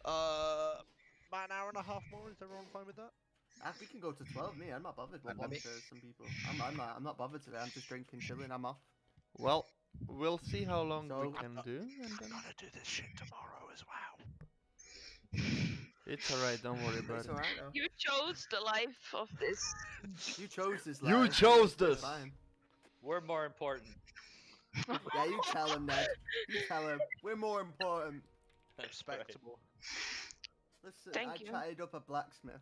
About an hour and a half more. Is everyone fine with that? We can go to 12. Me, I'm not bothered. But Fine by one me. to some people. I'm not bothered today. I'm just drinking, chilling. I'm off. Well, we'll see how long So- we can do, and I'm then gonna do this shit tomorrow as well. it's alright. Don't worry about It's it. alright though. You chose the life of this. You chose this. You life. chose It's this! Fine. We're more important. Yeah, you tell him, Ned. You tell him. We're more important. That's right. Respectable. Listen, Thank I you. chatted up a blacksmith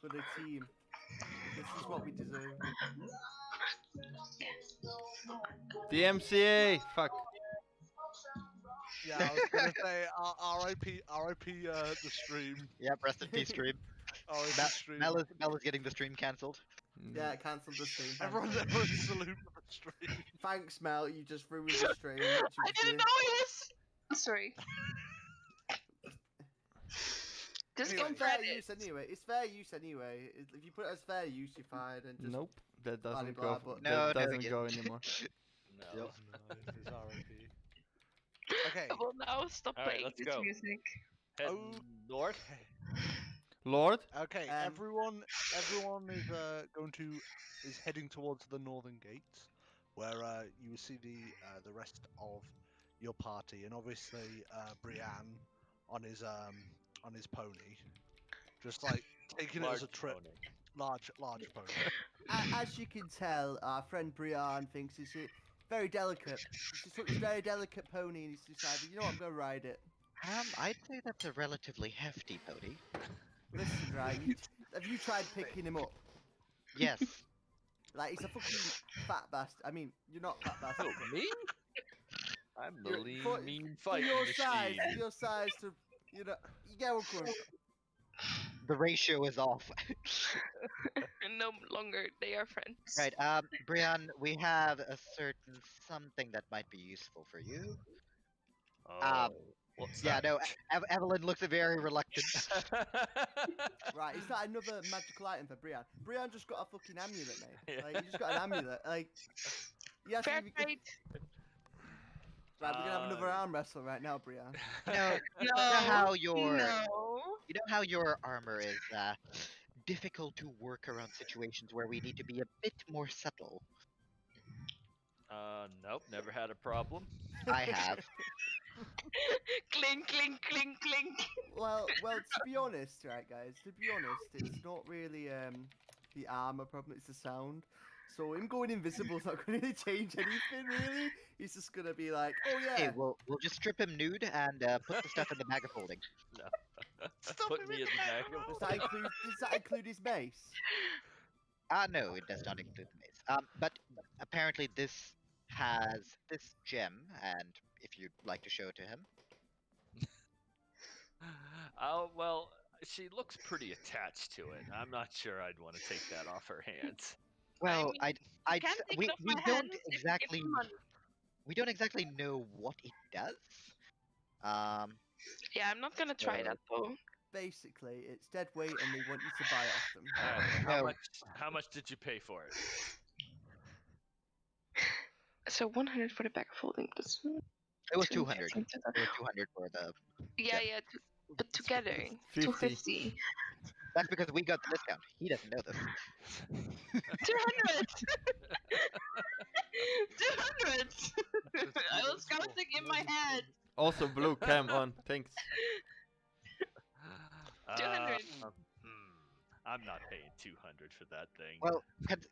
for the team. This is what we deserve. The MCA! Fuck. Yeah, I was gonna say RIP the stream. Yep, rest in peace, stream. RIP stream. Mel is getting the stream cancelled. Yeah, cancelled the stream. Everyone salute the stream. Thanks, Mel. You just ruined the stream. What you I didn't doing? know it was. Sorry. Just Anyway, give fair credit. use anyway. It's fair use anyway. If you put it as fair use, you're fine. And just Nope, that doesn't blah, go. but- No, That no, doesn't yeah. go anymore. No. Yep. No, it's RIP. Okay. I will now stop All right, playing let's this go. music. Head Oh. north. Lord? Okay, everyone is heading towards the northern gates, where you will see the rest of your party, and obviously Brienne on his pony, just like taking it as a trip. Pony. Large pony. as you can tell, our friend Brian thinks it's very delicate. He's just took this very delicate pony and he's decided, you know what, I'm gonna ride it. I'd say that's a relatively hefty pony. Listen, right? Have you tried picking him up? Yes. Like, he's a fucking fat bastard. I mean, you're not fat bastard. Who, me? I'm the You're- lean, for- mean For fighting your machine. size to, you know, you get what I'm coming from. The ratio is off. And no longer they are friends. Right, Brian, we have a certain something that might be useful for you. Oh, what's Yeah, that? no, Evelyn looks very reluctant. Right, is that another magical item for Brian? Brian just got a fucking amulet, mate. Yeah. Like, he just got an amulet. Like, yeah, Fair trade. Right, we're gonna have another arm wrestle right now, Brian. No, No. how your No. you know how your armor is difficult to work around situations where we need to be a bit more subtle. Nope, never had a problem. I have. Clink, clink, clink, clink. Well, to be honest, right, guys, to be honest, it's not really the armor problem, it's the sound. So him going invisible is not going to change anything, really. He's just going to be like, oh yeah. Hey, we'll just strip him nude and put the stuff in the bag of holding. Put me in the back of Does that include his mace? No, it does not include the mace. But apparently this has this gem, and if you'd like to show it to him. Oh, well, she looks pretty attached to it. I'm not sure I'd want to take that off her hands. Well, I can't take we it off we my don't hands if you give exactly me money. we don't exactly know what it does. Yeah, I'm not gonna try that though. Basically, it's dead weight and they want you to buy off them. Alright, No. how much did you pay for it? So 100 for the back of holding. This. It was 200. It was 200 for the. Yeah. But together, 50. 250. That's because we got the discount. He doesn't know this. 200. 200. I was counting in my head. Also, blue cam on. Thanks. 200. I'm not paying 200 for that thing. Well,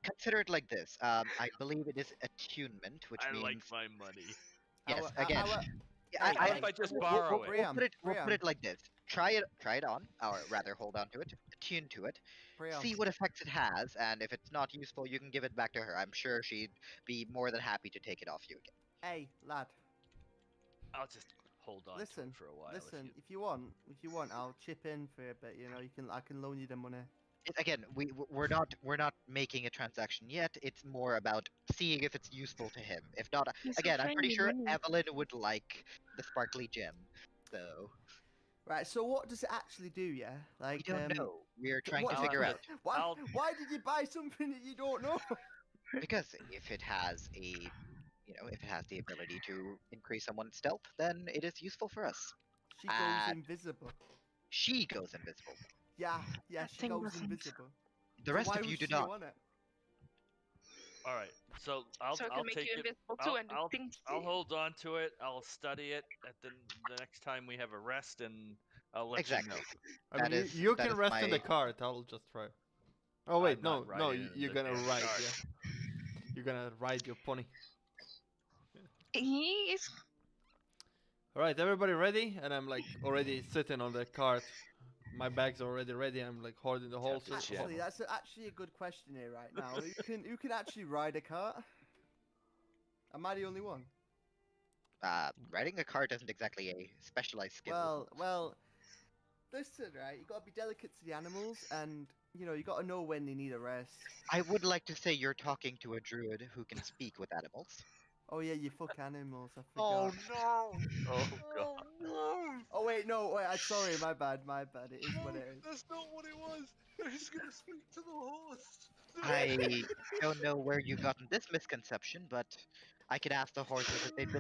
consider it like this. I believe it is attunement, which I means like my money. yes. Our- Again, our- yeah, What if I just borrow it? Brian, We'll put Brian. it like this. Try it on, or rather, hold on to it, attune to it, Brian, see what effects it has, and if it's not useful, you can give it back to her. I'm sure she'd be more than happy to take it off you again. hey, lad, I'll just hold on to listen, it for a while. listen. If you want, I'll chip in for a bit. You know, I can loan you the money. Again, we're not making a transaction yet. It's more about seeing if it's useful to him. If not, Yes, again, I'm pretty friendly sure money. Evelyn would like the sparkly gem. So Right. So what does it actually do? Yeah. we Like don't know. We're trying what- to figure out. Why? Why did you buy something that you don't know? Because if it has if it has the ability to increase someone's stealth, then it is useful for us. She goes Ah. invisible. She goes invisible. Yeah, That she thing goes doesn't. invisible. The So rest why of you would do she not. go on it? All right. So I'll So it can I'll make take you it. invisible too, and the I'll thing. hold on to it. I'll study it at the next time we have a rest, and I'll let Exactly. you know. I That mean, is- you that can is rest in the my- cart. I'll just try. Oh wait, I'm not no, riding in you're the gonna damn ride. cart. Yeah, you're gonna ride your pony. He is. All right, everybody ready? And I'm like already sitting on the cart. My bag's already ready. I'm like holding the Tap the horses. chin. Actually, that's actually a good question here right now. Who can actually ride a cart? Am I the only one? Riding a cart isn't exactly a specialized skill. Well, listen, right? You gotta be delicate to the animals, and you gotta know when they need a rest. I would like to say you're talking to a druid who can speak with animals. Oh yeah, you fuck animals. I Oh forgot. no! Oh god. No! Oh wait, no, wait. I'm sorry. My bad. My bad. It is what it is. That's not what it was. He's gonna speak to the horse. I don't know where you've gotten this misconception, but I could ask the horses if they'd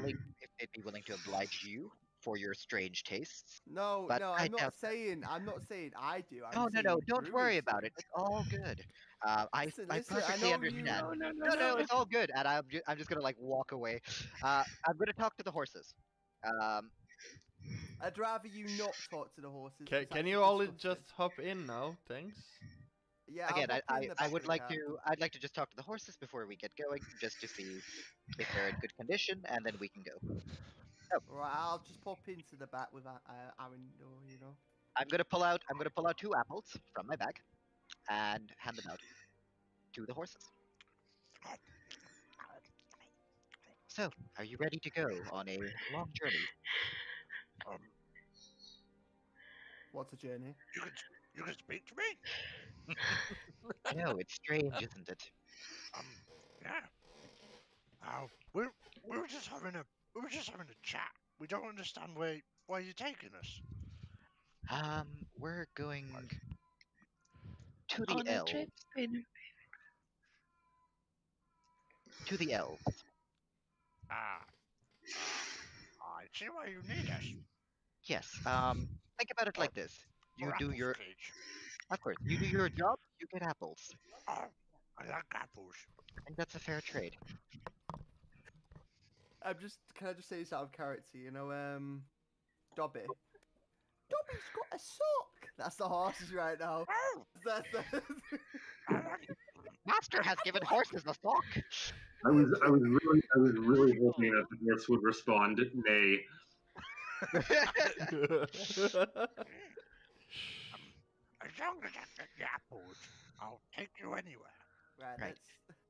be willing to oblige you for your strange tastes. No, But no. I I'm not doubt- saying. I'm not saying I do. I'm No, saying don't worry druids about do. it. It's all good. I Listen, I listen, I perfectly know understand. you- No, it's all good, and I'm just gonna like walk away. I'm gonna talk to the horses. I'd rather you not talk to the horses. Can, it's can actually you all disgusting. just hop in now? Thanks. Yeah, I'll Again, hop in the I back would of the like cart. to I'd like to just talk to the horses before we get going, just to see if they're in good condition, and then we can go. Right, I'll just pop into the back with Arandor. I'm gonna pull out 2 apples from my bag and hand them out to the horses. So, are you ready to go on a long journey? What's a journey? You can speak to me. I know, it's strange, isn't it? Yeah. We were just having a chat. We don't understand where you're taking us. We're going to the On a elves. trip in. To the elves. I see why you need us. Yes. Think about it like this. You For do apples, your, please. of course, you do your job, you get apples. Oh, I like apples. I think that's a fair trade. Can I just say this out of character? Dobby. Dobby's got a sock. That's the horses right now. Oh, That's Master has given horses a sock. I was really hoping that the horse would respond nay. as long as I get the apples, I'll take you anywhere. right. Right. Let's.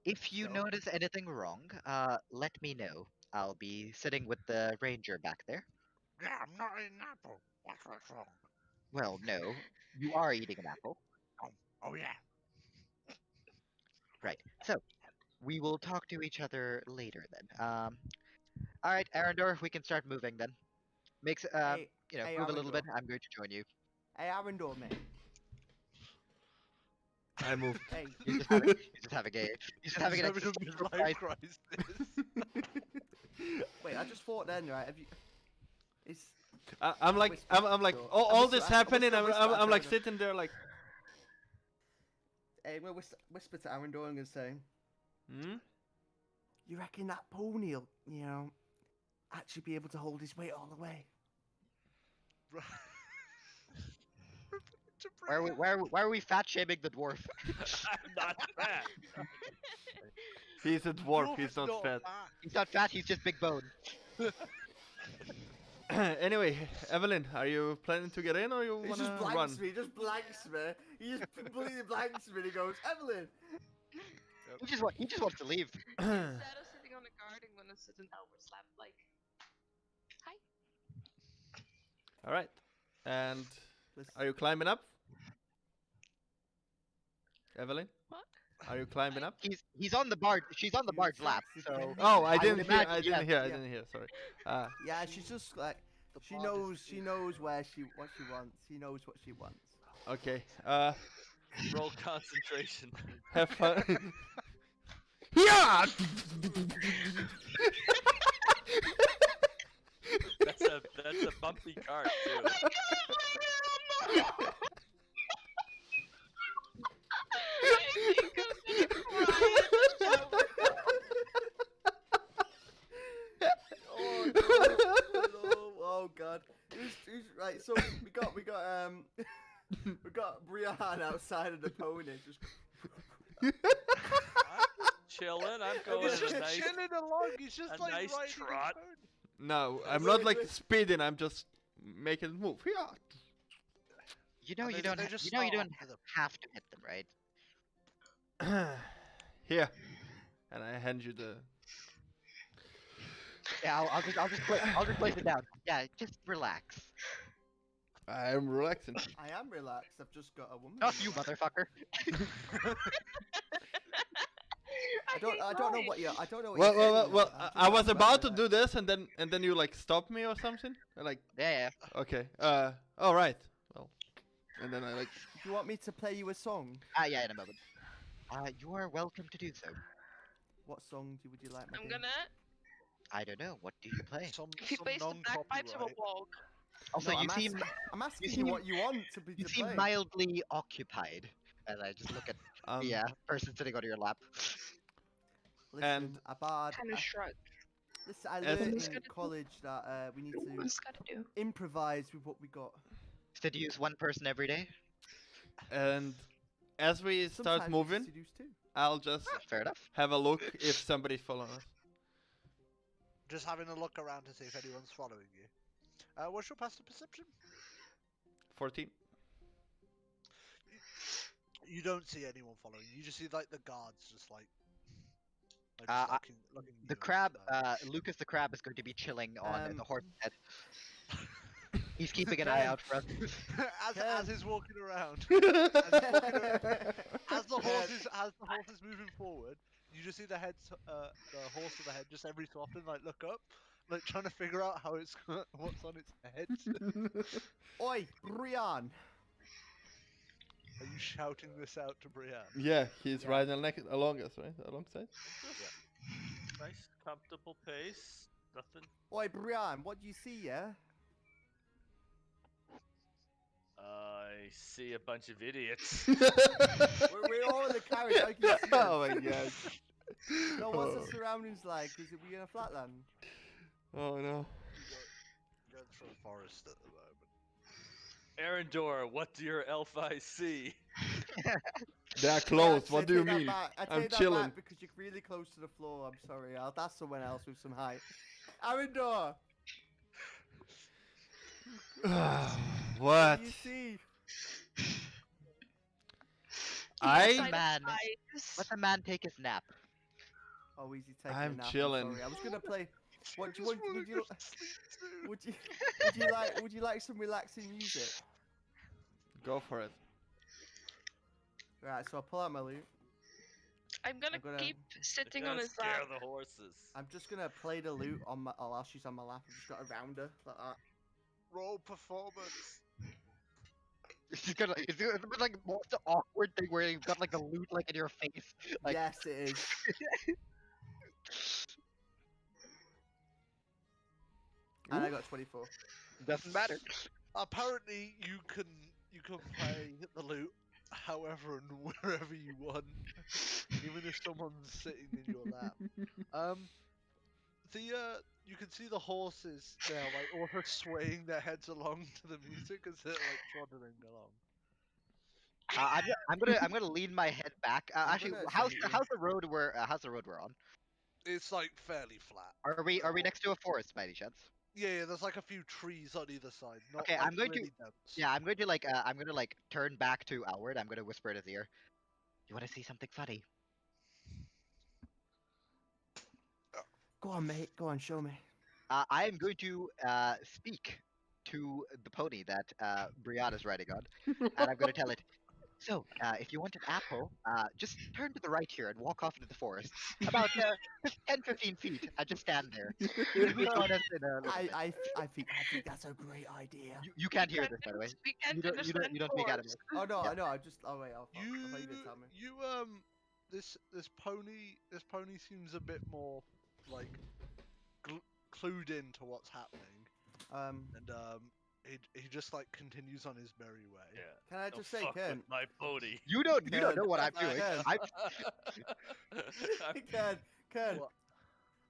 If you So- notice anything wrong, let me know. I'll be sitting with the ranger back there. Yeah, I'm not eating an apple. What's wrong? Well, no, you are eating an apple. Oh yeah. Right. So, we will talk to each other later then. All right, Arandor, we can start moving then. Makes hey, move a little bit. Arandor. I'm going to join you. Hey, Arandor, mate. I moved. Hey. He's just having an existential midlife crisis. crisis. Wait, I just thought then, right? Have you? It's. I'm like, Whisper I'm like, to- all whisper- this whisper- happening. I'm whisper I'm like to- sitting there like, Hey, I'm gonna whisper to Arandor. I'm gonna say, hmm? you reckon that pony will, actually be able to hold his weight all the way? Why are we fat shaming the dwarf? I'm not fat. He's a dwarf. He's not fat. He's not fat. He's just big bone. Anyway, Evelyn, are you planning to get in or you He wanna just run? blanks me. He just blanks me. He just completely blanks me. And he goes, Evelyn. He just wants to leave. Instead of sitting on the cart, I'm gonna sit in Elmer's lap, like. Hi. All right. And Listen, are you climbing up, Evelyn? What? Are you climbing up? He's on the barge. She's on the You barge lap. sexy So thing. Oh, I would didn't hear. imagine, I didn't yeah, hear. I yeah. didn't hear. Sorry. yeah, she's just like she knows what she wants. She knows what she wants. Okay. Roll concentration. Have fun. Yeah. That's a bumpy cart too. Right, so we got we got Brian outside of the pony. Just Chilling. I'm And going he's at just a nice, chilling along. He's just a like nice riding his trot. pony. No, I'm Wait, not like wait. speeding. I'm just making it move. Yeah. You know And you they- don't. they just You know you start don't off with a- have to hit them, right? Here, and I hand you the. Yeah, I'll just place it down. Yeah, just relax. I'm relaxing. I am relaxed. I've just got a woman. Not in you, my lap. motherfucker. I don't know what you. I don't know. What Well, you're well, saying, well. I'm just I was not about to relaxed. do this, and then you like stopped me or something. Like, Yeah. okay. All right. Well, and then I like. Do you want me to play you a song? Yeah, in a moment. You are welcome to do so. What song would you like? My I'm dear? gonna. I don't know. What do you play? Some If you place the bagpipes, I will non-copyright. walk. Also, No, you seem I'm asking you seem- what you want to be you to seem play. mildly occupied. And I just look at the person sitting on your lap. Listen, And- a bard. Kind of shrug. Listen, I As- learned Who's in gonna do- college that we need to What's gotta do? improvise with what we got. Instead, you use one person every day. And as we start Sometimes you moving, seduce too. I'll just Fair enough. have a look if somebody's following us. Just having a look around to see if anyone's following you. What's your passive perception? 14. You don't see anyone following you. You just see like the guards just like looking The you crab, up, Lucas the crab is going to be chilling on the horse's head. so. He's keeping an eye out for us. as he's walking around, as the horse is moving forward, you just see the horse of the head just every so often like look up, like trying to figure out how it's what's on its head. Oi, Brian! Are you shouting this out to Brienne? Yeah, he's Yeah. riding along us, right? Alongside. Nice, comfortable pace. Nothing. Oi, Brian! What do you see? Yeah. I see a bunch of idiots. We're all in the carriage. I can see Oh us. my god. No, what's the surroundings like? Is it we in a flatland? Oh no. Going through a forest at the moment. Arandor, what do your elf eyes see? They're close. Yeah, What do you take that mean? back. I I'm take that chilling. back because you're really close to the floor. I'm sorry. That's someone else with some height. Arandor, What? what do you see? I Side of Man. eyes. Let the man take his nap. Oh, easy taking I'm a nap. chilling. Sorry. I was gonna play. What do you want? Would you? Would you like some relaxing music? go for it. Right. So I'll pull out my lute. I'm gonna I'm gonna- keep sitting on Gonna his scare lap. the horses. I'm just gonna play the lute on my. Oh, she's on my lap. I've just got a rounder like that. Roll performance. It's gonna be like the most awkward thing where you've got like the loot like in your face. Like, Yes, it is. And I got 24. doesn't matter. Apparently, you can play the lute however and wherever you want, even if someone's sitting in your lap. You can see the horses now, like also swaying their heads along to the music as they're like trotting along. I'm gonna lean my head back. Actually, gonna how's send you- how's the road we're on? It's like fairly flat. Are we next to a forest by any chance? Yeah, there's like a few trees on either side. Not Okay, like I'm going to- really dense. Yeah, I'm gonna like turn back to Alward. I'm gonna whisper in his ear. You want to see something funny? Go on, mate. Go on, show me. I am going to speak to the pony that Brianna is riding on, and I'm going to tell it. So, if you want an apple, just turn to the right here and walk off into the forest. About 10-15 feet. Just stand there. It'll be join us in a little bit. I think that's a great idea. You can't hear this, by the way. We can't You don't speak understand animals. Oh no, Yeah. I know. I just. Oh wait, I'll thought you were gonna tell me. This pony seems a bit more like clued into what's happening, and he just like continues on his merry way. Yeah. Can I Don't just say, fuck with Ken? my pony. You don't know what I'm doing. Ken. I'm Ken, What?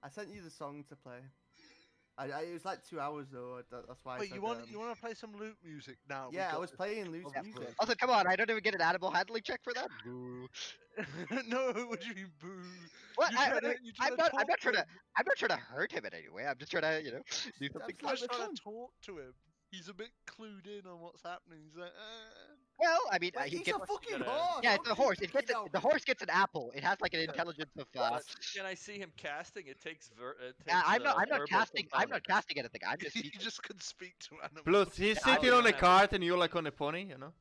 I sent you the song to play. It was like 2 hours though. That's why. I Wait, said, you want to play some loot music now? we Yeah, I got was this playing loose covered. music. Also, come on, I don't even get an animal handling check for that. Boo. No, what do you mean, boo? What? You trying to I'm talk not to him. trying to hurt him in any way. I'm just trying to, do something. That's You're just like trying fun. to talk to him. He's a bit clued in on what's happening. He's like, Well, I mean, Wait, he he's gets. a fucking gotta- horse. Yeah, how it's a can you horse. kick it out? The horse gets an apple. It has like an intelligence of. Can I see him casting? It takes. I'm not verbal casting. I'm not components. casting anything. I'm just he speaking. just can speak to animals. Plus, he's I sitting don't on a have- cart and you're like on a pony, you know?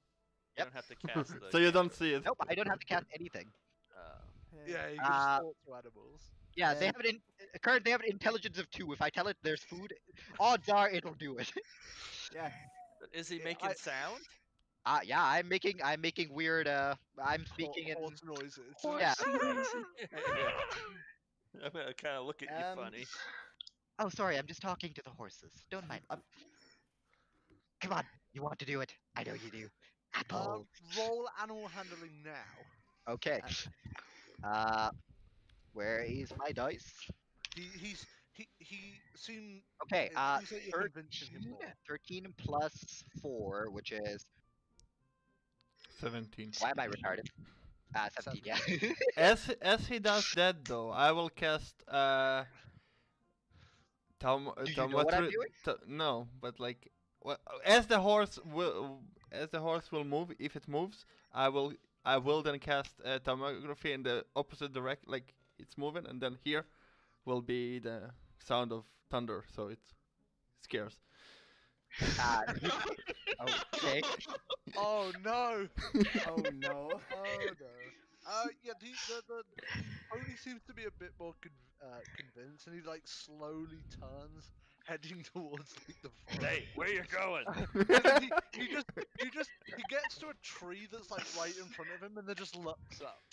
You don't have to cast the. So you don't see it. Nope, I don't have to cast anything. Yeah, he can Uh, just talk to animals. Yeah, they Um, have they have an intelligence of 2. If I tell it there's food, odds are it'll do it. Yeah. Is he Yeah, making sound? Yeah, I'm making weird. I'm speaking in. Horse noises. Yeah. I'm gonna kind of look at you funny. Oh, sorry, I'm just talking to the horses. Don't mind. I'm- Come on, you want to do it? I know you do. Apple. Roll animal handling now. Okay. Where is my dice? He seemed. Okay. It seems like you're convincing him 13, more. 13 plus 4, which is 17. why am I retarded? 17. Yeah. As he does that though, I will cast Do you know what I'm doing? no, but like as the horse will move, if it moves, I will then cast tomography in the opposite direct, like it's moving, and then here will be the sound of thunder, so it scares. Okay. Oh no! Oh no. Oh no! Yeah, the pony seems to be a bit more convinced, and he like slowly turns, heading towards like the forest. Hey, where you going? And then he gets to a tree that's like right in front of him, and then just looks up,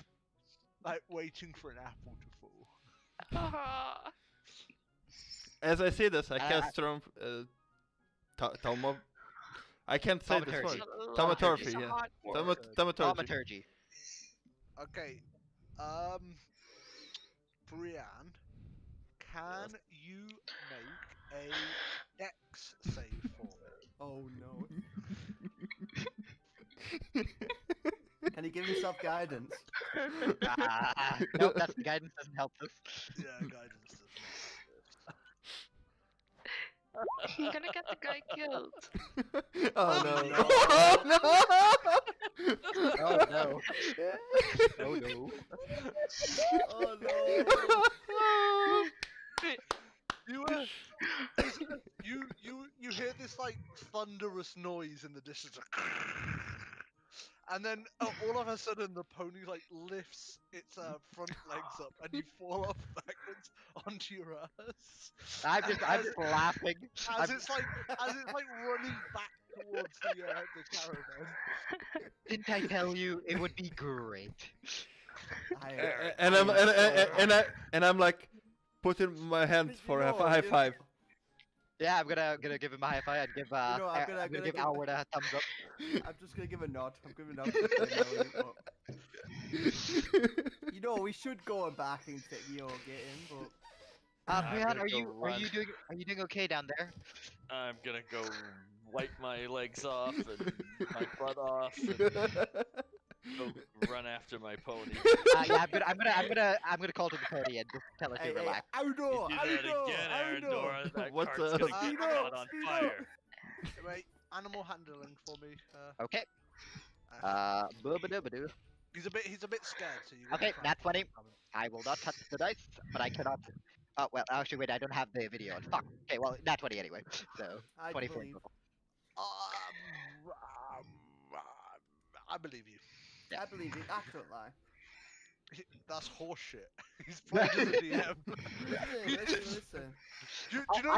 like waiting for an apple to fall. As I say this, I cast Tomo. I can't say this word. Thaumaturgy, yeah. Thaumaturgy. Thaumaturgy. Okay, Brienne, can you make a Dex save for me? Oh no. Can he give himself guidance? Nope, that's guidance doesn't help us. Yeah, guidance does You're gonna get the guy killed. Oh no. No. Oh no. Oh no. Oh no. You hear this like thunderous noise in the distance, and then all of a sudden the pony like lifts its front legs up, and you fall off backwards onto your ass. I'm just laughing. As it's like running back towards the caravan. Didn't I tell you it would be great? And I'm like putting my hand for a high five. Yeah, I'm gonna give him a high five and give I'm I'm gonna gonna give give- Alward a thumbs up. I'm just gonna give a nod. I'm giving a nod. You know, we should go back and get in, but I'm Brian, gonna are go you doing okay down there? I'm gonna go wipe my legs off and my butt off and go run after my pony. Yeah, I'm gonna call to the party and just tell her to relax. Arandor, You do that again, Arandor. That What cart's the- gonna get Speed caught up, on speed fire. Wait, animal handling for me. Okay. Boobadoo. He's a bit scared, so you. Okay, nat 20. I will not touch the dice, but I cannot. Oh well, actually wait, I don't have the video on. Fuck. Okay, well, nat 20 anyway. So I 24. believe. I believe you. I believe it. I don't lie. That's horseshit. He's playing as a DM. Listen. Do you know?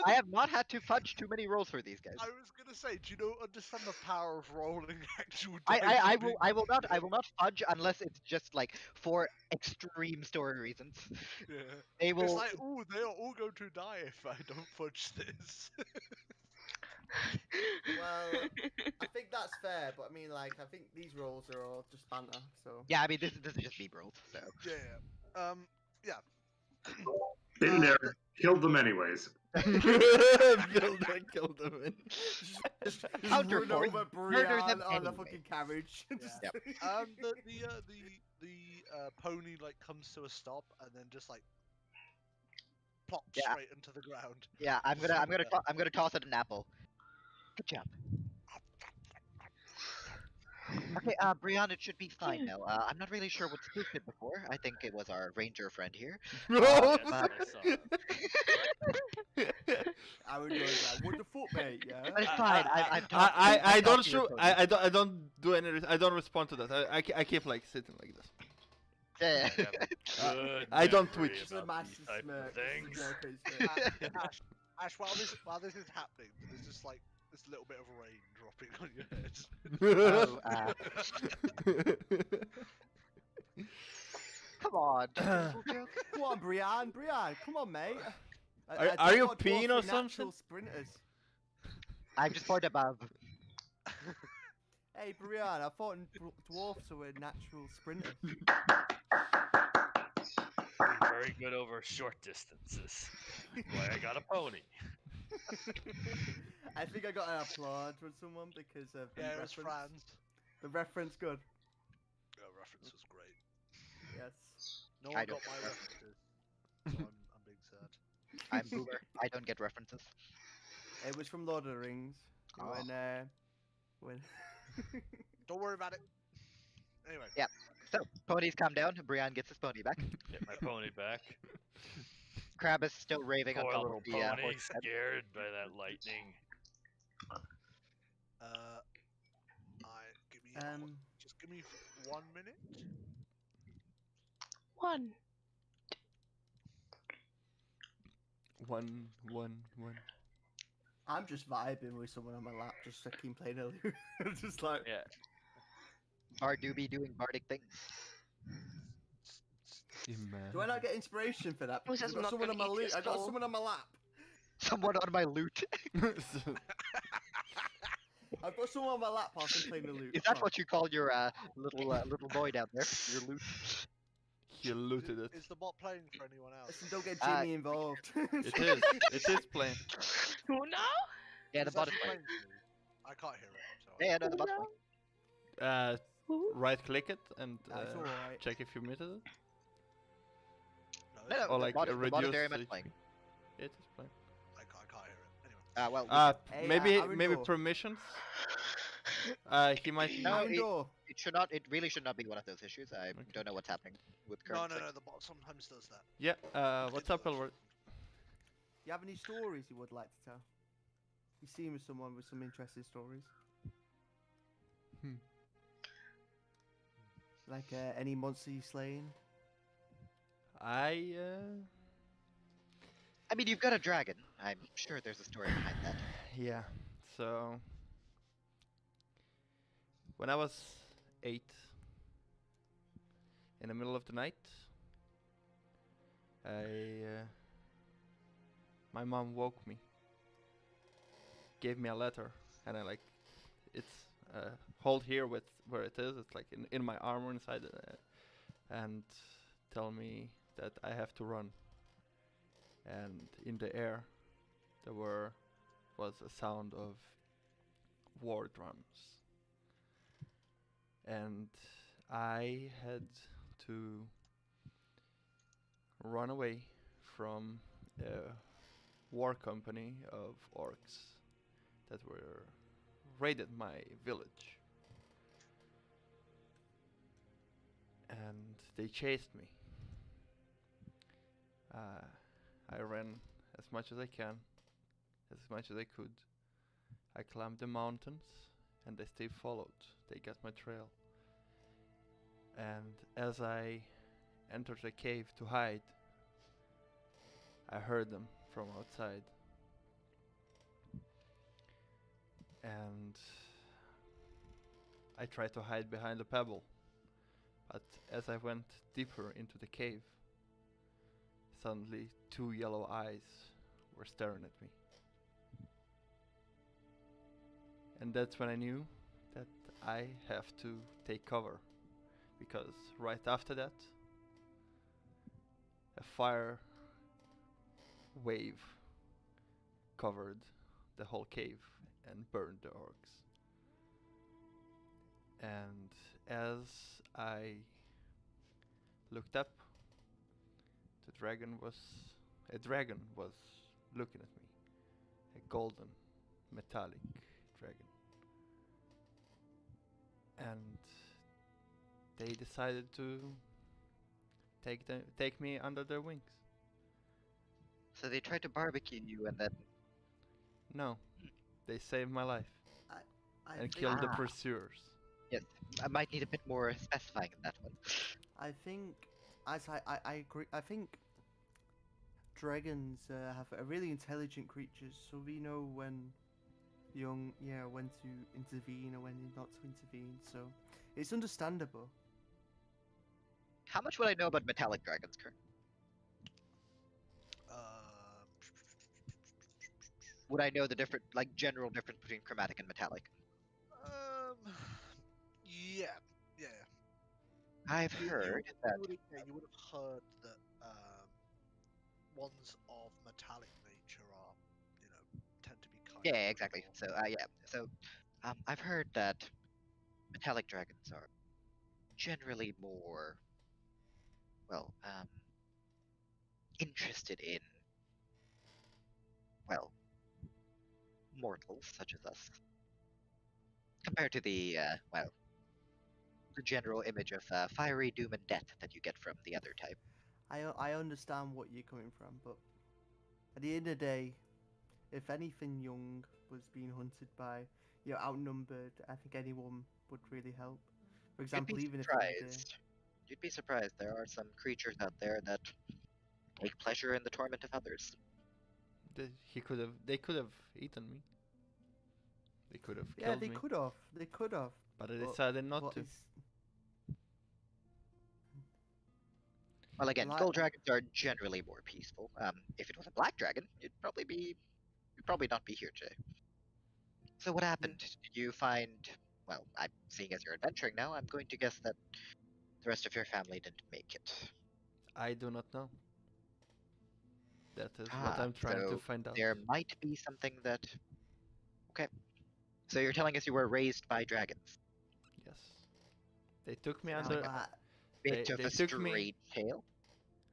I have not had to fudge too many rolls for these guys. I was gonna say, do you understand the power of rolling actual I dice? will not fudge unless it's just like for extreme story reasons. Yeah. They will. It's like, ooh, they are all going to die if I don't fudge this. Well, I think that's fair, but I mean, like, I think these rolls are all just banter, so. Yeah, I mean this is just me rolls. So Yeah. Yeah. Been there, killed them anyways. Build and kill them in. Just run Counterpoint, over murder them Brian on a anyway. fucking carriage. Just- Yep. The pony like comes to a stop and then just like plops Yeah. straight into the ground. Yeah, I'm Just gonna sitting there. I'm gonna toss it an apple. Good job. Okay, Brianna, it should be fine now. I'm not really sure what spooked it before. I think it was our ranger friend here. Yes, But- I saw it. Arandor's like, what the fuck, mate? Yeah. But it's fine. I've talked. I I've don't talked to your shoot. pony. I don't do any. I don't respond to that. I keep like sitting like this. Yeah. I have a good I don't memory twitch. Just a about these massive type of smirk. things. Just a joke on his face. Ash, while this is happening, there's just like this little bit of rain dropping on your head. Come on. Little joke. Come on, Brian. Come on, mate. Are you thought dwarves peeing or were something? natural sprinters. I'm just point above. Hey, Brian, I thought dwarfs were natural sprinters. Very good over short distances. Why I got a pony. I think I got an applaud from someone because of the Yeah, it was reference. Franz. The reference good. The reference was great. Yes. No I one don't got my get references, so I'm being sad. I'm boomer. I don't get references. It was from Lord of the Rings. Oh. When Don't worry about it. Anyway. Yeah. So, ponies calm down. Brian gets his pony back. Get my pony back. Crab is still raving on Poor top little of the pony, horse's head. scared by that lightning. Give me just give me 1 minute. One. One. I'm just vibing with someone on my lap, just keep playing a lute. Just like Yeah. Bard do be doing bardic things. do I not get inspiration for that? Who's Because just I've got not someone on gonna my eat lute. his I got soul? someone on my lap. Someone on my loot. I've got someone on my lap whilst I'm playing the lute. Is that what you call your little boy down there? Your loot. You looted it. Is the bot playing for anyone else? Listen, don't get Uh, Jimmy involved. It is. It is plain. Who now? Yeah, the It's bot is actually playing. playing for me. I can't hear it. So Yeah, no, the bot's No. playing. Who? Right click it and That's alright. check if you muted it. No, no, Or the like bot, a the bot is reduced very much HP. playing. It is playing. I can't hear it. Anyway. Well, Hey, maybe Arandor. permissions. He might. No, Arandor. it should not. It really should not be one of those issues. I don't know what's happening with No, current. no, things. no. The bot sometimes does that. Yeah. What's up, Elward? You have any stories you would like to tell? You seem with someone with some interesting stories. Like any monster you slain? I. I mean, you've got a dragon. I'm sure there's a story behind that. Yeah. So. When I was 8, in the middle of the night, my mom woke me, gave me a letter, and I like, it's hold here with where it is. It's like in my armor inside, and tell me that I have to run. And in the air, there was a sound of war drums. And I had to run away from a war company of orcs that were raided my village. And they chased me. I ran as much as I can, as much as I could. I climbed the mountains, and they still followed. They got my trail. And as I entered the cave to hide, I heard them from outside. And I tried to hide behind a pebble. But as I went deeper into the cave, suddenly 2 yellow eyes were staring at me. And that's when I knew that I have to take cover, because right after that, a fire wave covered the whole cave and burned the orcs. And as I looked up, a dragon was looking at me. A golden, metallic dragon. And they decided to take me under their wings. So they tried to barbecue you and then. No, they saved my life I and think, killed the Ah. pursuers. Yes, I might need a bit more specifying in that one. I think, as I agree. I think dragons are really intelligent creatures, so we know when when to intervene or when not to intervene. So it's understandable. How much would I know about metallic dragons, Kurt? Would I know the different, like, general difference between chromatic and metallic? Yeah. I've heard that. You would have heard that ones of metallic nature are, tend to be kind. Yeah, exactly. So, I've heard that metallic dragons are generally more, well, interested in, well, mortals such as us, compared to the, the general image of fiery doom and death that you get from the other type. I understand what you're coming from, but at the end of the day, if anything young was being hunted by, outnumbered, I think anyone would really help. For example, You'd be even surprised. You'd be surprised. There are some creatures out there that take pleasure in the torment of others. They could have eaten me. They could have yeah, killed they me. they could have. But I decided not to. Well, again, Like- gold dragons are generally more peaceful. If it was a black dragon, you'd probably not be here today. So what happened? Did you find? Well, I'm seeing as you're adventuring now. I'm going to guess that the rest of your family didn't make it. I do not know. That is what I'm trying to so find out. There might be something that. Okay. So you're telling us you were raised by dragons? Yes. They took me Sounds under. like Bit They- of they a took me- strange tale.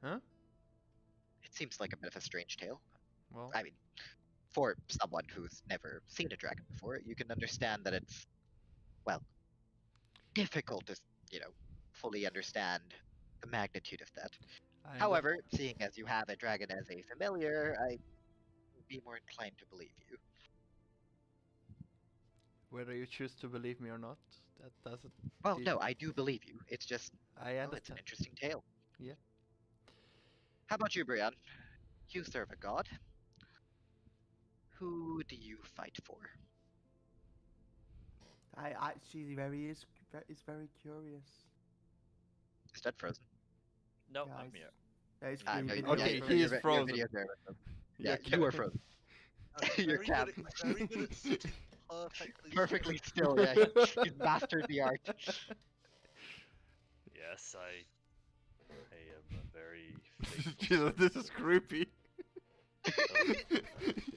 Huh? It seems like a bit of a strange tale. Well, I mean, for someone who's never seen a dragon before, you can understand that it's, well, difficult to, fully understand the magnitude of that. However, seeing as you have a dragon as a familiar, I would be more inclined to believe you. whether you choose to believe me or not, that doesn't. Well, Did- no, I do believe you. It's just, I well, it's an understand. interesting tale. Yeah. How about you, Brian? You serve a god. Who do you fight for? I actually is very curious. Is that frozen? No, Yeah, I'm it's- here. Yeah, it's Ah, green no, video. Okay, your- he is your frozen. video's there. Yeah, Yeah, you are frozen. Your Very cab. very good at sitting perfectly. Perfectly still, yeah. You've mastered the art. Yes, I am a very faithful Jesus, this is servant. creepy.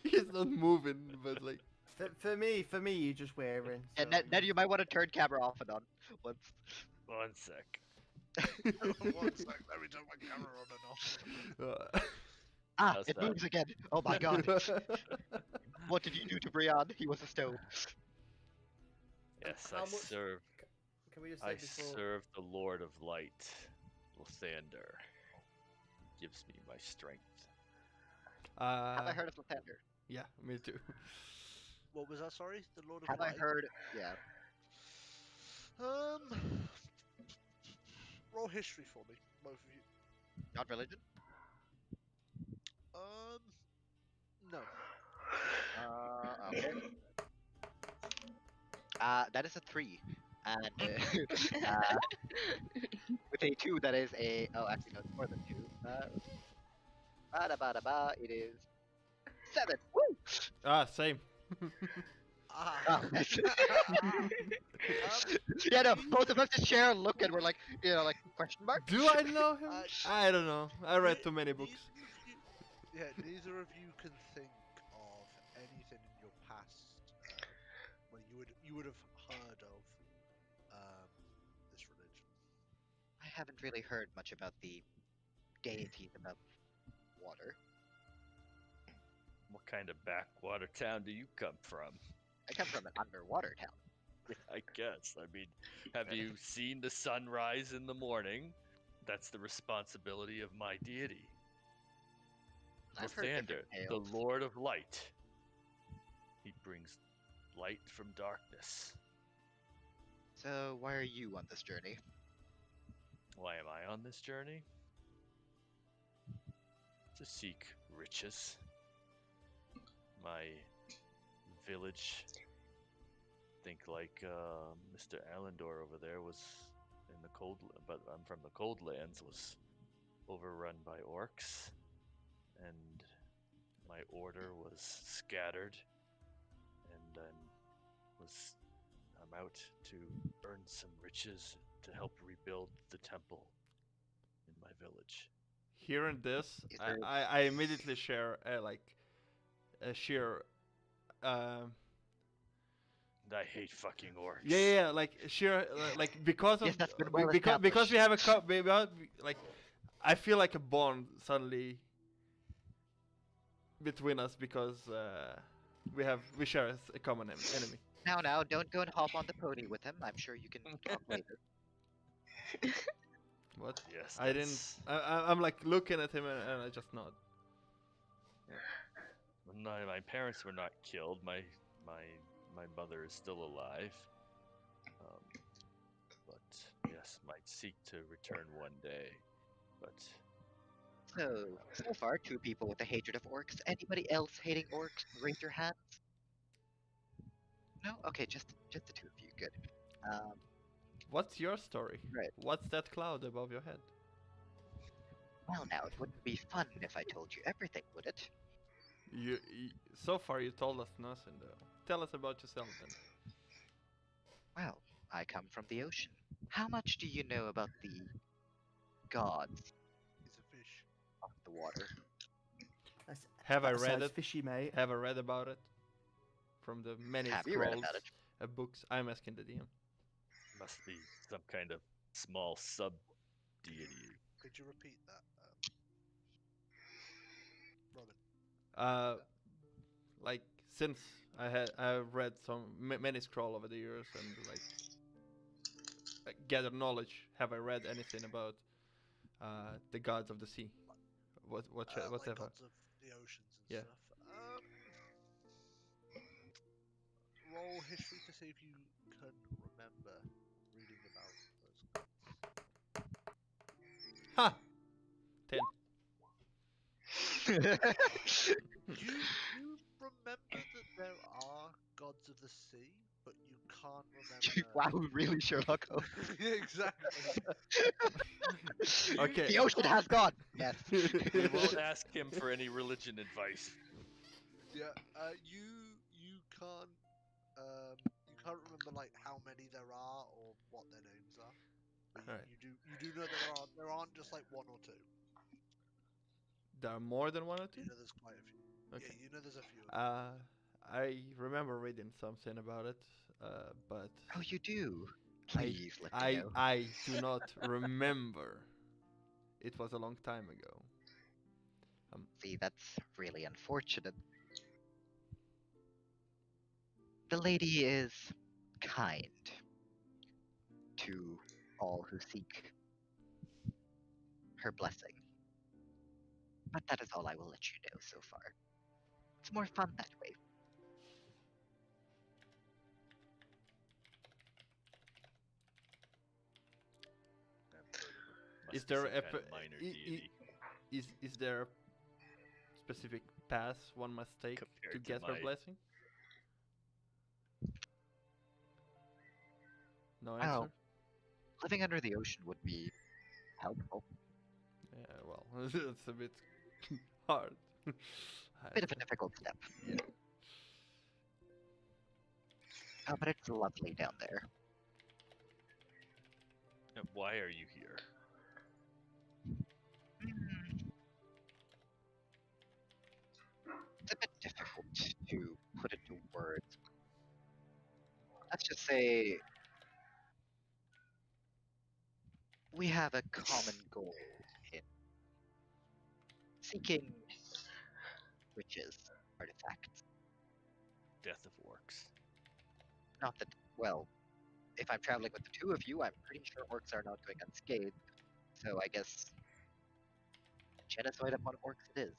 He's not moving, but like. For me, you're just wearing. And so- Ned, you might want to turn camera off and on once. One sec. One sec, let me turn my camera on and off. Ah, How's it that? moves again. Oh my god. What did you do to Brian? He was a stone. Yes, How I much- serve. Can we just I say before? serve the Lord of Light, Lathander. Gives me my strength. Have I heard of Lathander? Yeah, me too. What was that? Sorry, the Lord of Have I Light? heard? Yeah. Roll history for me, both of you. Not religion? No. Okay. That is a 3. And with a 2, that is a. Oh, actually, no, it's more than 2. It is 7. Woo! Same. Oh. Yeah, no, both of us just share a look and we're like, question mark? Do I know him? Uh, I don't know. I read too many books. Yeah, neither of you can think of anything in your past where you would have heard of this religion. I haven't really heard much about the deities above water. What kind of backwater town do you come from? I come from an underwater town. I guess. I mean, have you seen the sunrise in the morning? That's the responsibility of my deity. I've heard Lathander, different the tales. Lord of Light. He brings light from darkness. So why are you on this journey? Why am I on this journey? To seek riches. My village, think like Mr. Arandor over there was in the cold, but I'm from the cold lands, was overrun by orcs, and my order was scattered, and I'm out to earn some riches to help rebuild the temple in my village. Hearing this, Is there- I immediately share like a sheer I hate fucking orcs. yeah, like sheer like because of Yes, that's been well because we have a established. like I feel like a bond suddenly between us because we share a common enemy. Now, don't go and hop on the pony with him. I'm sure you can talk later. What? Yes, I didn't. I'm like looking at him and I just nod. No, my parents were not killed. My mother is still alive. But yes, might seek to return one day. But So far, 2 people with a hatred of orcs. Anybody else hating orcs? Raise your hands. No? Okay, just the 2 of you. Good. What's your story? Right. What's that cloud above your head? Well, now, it wouldn't be fun if I told you everything, would it? You so far you told us nothing though. Tell us about yourself then. Well, I come from the ocean. How much do you know about the gods He's a fish. of the water? Have I That read sounds it? fishy, mate. Have I read about it? From the many Have you read scrolls, about it? books. I'm asking the DM. must be some kind of small sub deity. Could you repeat that, Robin? Like since I've read some many scroll over the years and like gathered knowledge. Have I read anything about the gods of the sea? Whatever. Like gods of the oceans and Yeah. stuff. Roll history to see if you can remember reading about those gods. Ha! 10. You remember that there are gods of the sea, but you can't remember. Wow, really, Sherlock Holmes? Yeah, exactly. Okay. The ocean has gone! Yes. We won't ask him for any religion advice. Yeah. You can't remember like how many there are or what their names are. But Alright. you do know there aren't just like 1 or 2. There are more than 1 or 2? You know there's quite a few. Okay. Yeah, you know there's a few. Of them. I remember reading something about it, but Oh, you do? Please let me know. I do not remember. It was a long time ago. See, that's really unfortunate. The lady is kind to all who seek her blessing. But that is all I will let you know so far. It's more fun that way. Must Is be there some a kind of minor deity is there a specific path one must take Compared to to get her my- blessing? No Well, answer. living under the ocean would be helpful. Yeah, well, it's a bit hard. Bit of a difficult step. Yeah. Oh, but it's lovely down there. And why are you here? words. Let's just say we have a common goal in seeking riches, artifacts. Death of orcs. Not that, well, if I'm traveling with the two of you, I'm pretty sure orcs are not going unscathed. So I guess genocide upon orcs it is.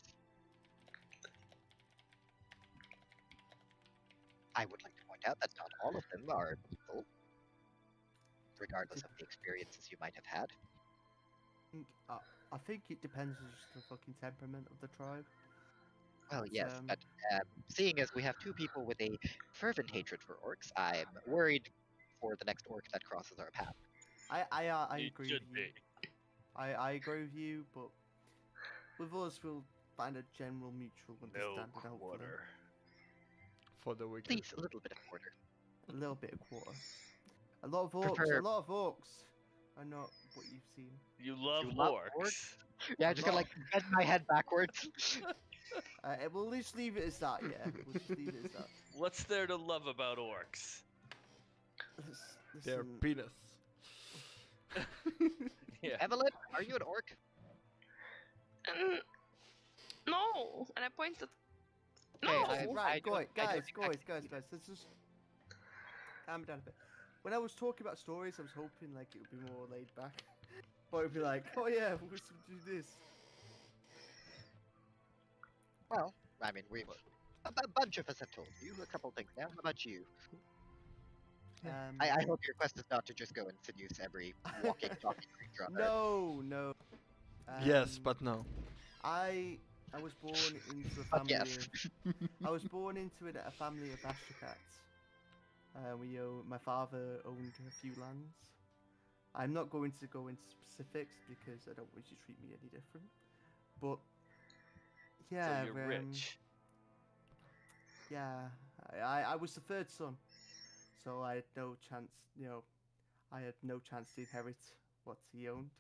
I would like to point out that not all of them are evil, regardless of the experiences you might have had. I think it depends on just the fucking temperament of the tribe. Well, But, yes, but seeing as we have two people with a fervent hatred for orcs, I'm worried for the next orc that crosses our path. I It agree should with you. be. I agree with you, but with us, we'll find a general mutual No understanding. Hopefully, quarter. For the wicked. Please, a little bit of order. a little bit of quarter. A lot of orcs. Prefer- A lot of orcs are not what you've seen. You love You love orcs. Yeah, just gonna like bend my head backwards. We'll just leave it as that. Yeah, we'll just leave it as that. What's there to love about orcs? Their Listen, penis. Yeah. Evelyn, are you an orc? No, and I pointed. Okay, No. I- right, don't- I don't guys, think I can guys. either. Let's just calm down a bit. When I was talking about stories, I was hoping like it would be more laid back. But it'd be like, oh yeah, we'll do this. Well, I mean, a bunch of us have told you a couple things now. How about you? I hope your quest is not to just go and seduce every walking, talking creature on Earth. No. Yes, but no. I was born into a But family. yes. I was born into a family of astrocats. My father owned a few lands. I'm not going to go into specifics because I don't want you to treat me any different. But yeah, So you're rich. Yeah, I was the third son, so I had no chance. I had no chance to inherit what he owned.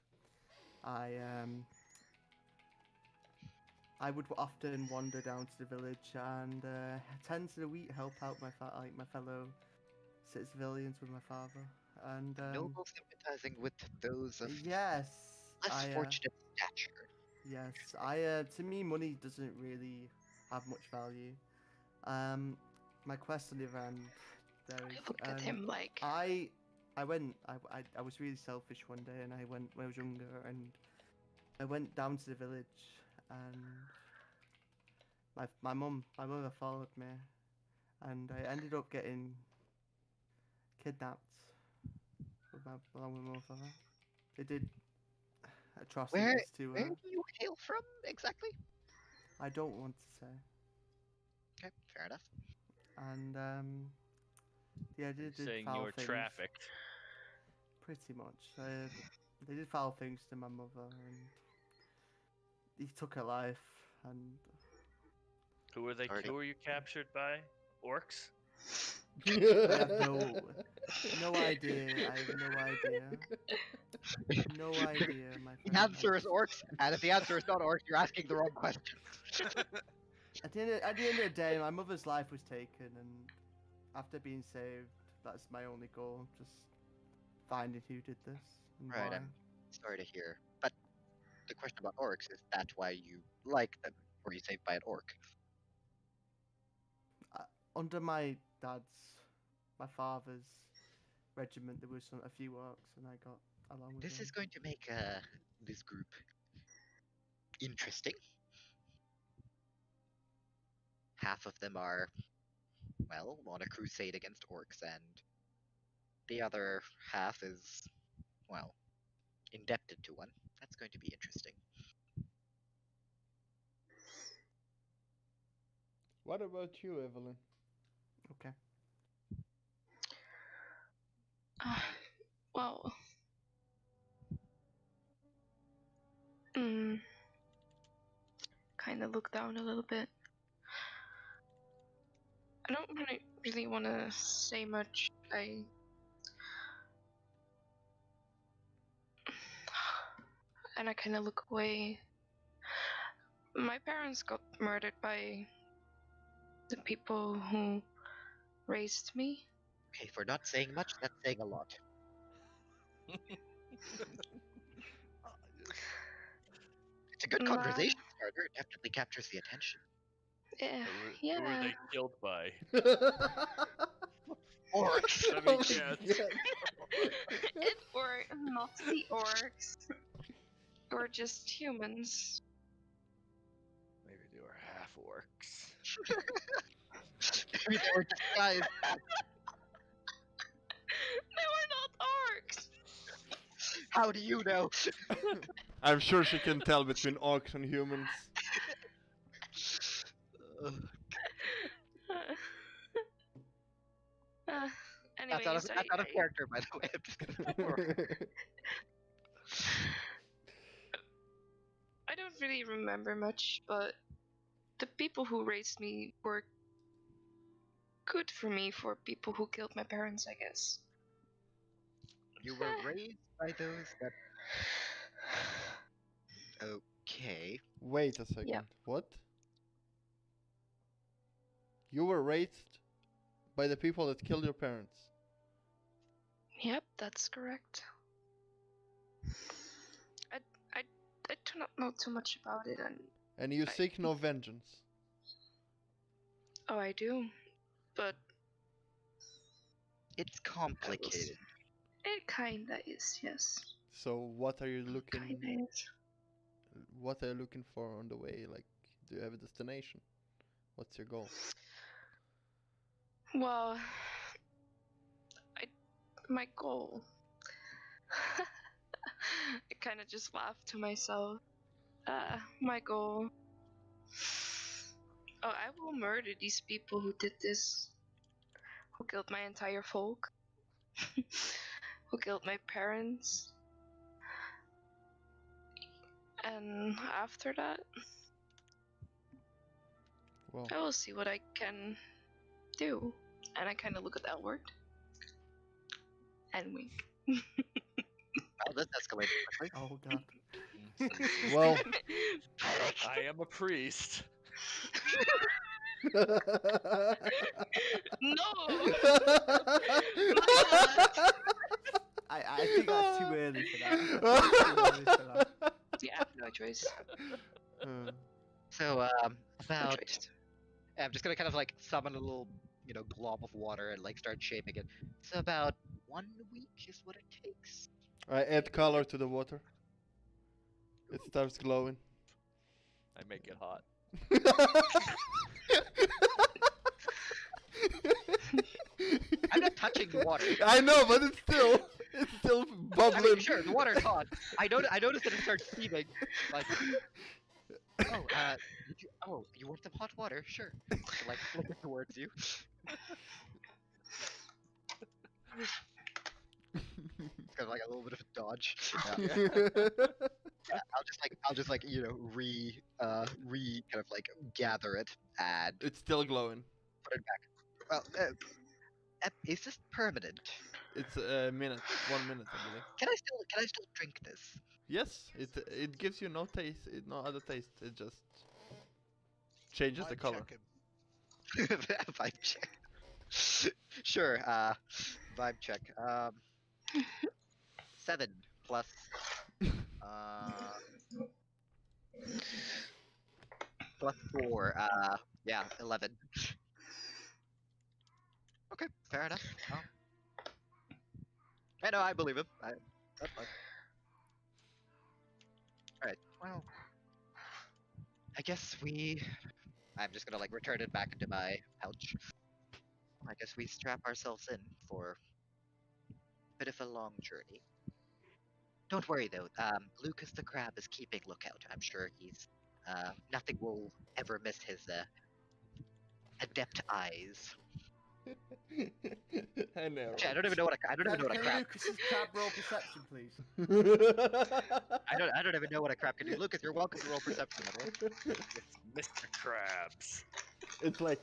I would often wander down to the village and tend to the week help out my fellow civilians with my father. And Noble sympathizing with those of yes, less fortunate stature. yes, to me money doesn't really have much value. My quest on the other hand, there I is. looked at him like. I was really selfish one day, and I went when I was younger, and I went down to the village, and my mother followed me, and I ended up getting kidnapped along with my father. They did atrocities to Where her. do you hail from exactly? I don't want to say. Okay, fair enough. And yeah, they did Saying foul you're things. trafficked. Pretty much. They did foul things to my mother, and he took her life. And Who are they? Already. Who are you captured by? Orcs? I have no idea. I have no idea. No idea, my friend. The answer is orcs, and if the answer is not orcs, you're asking the wrong question. At the end of the day, my mother's life was taken, and after being saved, that's my only goal. Just finding who did this and Right, why. I'm sorry to hear. But the question about orcs is that why you like them? Were you saved by an orc? Under my father's regiment, there was a few orcs, and I got along with This them. is going to make this group interesting. Half of them are, well, on a crusade against orcs, and the other half is, well, indebted to one. That's going to be interesting. What about you, Evelyn? Okay. Well. Kind of look down a little bit. I don't really want to say much. And I kind of look away. My parents got murdered by the people who raised me. Okay, for not saying much, that's saying a lot. It's a good Nah. conversation starter. It definitely captures the attention. Yeah, Who were they killed by? Orcs! Let me Oh, guess. yes. it were not the orcs, or just humans. Maybe they were half orcs. Maybe they were disguised. They were not orcs. How do you know? I'm sure she can tell between orcs and humans. Anyways, That's out of character, by the way. I'm just gonna I don't really remember much, but the people who raised me were good for me for people who killed my parents, I guess. You were raised by those that. Okay. Wait a second. Yep. What? You were raised by the people that killed your parents. Yep, that's correct. I do not know too much about it, And you seek no vengeance. oh, I do, but It's complicated. it kinda is, yes. So what are you looking? Kinda is. What are you looking for on the way? Like, do you have a destination? What's your goal? Well, my goal. I kind of just laughed to myself. My goal. Oh, I will murder these people who did this. Who killed my entire folk. Who killed my parents. And after that, Well, I will see what I can do. And I kind of look at Elward. And wink. Oh, this escalated quickly. Oh god. well. I am a priest. No! I think that's too early for that. Too early for that. Yeah, no choice. So, No about. choice. I'm just gonna kind of like summon a little, glob of water and like start shaping it. So about 1 week is what it takes. I add color to the water. It starts glowing. I make it hot. I'm not touching the water. I know, but it's still bubbling. I mean, sure, the water's hot. I noticed that it starts steaming. Like, you want some hot water? Sure. So, like, flip it towards you. It's kind of like a little bit of a dodge. I'll just like kind of like gather it and It's still glowing. put it back. Well, is this permanent? It's a minute, 1 minute, I believe. Can I still drink this? Yes, it gives you no taste, no other taste. It just changes the Vibe color. check him. Vibe check. Sure. Vibe check. 7 plus. Plus 4. Yeah, 11. Okay, fair enough. I know, I believe him. That's fine. Alright, well. I guess I'm just gonna like return it back into my pouch. I guess we strap ourselves in for a bit of a long journey. Don't worry though, Lucas the Crab is keeping lookout. I'm sure nothing will ever miss his adept eyes. I know. Actually, I don't even know what a Can crab. Lucas's crab roll perception, please? I don't even know what a crab can do. Lucas, you're welcome to roll perception. It's Mr. Krabs. It's like.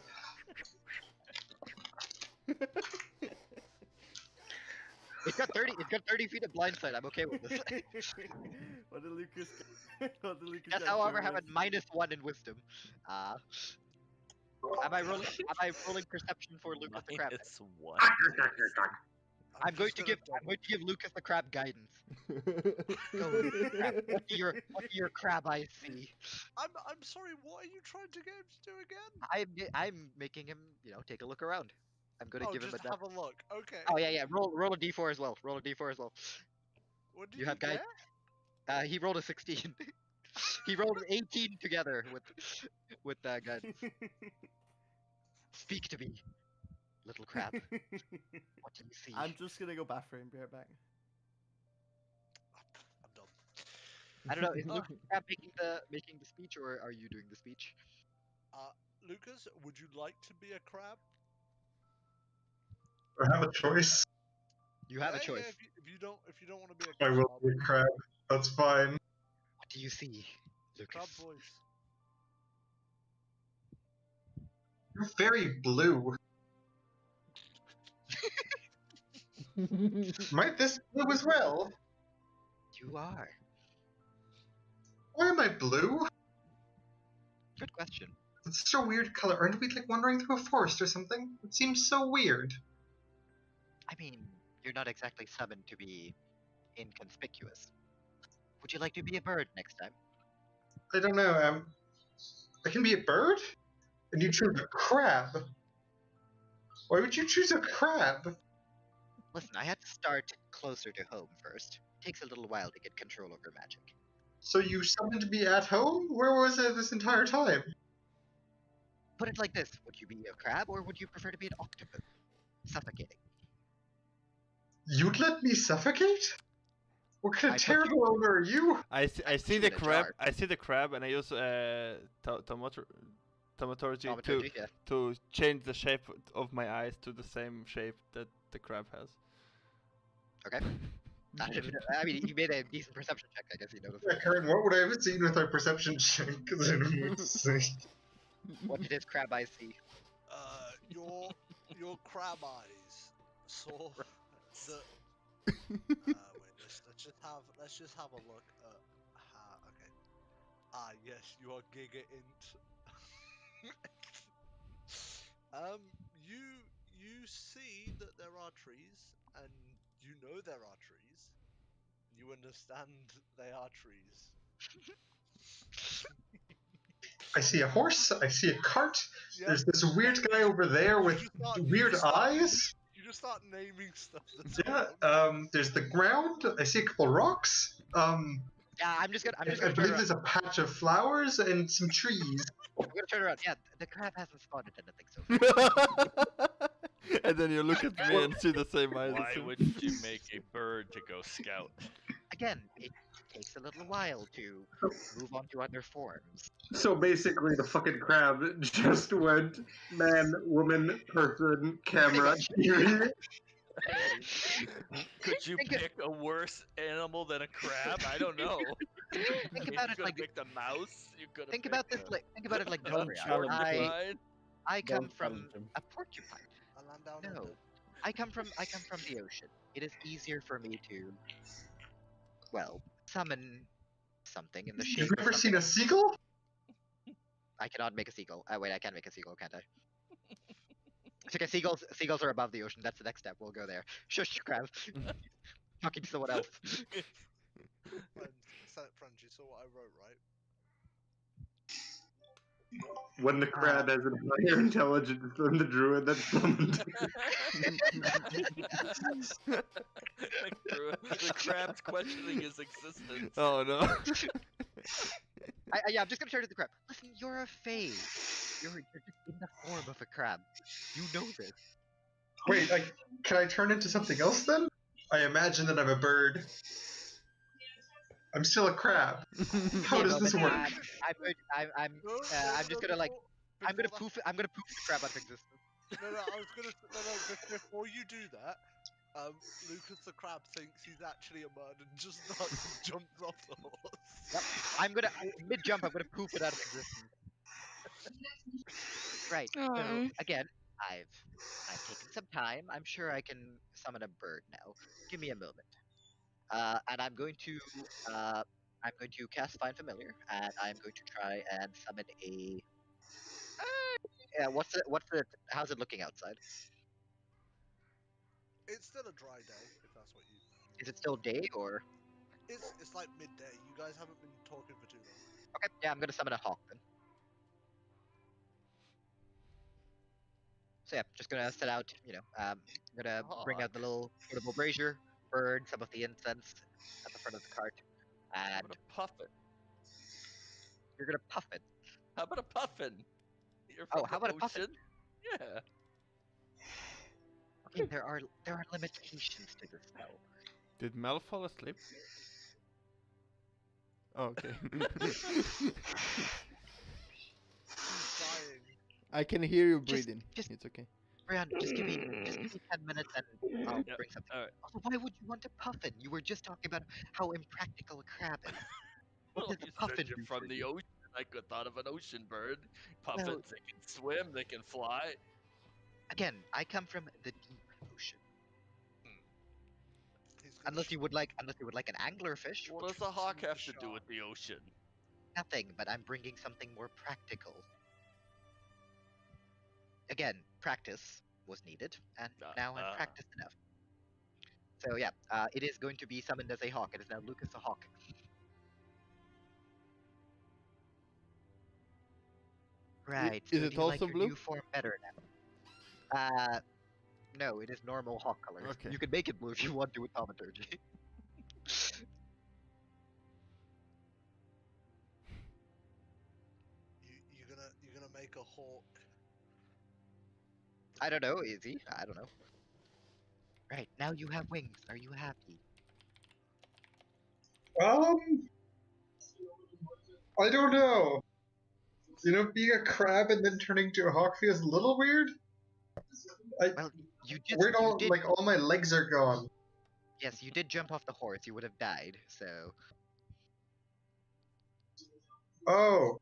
It's got 30 feet of blind sight. I'm okay with this. What did Lucas get? What did Lucas Just get? however have a -1 in wisdom. Am I rolling perception for Lucas the Crab? -1. I'm going just to gonna give Lucas the Crab guidance. Go, Lucas the Crab. What do your crab eyes see? I'm sorry. What are you trying to get him to do again? I'm making him, take a look around. I'm gonna Oh, give him just a. have a look. Okay. Oh yeah. Roll a d4 as well. Roll a d4 as well. What did You you have guys. get? He rolled a 16. He rolled an 18 together with guidance. Speak to me, little crab. What do you see? I'm just gonna go bathroom. Be right back. I'm done. I don't know. Is Lucas the Crab making the speech, or are you doing the speech? Lucas, would you like to be a crab? I have a choice. You have a Yeah, choice. if you don't want to be a I crab, will be a crab. That's fine. What do you see, crab Lucas? voice. You're very blue. Might this blue as well? You are. Why am I blue? Good question. It's such a weird color. Aren't we like wandering through a forest or something? It seems so weird. I mean, you're not exactly summoned to be inconspicuous. Would you like to be a bird next time? I don't know. I can be a bird, and you choose a crab. Why would you choose a crab? Listen, I had to start closer to home first. It takes a little while to get control over magic. So you summoned me at home? Where was I this entire time? Put it like this: would you be a crab, or would you prefer to be an octopus? Suffocating. You'd let me suffocate? What kind I of put you- terrible owner are you? I see you the in a crab. jar. I see the crab, and I use thaumaturgy Thaumaturgy, yeah. to change the shape of my eyes to the same shape that the crab has. Okay. I mean, you made a decent perception check. I guess you noticed. Yeah, Karen, what would I have seen with our perception check? Because I don't know what to say. What did his crab eyes see? Your crab eyes saw the. Wait, let's just have a look at. Okay. Yes, you are Giga Int. You see that there are trees, and you know there are trees. You understand they are trees. I see a horse, I see a cart, Yep. there's this weird guy over there with weird eyes. You just start naming stuff that's Yeah, around. there's the ground, I see a couple rocks, Yeah, I'm just gonna I turn believe around. there's a patch of flowers and some trees. I'm gonna turn around. Yeah, the crab hasn't spotted anything so far. And then you look at me and see the same eyes. Why as him. wouldn't you make a bird to go scout? Again, it takes a little while to move on to other forms. So basically the fucking crab just went man, woman, person, camera, eerie. Could you Think of- pick a worse animal than a crab? I don't know. Think You about it could have like picked a mouse. You could have think about this like think about it like Don't Dorian. challenge me. I come Don't from challenge him. a porcupine. I land down No. under. I come from the ocean. It is easier for me to summon something in the shape You've of never something. seen a seagull? I cannot make a seagull. Wait, I can make a seagull, can't I? It's okay, seagulls are above the ocean. That's the next step. We'll go there. Shush, crab. Talking to someone else. Friends, you saw what I wrote, right? When the crab has a higher intelligence than the druid that summoned. The crab's questioning his existence. Oh no. I'm just gonna turn to the crab. Listen, you're a fae. You're just in the form of a crab. You know this. Wait, can I turn into something else then? I imagine that I'm a bird. I'm still a crab. How does this work? I'm just gonna I'm gonna poof the crab out of existence. No, I was gonna. No, before you do that, Lucas the crab thinks he's actually a bird and just jumps off the horse. Yep. I'm gonna mid jump. I'm gonna poof it out of existence. Right. So Aw. again, I've taken some time. I'm sure I can summon a bird now. Give me a moment. And I'm going to cast Find Familiar, and I'm going to try and summon How's it looking outside? It's still a dry day, if that's what you. Is it still day or? It's like midday. You guys haven't been talking for too long. Okay, yeah, I'm gonna summon a hawk then. So yeah, just gonna set out. Gonna bring out the little portable brazier, burn some of the incense at the front of the cart, How and about a puffin? you're gonna puff it. How about a puffin? You're Oh, from how the about a puffin? ocean? Yeah. Okay, there are limitations to this spell. Did Mel fall asleep? Oh, okay. He's dying. I can hear you Just- breathing. just- It's okay. Brian, just give me 10 minutes and I'll Yep, bring something. alright. Also, why would you want a puffin? You were just talking about how impractical a crab is. What Well, does a you puffin said you're do from for the you? ocean. I could thought of an ocean bird. Puffins, they can swim, they can fly. Again, I come from the deep ocean. He's gonna Unless you would like an anglerfish. What which does a hawk with the have to do shark. with the ocean? Nothing, but I'm bringing something more practical. Again, practice was needed, and now I'm practiced enough. So yeah, it is going to be summoned as a hawk. It is now Lucas the Hawk. Right. is so it do you like also your blue? new form better now? No, it is normal hawk colors. Okay. You can make it blue if you want to with thaumaturgy. You're gonna make a hawk. I don't know, is he? I don't know. Right, now you have wings. Are you happy? I don't know. Being a crab and then turning to a hawk feels a little weird. Well, you did. Where'd you did. all my legs are gone? Yes, you did jump off the horse. You would have died. So Oh.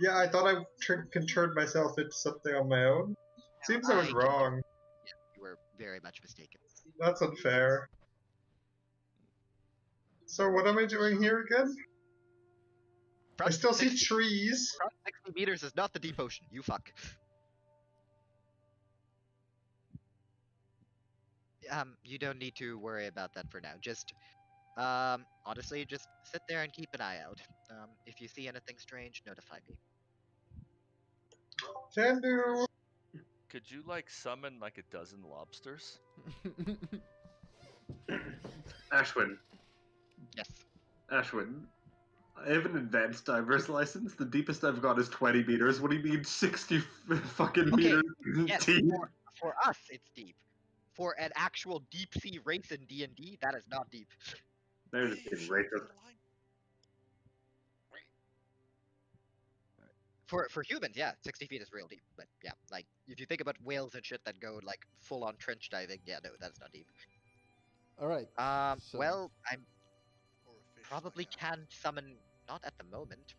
Yeah, I thought I turned myself into something on my own. Seems I was wrong. you were very much mistaken. That's unfair. So what am I doing here again? I Front still see 60 trees. Front 60 meters is not the deep ocean. You fuck. You don't need to worry about that for now. Just, honestly, just sit there and keep an eye out. If you see anything strange, notify me. Can do. Could you like summon like a dozen lobsters? Ashwin, Yes. Ashwin, I have an advanced diver's license. The deepest I've got is 20 meters. What do you mean 60 fucking Okay, meters Yes, deep? for us, it's deep. For an actual deep sea race in D&D, that is not deep. They're just being racist. For humans, yeah, 60 feet is real deep. But yeah, like if you think about whales and shit that go like full on trench diving, yeah, no, that's not deep. All right. So- Well, I'm Or a fish probably like that. can summon, not at the moment.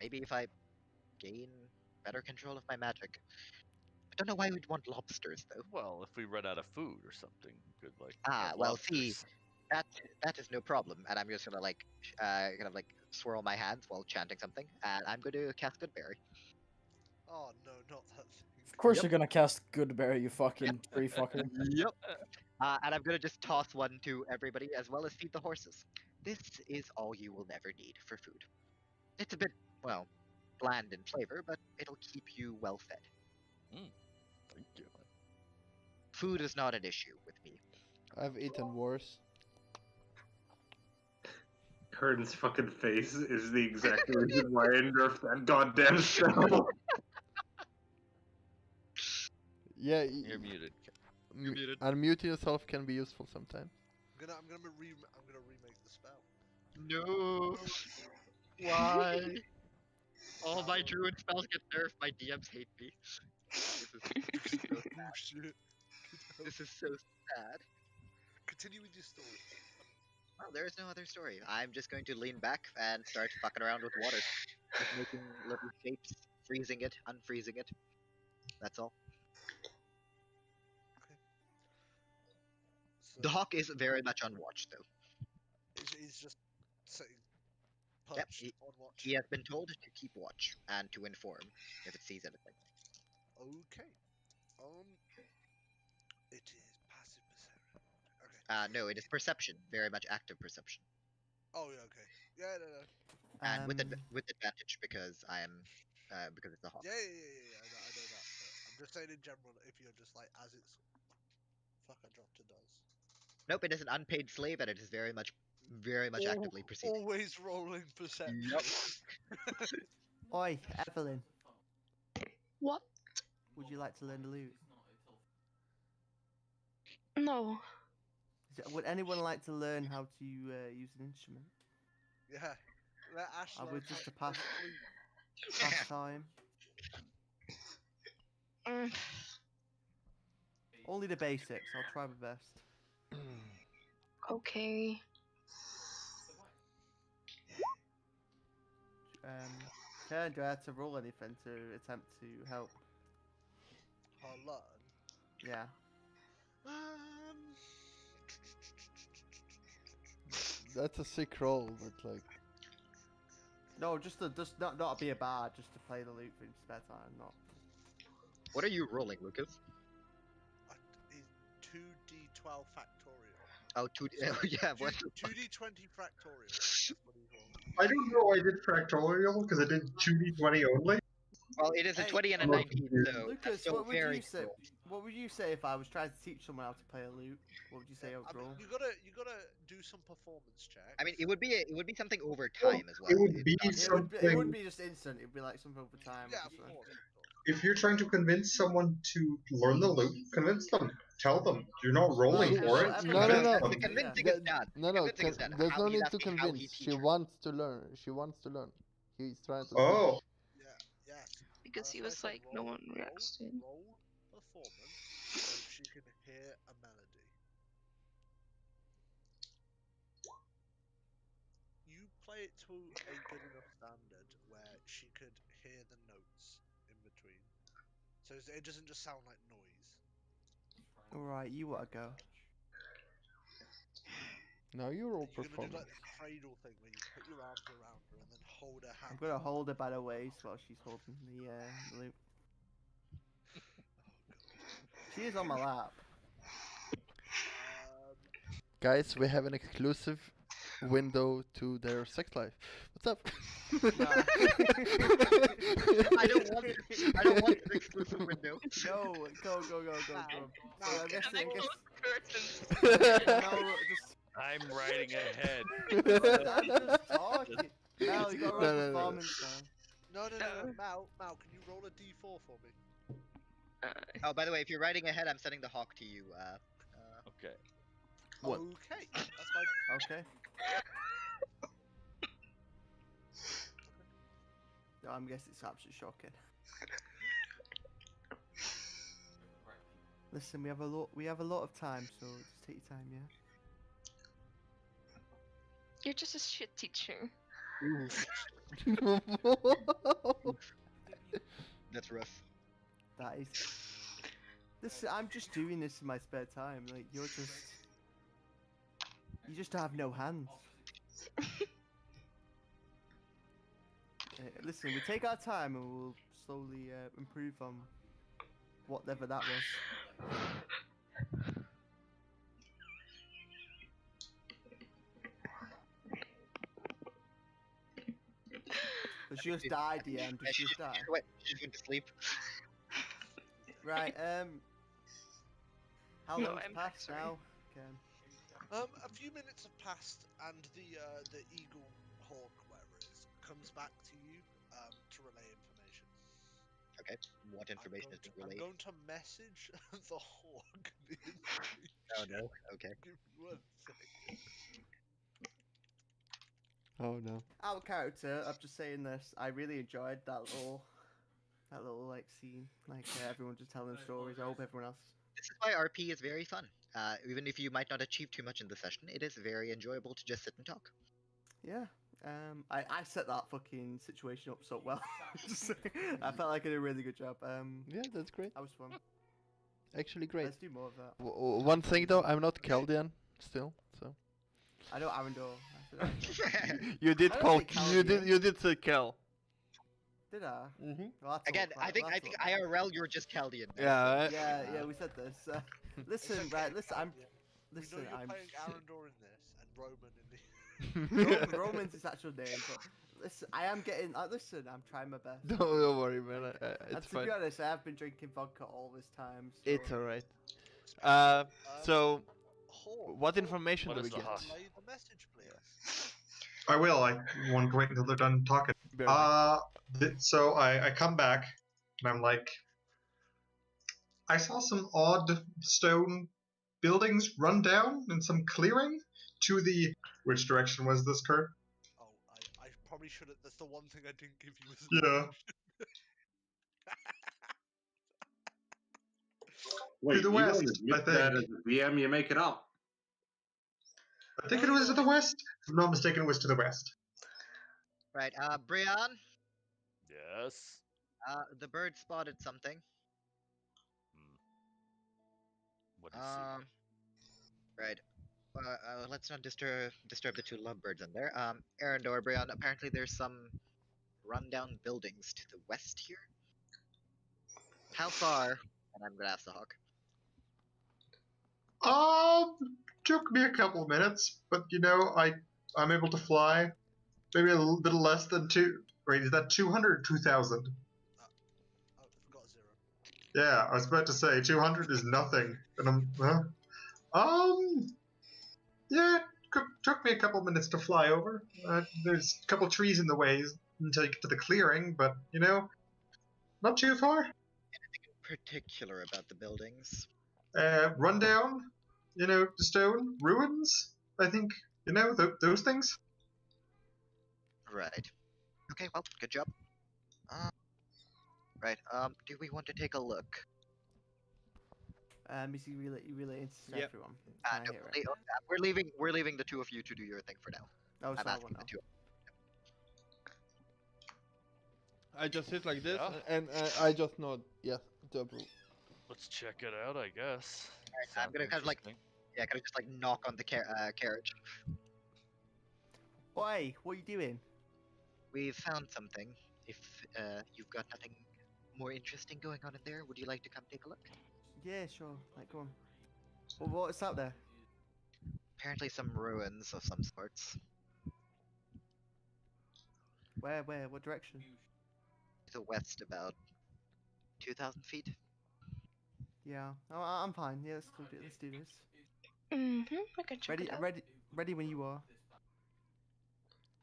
Maybe if I gain better control of my magic. I don't know why we'd want lobsters though. Well, if we run out of food or something, we could like. Ah, get well, see, lobsters. that is no problem, and I'm just gonna like, kind of like swirl my hands while chanting something, and I'm going to cast Goodberry. Oh no, not that thing. Of course Yep. you're gonna cast Goodberry, you fucking tree fucker. Yep. And I'm gonna just toss one to everybody as well as feed the horses. This is all you will never need for food. It's a bit, well, bland in flavor, but it'll keep you well fed. Thank you. Food is not an issue with me. I've eaten worse. Kern's fucking face is the exact reason why I nerfed that goddamn spell. Yeah. You're muted. You're muted. Unmuting yourself can be useful sometimes. I'm gonna remake the spell. No. Why? All my druid spells get nerfed. My DMs hate me. Oh shit. This is so sad. Continue with your story. Well, there is no other story. I'm just going to lean back and start fucking around with water. Just making little shapes, freezing it, unfreezing it. That's all. So The hawk is very much on watch, though. he's just sitting perched he- on watch. He has been told to keep watch and to inform if it sees anything. Okay. It is passive perception. Okay. No, it is perception, very much active perception, Oh yeah. Okay. Yeah. No. and with Um, with advantage because I am because it's a hawk. Yeah. I know that. But I'm just saying in general, if you're just like as it's. Fuck! I dropped a dice. Nope, it is an unpaid slave, and it is very much actively proceeding. Always rolling perception. Yep. oi, Evelyn, What? would you like to learn the lute? No. Would anyone like to learn how to use an instrument? Yeah. Let Ash I learn would how just to to pass play. time. Mm, Only the basics. I'll try my best. okay. Karen, do I have to roll anything to attempt to help? I'll learn. Yeah. That's a sick roll, but like. No, just not be a bard, just to play the lute for spare time, not. What are you rolling, Lucas? 2d12 factorial. Oh, yeah. What? 2d20 factorial. That's what he's rolling. I don't know. I did Fractorial because I did 2d20 only. Well, it is a Hey, 20 and a I'm 19, so that's Lucas, still what would very you say? cool. What would you say if I was trying to teach someone how to play a lute? What would you say I would I mean, roll? you gotta do some performance checks. I mean, it would be something over time as well. It would It's be not- something. It wouldn't be just instant. It'd be like something over time. Yeah, or of something. course. If you're trying to convince someone to learn the lute, convince them. Tell them. You're not rolling Okay, for well, it. everyone- No, no. The convincing is done. No, The no. convincing is done. There's How no he's need to asking how he convince. She teaches. wants to learn. She wants to learn. He's trying to. Oh, Yes. Because That's he why I was said like, no one roll reacts to him. performance so she can hear a melody. You play it to a good enough standard where she could hear the notes in between. So it doesn't just sound like noise. Alright, you want to go? Now you roll You're gonna do performance. like the cradle thing where you put your arms around her and then hold her hand. I'm gonna hold her by the waist while she's holding the lute. She is on my lap. Guys, we have an exclusive window to their sex life. What's up? Nah. I don't want an exclusive window. No, go. Now, So I guess, And then close curtains. no, just I'm riding ahead. I'm just talking. Mel, you got to roll No. performance now. No. Mal, can you roll a d4 for me? Oh, by the way, if you're riding ahead, I'm sending the hawk to you. Okay. What? Okay, that's fine. Okay. No, I'm guessing it's absolutely shocking. Listen, we have a lot of time, so just take your time, yeah. You're just a shit teacher. That's rough. That is. Listen, I'm just doing this in my spare time. Like you just have no hands. Listen, we take our time and we'll slowly improve on whatever that was. But she just died, DM. Did she just die? Wait, she just went to sleep. Right. How No, long's I'm passed sorry. now? Ken? A few minutes have passed, and the eagle hawk, whatever it is, comes back to you to relay information. Okay, what information has been I'm relayed? going to message the hawk the information. Oh no. Okay. Give me 1 second. Oh no. Out of character, I'm just saying this. I really enjoyed that little like scene. Like everyone just telling stories. I hope everyone else. This is why RP is very fun. Even if you might not achieve too much in the session, it is very enjoyable to just sit and talk. Yeah. I set that fucking situation up so well. I felt like I did a really good job. Yeah, that's great. That was fun. Actually, great. Let's do more of that. One thing though, I'm not Chaldean still, so. I know Arandor. You did I don't call. say Cal You here. did say Cal. Did I? Mm-hmm. Well, that's all Again, I crap, think that's all- IRL you're just Chaldean. Now, Yeah. Yeah, we said this. It's Listen, okay, right, listen, Cal, I'm... we know Listen, you're I'm... playing Arandor in this and Roman in the. Roman's his actual name, but... Listen, I am getting... listen, I'm trying my best. Don't worry, man. And It's to fine. be honest, I have been drinking vodka all this time, so... It's alright. Um, So, Hawk, what Hawk, information What do we is the get? hot? relay the message, please. I will. I want to wait until they're done talking. Very nice. So I come back and I'm like, I saw some odd stone buildings run down in some clearing to the. Which direction was this, Kurt? Oh, I probably should have. That's the one thing I didn't give you as Yeah. Wait, the you west, don't admit I that think. as a DM, you make it up. I think it was to the west. If I'm not mistaken, it was to the west. right, Brian, Yes. the bird spotted something. What do you see? Right. Let's not disturb the two lovebirds in there. Arandor, Brian, apparently there's some rundown buildings to the west here. How far? And I'm gonna ask the hawk. Took me a couple of minutes, but I'm able to fly. Maybe a little less than two. Wait, is that 200 or 2,000? Oh, I forgot a zero. Yeah, I was about to say 200 is nothing, and yeah, took me a couple minutes to fly over. There's a couple trees in the way until you get to the clearing, but not too far. Particular about the buildings. Rundown, the stone ruins. I think those things. Right. Okay. Well, good job. Right. Do we want to take a look? Is he relating to Yep. everyone? No, Can I hear it? we're leaving the two of you to do your thing for now. Oh, I'm sorry, asking the two. I just sit like this, Yeah. and I just nod yes to approve. Let's check it out, I guess. Alright, I'm gonna kind of like, yeah, kind of just like knock on the carriage. Oi, what are you doing? We found something. If you've got nothing more interesting going on in there, would you like to come take a look? Yeah, sure. Like, go on. Well, what's out there? Apparently some ruins of some sorts. Where? What direction? To the west, about 2,000 feet. Yeah. Oh, I'm fine. Yeah, let's do this. I can check it out. Ready when you are.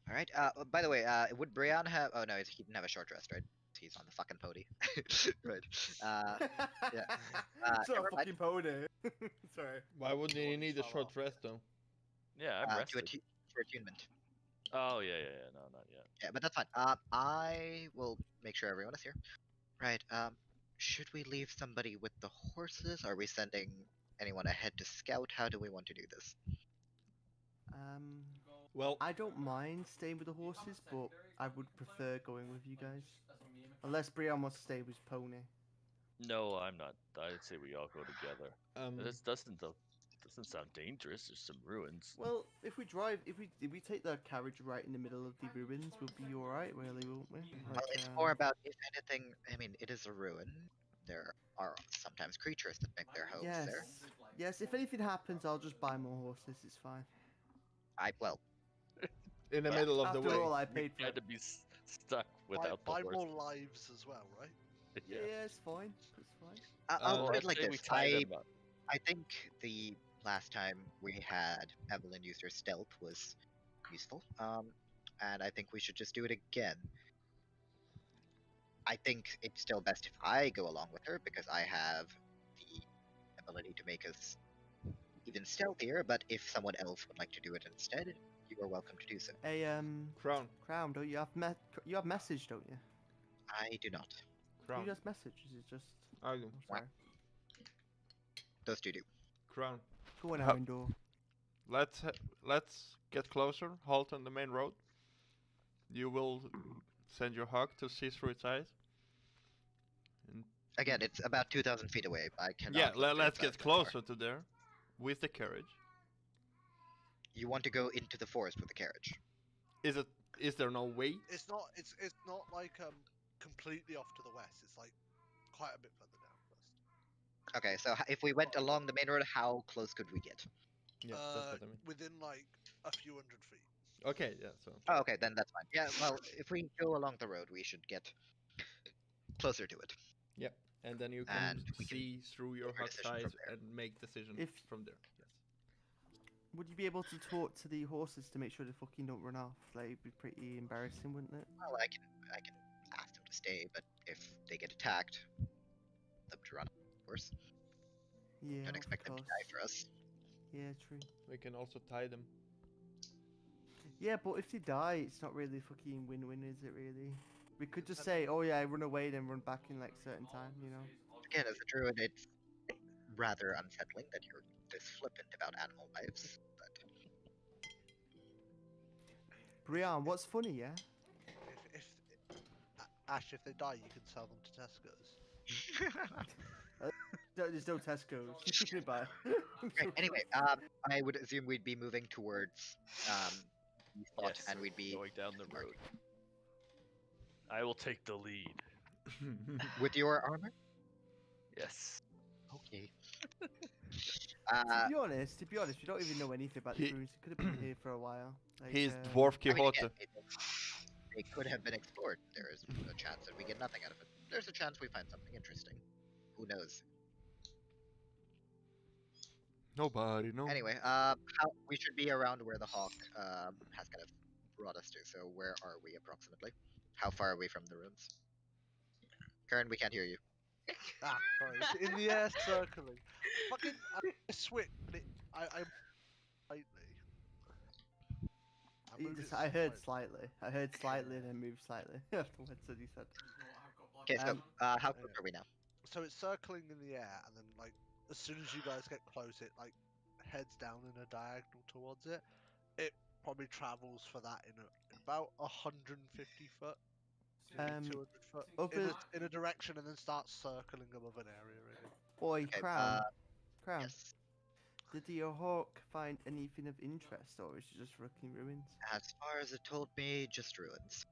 All right. By the way, would Brian have? Oh no, he didn't have a short rest, right? He's on the fucking pony. Right. Yeah. It's not never a mind. fucking pony. Sorry. Why would you need a short rest though? Yeah, I'm rested. For attunement. Oh, yeah. No, not yet. Yeah, but that's fine. I will make sure everyone is here. Right. Should we leave somebody with the horses? Are we sending anyone ahead to scout? How do we want to do this? Well, I don't mind staying with the horses, but I would prefer going with you guys. Unless Brian wants to stay with his pony. No, I'm not. I'd say we all go together. This doesn't sound dangerous. There's some ruins. Well, if we take the carriage right in the middle of the ruins, we'll be all right, really, won't we? Well, it's more about, if anything, I mean, it is a ruin. There are sometimes creatures that make their homes yes, there. yes. If anything happens, I'll just buy more horses. It's fine. Well, in the middle of the After way. all, I paid for Had it. to be stuck without buy the more horse. lives as well, right? Yeah, it's fine. It's fine. I'll Well, put I'd it like say we this. tie them up. I think the last time we had Evelyn use her stealth was useful. And I think we should just do it again. I think it's still best if I go along with her because I have the ability to make us even stealthier, but if someone else would like to do it instead, you are welcome to do so. Hey, Crown. don't you have you have message, don't you? I do not. Crown. You just message. Is it just? I do. Oh, sorry. Those two do. Crown. Go on, Ha- Arandor. Let's get closer. Halt on the main road. You will send your hawk to see through its eyes. Again, it's about 2,000 feet away. I cannot. Yeah, look let's inside get that far. closer to there with the carriage. You want to go into the forest with the carriage. Is there no way? It's not like completely off to the west. It's like quite a bit further down first. Okay, so if we went along the main road, how close could we get? Yeah, that's what I mean. Within like a few hundred feet. Okay, yeah. So Oh, okay, then that's fine. Yeah, well, if we go along the road, we should get closer to it. yeah, and then you can And we can see through your make our hut's decision eyes from there. and make decision If- from there. Yes. Would you be able to talk to the horses to make sure they fucking don't run off? Like, it'd be pretty embarrassing, wouldn't it? Well, I can ask them to stay, but if they get attacked, them to run, of course. Yeah. Don't of expect them to course. die for us. Yeah, true. We can also tie them. Yeah, but if they die, it's not really fucking win-win, is it really? We could just say, oh yeah, run away, then run back in like certain time, you know? Again, as a druid, it's rather unsettling that you're this flippant about animal lives. But Brian, what's funny, yeah? If Ash, if they die, you can sell them to Tesco's. There's no Tesco's. You can buy. right, anyway, I would assume we'd be moving towards the spot, Yes, and we'd be going down the mark. road. I will take the lead. with your armor. Yes. Okay. To be honest, we don't even know anything about the He- ruins. It could have been here for a while. Like, He's Dwarf I mean, Quixote. again, it could have been explored. There is a chance that we get nothing out of it. There's a chance we find something interesting. Who knows? Nobody knows. Anyway, we should be around where the hawk has kind of brought us to. So where are we approximately? How far are we from the ruins? Karen, we can't hear you. Ah, sorry. It's in the air circling. Fucking, I switched. I slightly. moved it I heard slightly. slightly. I heard slightly and then moved slightly. Afterwards, as he said. Okay, so how close yeah. are we now? So it's circling in the air, and then like as soon as you guys get close, it like heads down in a diagonal towards it. It probably travels for that in about 150 foot, maybe 200 foot in a direction, and then starts circling above an area. Really. Boy, Okay, Crown. Crown. Yes. Did your hawk find anything of interest, or is it just fucking ruins? As far as it told me, just ruins.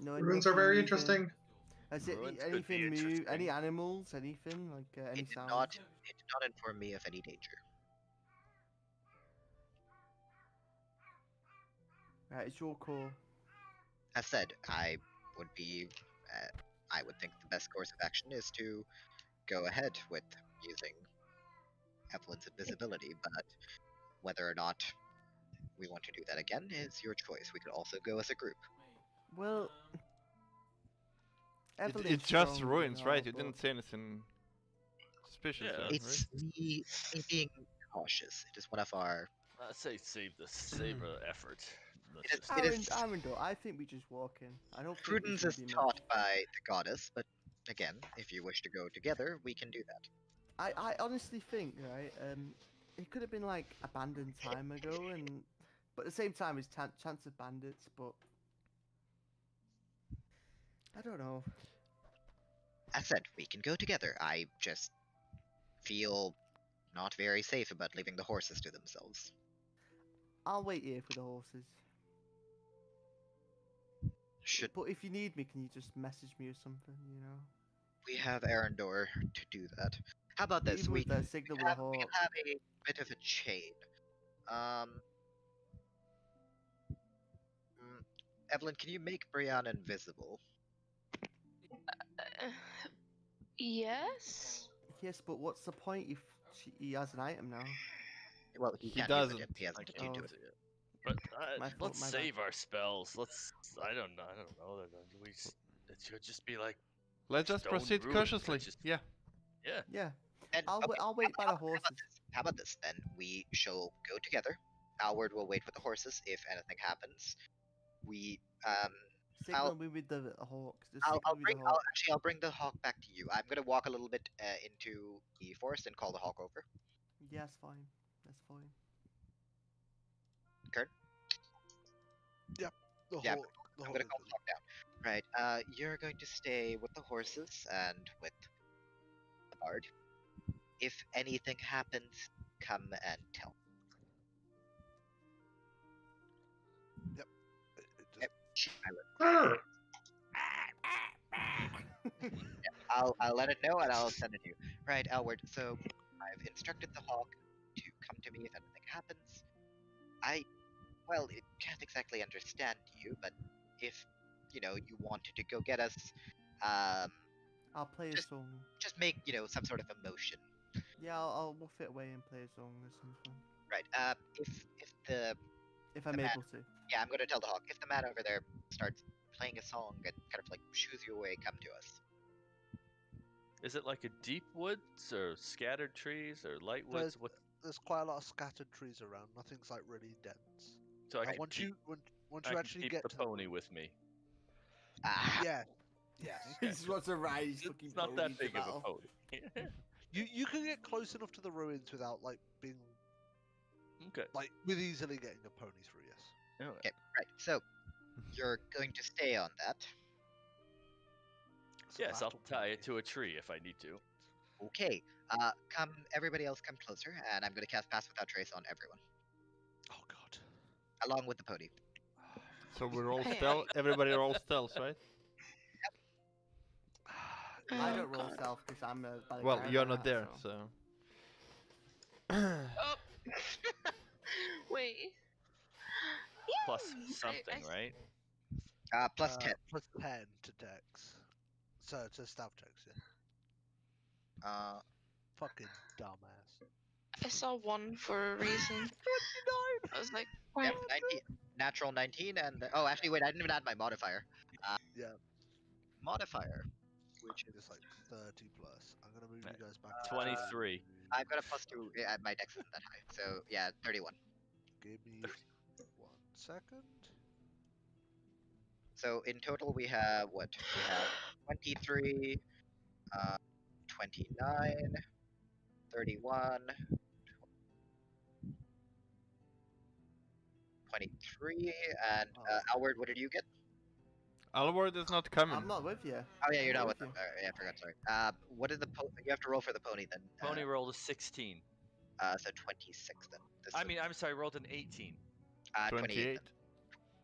No, Ruins are nothing very moving? interesting. Has it Ruins could be anything moved? Any interesting. animals? Anything like any It did sounds? not. It did not inform me of any danger. Right, it's your call. As said, I would think the best course of action is to go ahead with using Evelyn's invisibility, but whether or not we want to do that again is your choice. We could also go as a group. Well, Evelyn's It's just strong, ruins, know, right? You but- didn't say anything suspicious Yeah. there, It's me being cautious. It is one of our. I say save the effort. Let's It is- just- it is- Arandor, I think we just walk in. I don't think Prudence this is would be taught much. by the goddess, but again, if you wish to go together, we can do that. I honestly think, right, it could have been like abandoned time ago, and but at the same time, it's chance of bandits. But I don't know. As said, we can go together. I just feel not very safe about leaving the horses to themselves. I'll wait here for the horses. Should But if you need me, can you just message me or something? You know. we have Arandor to do that? How about this? Even We with the signal with the we can hawk. have a bit of a chain. Evelyn, can you make Brianna invisible? Yes. Yes, but what's the point if he has an item now? Well, he He can't use doesn't. it if he I hasn't can't attuned to do it. it. But My fault, let's my bad. save our spells. Let's. I don't know. It should just be like. Let's just Stone proceed ruins, cautiously. just- Yeah. Yeah. Yeah. Then, I'll okay, I'll wait by the horses. How about this? Then we shall go together. Alward will wait with the horses. If anything happens, we Signal me with the hawks. Just I'll signal me bring with the hawk. I'll bring the hawk back to you. I'm gonna walk a little bit into the forest and call the hawk over. Yeah, that's fine. That's fine. The Yeah, hawk, the I'm hawk gonna is call the hawk down. Right. You're going to stay with the horses and with the bard. If anything happens, come and tell. Arr! I'll let it know and I'll send it to you. Right, Elward. So I've instructed the hawk to come to me if anything happens. Well, it can't exactly understand you, but if you wanted to go get us, I'll play a Just- song. just make some sort of emotion. Yeah, I'll woof it away and play a song or something. Right. If I'm The able to. I'm gonna tell the hawk if the man over there starts playing a song and kind of like shoos you away, come to us. Is it like a deep woods or scattered trees or light woods? What? There's quite a lot of scattered trees around. Nothing's like really dense. So I And can once keep, you once I you can actually keep get the to pony with me. yeah, yes. He just wants to ride his It's fucking not pony that to big of a battle. pony. You can get close enough to the ruins without like being Okay. like with easily getting a pony through. Yes. Alright. Okay, right. So you're going to stay on that. It's a Yes, I'll battle tie pony. it to a tree if I need to. Okay. Everybody else come closer, and I'm gonna cast Pass Without Trace on everyone, Oh god. along with the pony. So we're all stealth. Everybody rolls stealth, right? I Oh, don't roll God. stealth because I'm a bad Well, guy you're like not that, there, so. so. Oh. Wait. Plus Yay! something, right? Plus 10. Plus 10 to dex. So to stealth checks. Yeah. Fucking dumbass. I saw one for a reason. I was like, Yep, what? 19, natural 19, and oh, actually, wait, I didn't even add my modifier. Yeah. Modifier, which is It's like 30 plus. I'm gonna move you guys back. to 23. I've got a plus 2. My dex isn't that high, so yeah, 31. Give me 1 second. So in total, we have what? We have 23, 29, 31, 23, and Alward, what did you get? Alward is not coming. I'm not with you. Oh yeah, you're I'm not with you. them. Yeah, I forgot. Sorry. What is the you have to roll for the pony then? Pony rolled a 16. So 26 then. I'm sorry, rolled an 18. 28. So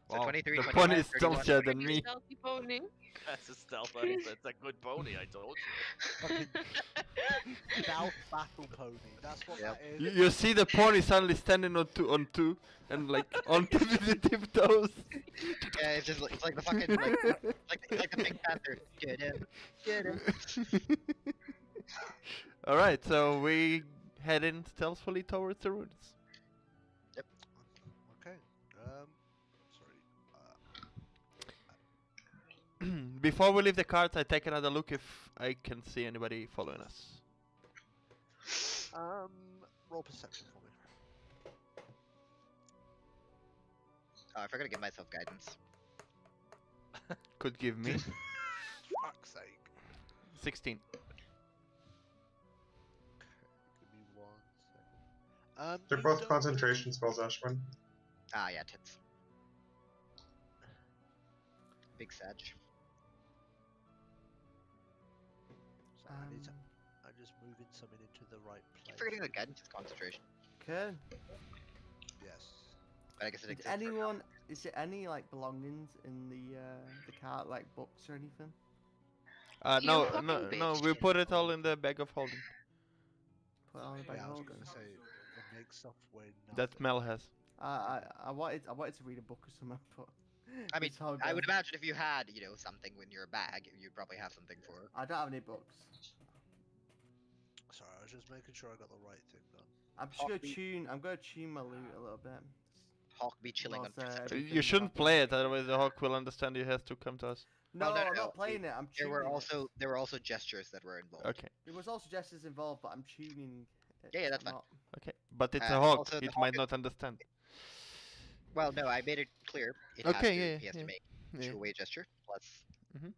Wow, 23, the 29, pony is 31. stealthier than me. Stealthy pony. That's a stealth. That's a good pony, I told you. Fucking stealth battle pony. That's what Yep. that is. You see the pony suddenly standing on two, and like on the tiptoes. Yeah, it's just it's like the fucking like the Pink Panther. Get him. All right, so we head in stealthily towards the ruins. Okay. Sorry. Before we leave the cart, I take another look if I can see anybody following us. Roll perception for me. Oh, I forgot to give myself guidance. Could give me Fuck's sake. 16. Give me 1 second. They're you both don't- concentration spells, Ashwin. Ah, yeah, tits. Big Sag. Sorry, I need to. Um, I'm just moving something into the right place. Keep forgetting that guidance is concentration. Okay. Yes. But I guess it Did exists. for anyone? Is there any like belongings in the cart, like books or anything? You No, fucking no, we bitch. put it all in the bag of holding Put it on the back Yeah, I was hold. gonna say it makes stuff way that Mel has. I wanted to read a book or something, but I mean, it's how it I would goes. imagine if you had, something in your bag, you'd probably have something for it. I don't have any books. Sorry, I was just making sure I got the right thing done. I'm just gonna Hawk tune. I'm gonna tune my loot a little bit. Hawk be chilling on. Because, perception. You shouldn't play it, otherwise the hawk will understand he has to come to us. No, Oh, no, I'm no, not playing it. I'm There tuning. were it. also gestures that were involved. Okay, There was also gestures involved, but I'm tuning. It, Yeah, that's fine. not- okay. But it's a And hawk, also the it hawk might is- not understand. Well, no, I made it clear. It Okay, has to, yeah, he has yeah, to make yeah. two-way gesture plus. Mhm.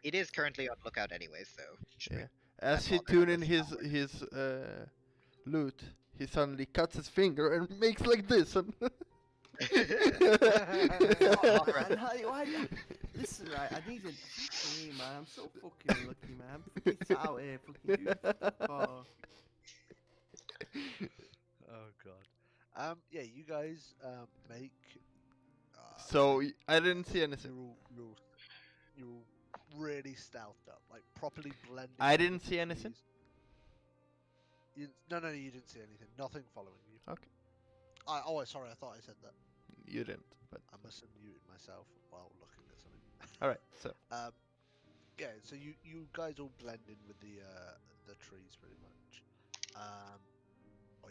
It is currently on lookout anyway, so. it should Yeah. be- As That's he all tune there in is. his loot, he suddenly cuts his finger and makes like this. And Man, listen, right, I need a fucking man. I'm so fucking lucky, man. I'm fucking out here, fucking dude. Oh. Oh god. Yeah, you guys make So I didn't see anything. You're all really stealthed up, like properly blending. I in didn't with the see anything? trees. No, you didn't see anything. Nothing following you. Okay. Sorry, I thought I said that. You didn't, but I must have muted myself while looking at something. all right. So Yeah, so you guys all blend in with the trees pretty much.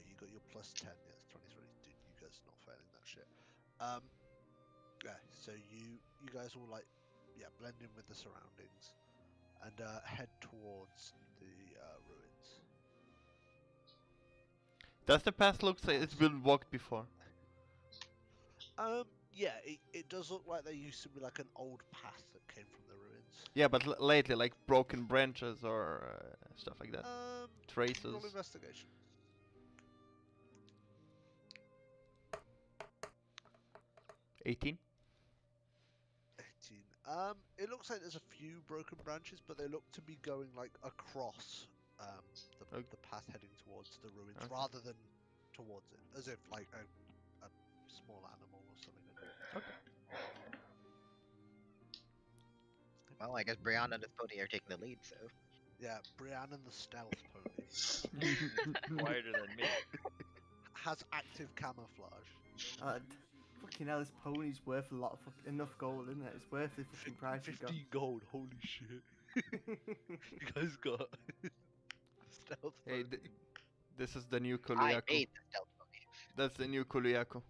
You got your +10, yeah, it's 23. Dude, you guys not failing that shit. Yeah, so you guys all blend in with the surroundings and head towards the ruins. does the path look like it's been walked before? Yeah, it does look like there used to be like an old path that came from the ruins. Yeah, but lately, like broken branches or stuff like that. Traces. Roll investigation. 18. 18. It looks like there's a few broken branches, but they look to be going like across the path heading towards the ruins rather than towards it, as if like a small animal or something. Well, I guess Brianna and his pony are taking the lead, so. Yeah, Brienne and the stealth pony Quieter than me. has active camouflage. Fucking hell, this pony's worth a lot of enough gold, isn't it? It's worth the fucking price you got. 15 gold, holy shit. You guys got stealth Hey, pony. this is the new I Kuliako. made the stealth pony. That's the new Kuliako.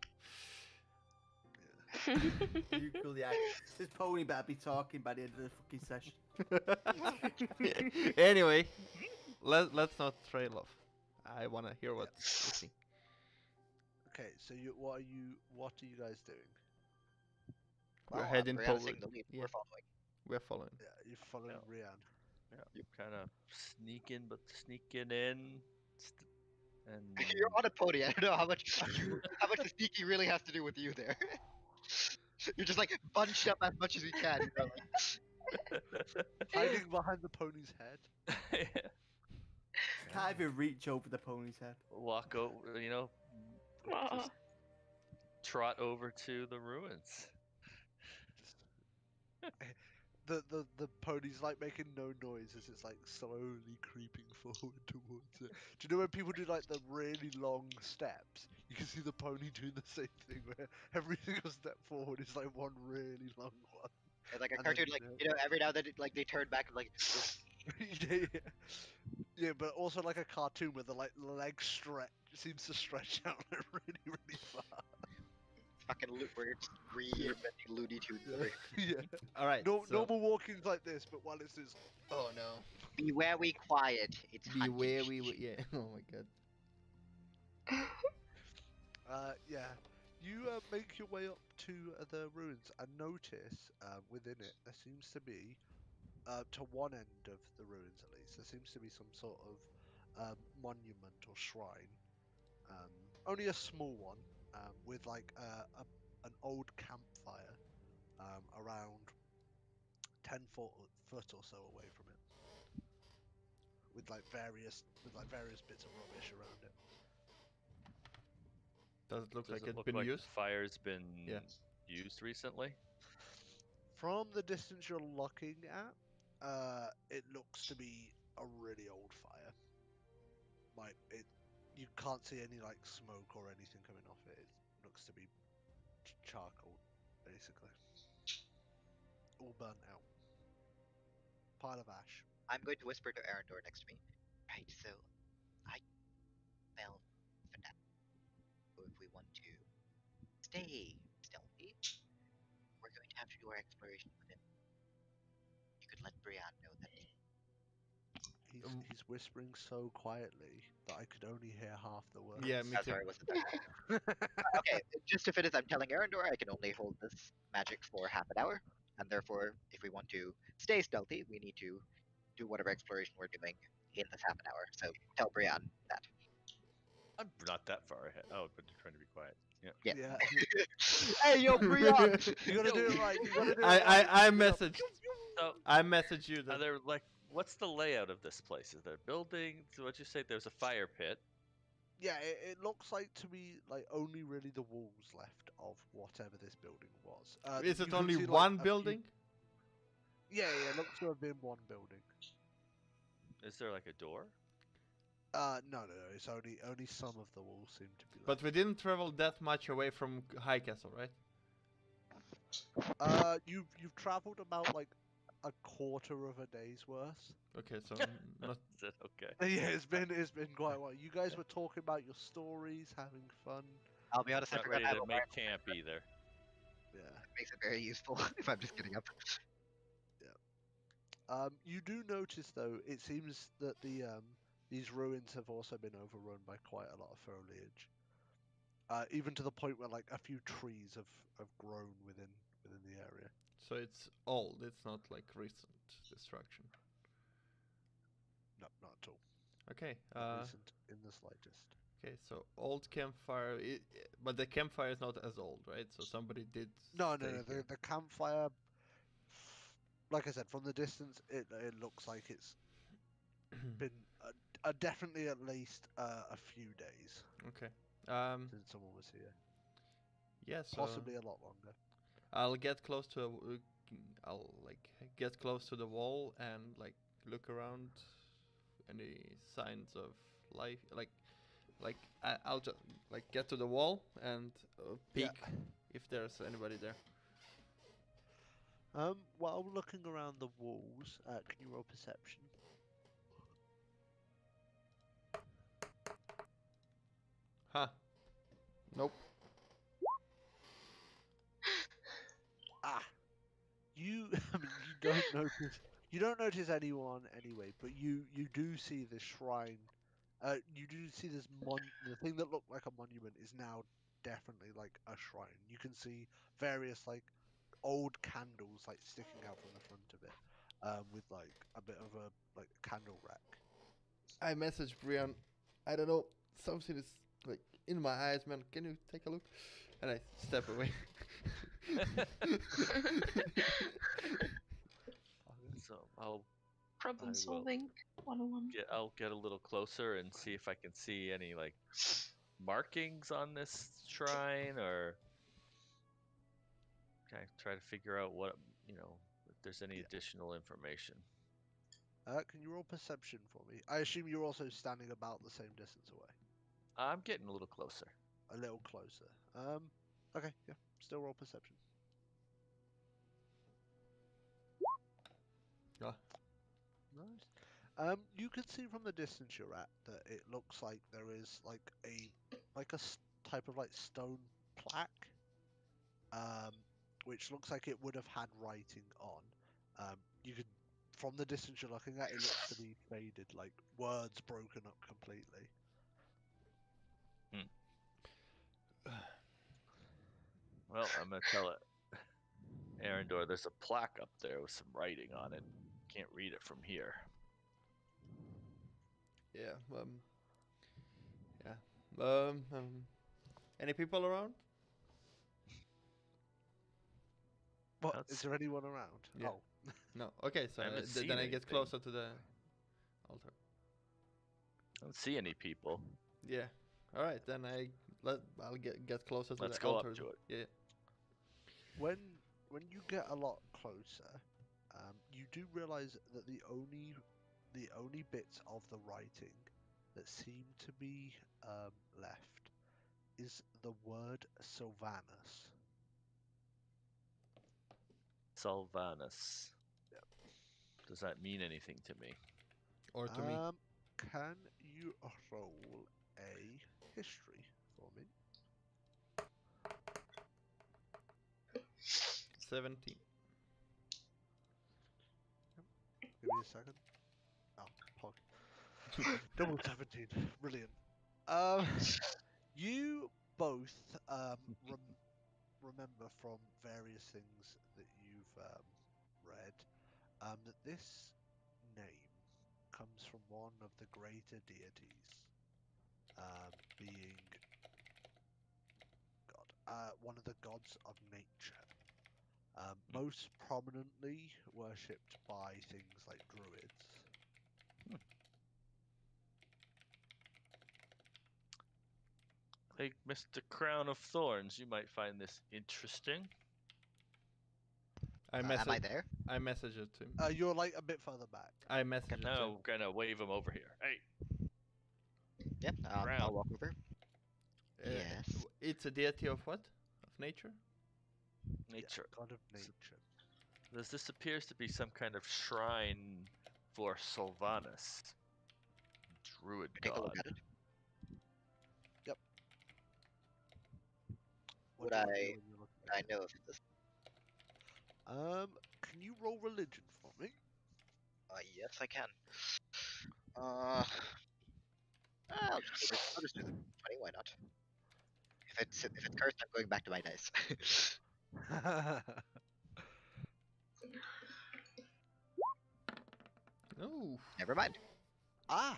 This pony better be talking by the end of the fucking session. Anyway, let's not trail off. I wanna hear what's missing. Okay, so what are you guys doing? We're Well, heading Brianna's forward. taking the lead. Yeah. We're following. We're following. Yeah, you're following Yeah. Rian. Yeah, kind of sneaking in, and You're on a pony. I don't know how much the sneaky really has to do with you there. You're just like bunched up as much as you can. You know, like, Hiding behind the pony's head. Can't even reach over the pony's head. walk over, Aw. just trot over to the ruins. The pony's like making no noise as it's like slowly creeping forward towards it. Do you know when people do like the really long steps? You can see the pony doing the same thing where every single step forward is like one really long one. it's like a And cartoon, then, like every now and then, like they turn back and like. Yeah, but also like a cartoon where the like legs seems to stretch out like, really, really far. Fucking weird, reinventing Looney Tunes. over here. Yeah. All right. No, so normal walking's like this, but while it's this. Oh no. Be wary, quiet. It's Be hunting. wary. Yeah. Oh my god. Yeah. You make your way up to the ruins and notice within it there seems to be, to one end of the ruins at least, there seems to be some sort of monument or shrine. Only a small one, with like an old campfire around 10 foot or so away from it, with various bits of rubbish around it. Does it look Does like it it's look been like used? the fire's been Yeah. used recently? From the distance you're looking at, it looks to be a really old fire. Like you can't see any like smoke or anything coming off it. It looks to be charcoal, basically, all burnt out. Pile of ash. I'm going to whisper to Arandor next to me. Right, so I fell for that. So if we want to stay stealthy, we're going to have to do our exploration with him. You could let Brianne know that. He's whispering so quietly that I could only hear half the words. Yeah, me too. Sorry, wasn't there? Okay, just to finish, I'm telling Arandor I can only hold this magic for half an hour, and therefore, if we want to stay stealthy, we need to do whatever exploration we're doing in this half an hour. So tell Brianne that. I'm not that far ahead. Oh, but you're trying to be quiet. Yeah. Yeah. Yeah. Hey, yo, Brianne! You gotta do it right. You gotta do it right. I messaged. So, I messaged you are that. there like, what's the layout of this place? Is there buildings? What'd you say? There's a fire pit. Yeah, it looks like to me like only really the walls left of whatever this building was. Is you it can only see, like, one a few- building? Yeah, it looks to have been one building. Is there like a door? No. It's only some of the walls seem to be left. But we didn't travel that much away from High Castle, right? You've travelled about like a quarter of a day's worth. Okay, so not. Is that okay? Yeah, it's been quite a while. You guys were talking about your stories, having fun. I'll be honest, I Not forgot ready to have to a make wire. camp either. Yeah. Makes it very useful if I'm just getting up. You do notice though, it seems that these ruins have also been overrun by quite a lot of foliage. Even to the point where like a few trees have grown within the area. So it's old. It's not like recent destruction. No, not at all. Okay. Not recent in the slightest. Okay, so old campfire, but the campfire is not as old, right? So somebody did. No. stay here. The campfire, like I said, from the distance, it looks like it's been definitely at least a few days Okay. since someone was here. Yeah. So Possibly a lot longer. I'll get close to. I'll like get close to the wall and like look around. Any signs of life? I'll just like get to the wall and peek if there's anybody there. While looking around the walls, can you roll perception? Huh. Nope. You, I mean, you don't notice anyone anyway, but you do see this shrine. You do see this the thing that looked like a monument is now definitely like a shrine. You can see various like old candles like sticking out from the front of it, with like a bit of a like candle rack. I messaged Brian. I don't know. Something is like in my eyes, man. Can you take a look? And I step away. So I'll Problem will. solving 101. I'll get a little closer and see if I can see any like markings on this shrine, or kind of try to figure out what if there's any additional information. Can you roll perception for me? I assume you're also standing about the same distance away. I'm getting a little closer. A little closer. Okay, yeah. Still roll perception. Ah. Nice. You can see from the distance you're at that it looks like there is like a type of like stone plaque, which looks like it would have had writing on. You could, from the distance you're looking at, it looks to be faded, like words broken up completely. Well, I'm gonna tell it, Arandor, there's a plaque up there with some writing on it. Can't read it from here. Yeah. Any people around? What? Is there anyone around? Yeah. Oh. No. Okay, so I haven't seen then I get anything. closer to the altar. I don't see any people. Yeah. All right, then I'll get closer to Let's the go altar. up to it. Yeah. When you get a lot closer, you do realize that the only bits of the writing that seem to be left is the word Sylvanus. Sylvanus. Yep. Does that mean anything to me? Or to me. Can you roll a history for me? 17. Give me a second. Oh, pog. Double 17. Brilliant. You both remember from various things that you've read that this name comes from one of the greater deities, being one of the gods of nature. Most prominently worshipped by things like druids. Hey, Mr. Crown of Thorns, you might find this interesting. I Am I message. there? I message it to him. You're like a bit further back. I message it to him. Now I'm gonna wave him over here. Hey, Yeah, I'll Crown. walk over. Uh, Yes. It's a deity of what? Of nature? nature. God of nature. This appears to be some kind of shrine for Sylvanas, druid Take a look god. at it. What Would do you wanna I- do when you're looking at I know of this. it? Can you roll religion for me? Yes, I can. I'll just do the 20. Why not? If it's cursed, I'm going back to my dice. Oh. Never mind.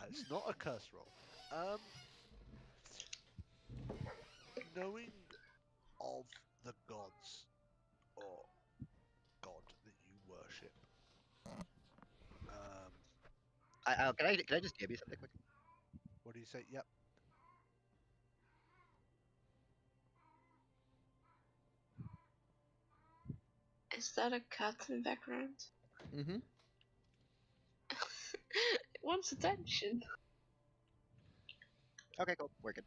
It's not a curse roll. Knowing of the gods or god that you worship. Can I just give you something quick? What do you say? Yep. Is that a cat in the background? Mm-hmm. It wants attention. Okay, cool. We're good.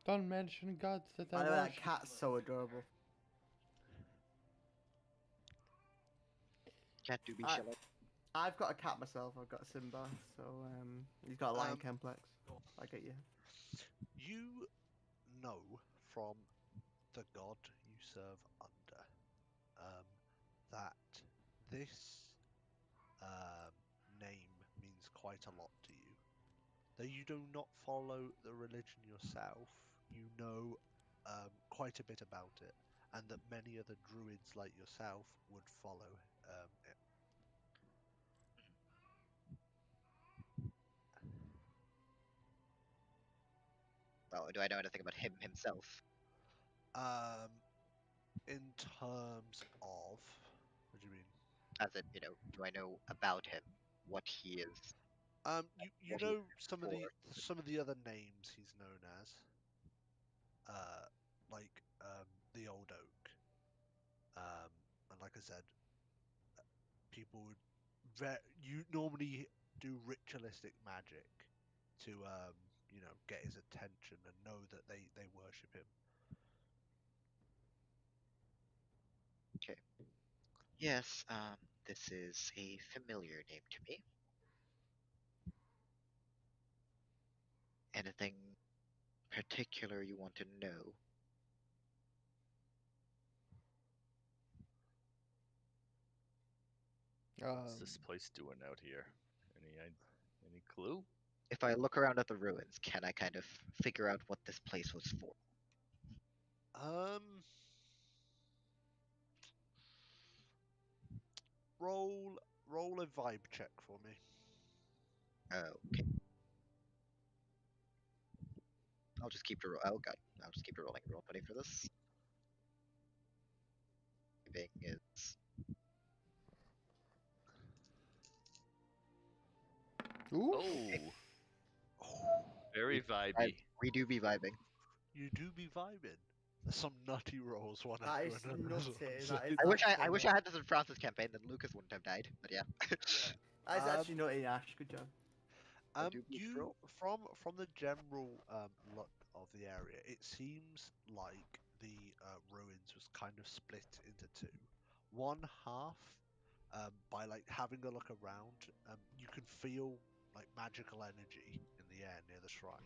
Don't mention gods that I I know that worship. cat's so adorable. Can't do me I- shilling. I've got a cat myself. I've got Simba, so he's got a lion Um, complex. I get you. You know from the god you serve under that this name means quite a lot to you. Though you do not follow the religion yourself, you know quite a bit about it, and that many other druids like yourself would follow it. Well, do I know anything about him himself? In terms of, what do you mean? As in, do I know about him? What he is? You what he know some of for. the other names he's known as, like the Old Oak, and like I said, people would you normally do ritualistic magic to get his attention and know that they worship him. Yes, this is a familiar name to me. Anything particular you want to know? What's this place doing out here? Any clue? If I look around at the ruins, can I kind of figure out what this place was for? Roll a vibe check for me. Okay. I'll just keep oh god, I'll just keep rolling roll 20 for this. Vibing is Ooh. Oh, very vibey. we do be vibing. You do be vibing. There's some nutty rolls one That after is another. nutty. That is I wish I had this in Francis campaign, then Lucas wouldn't have died. But yeah. That is actually nutty, Ash. Good job. do be You troll. from the general look of the area, it seems like the ruins was kind of split into two. One half, by like having a look around, you can feel like magical energy in the air near the shrine,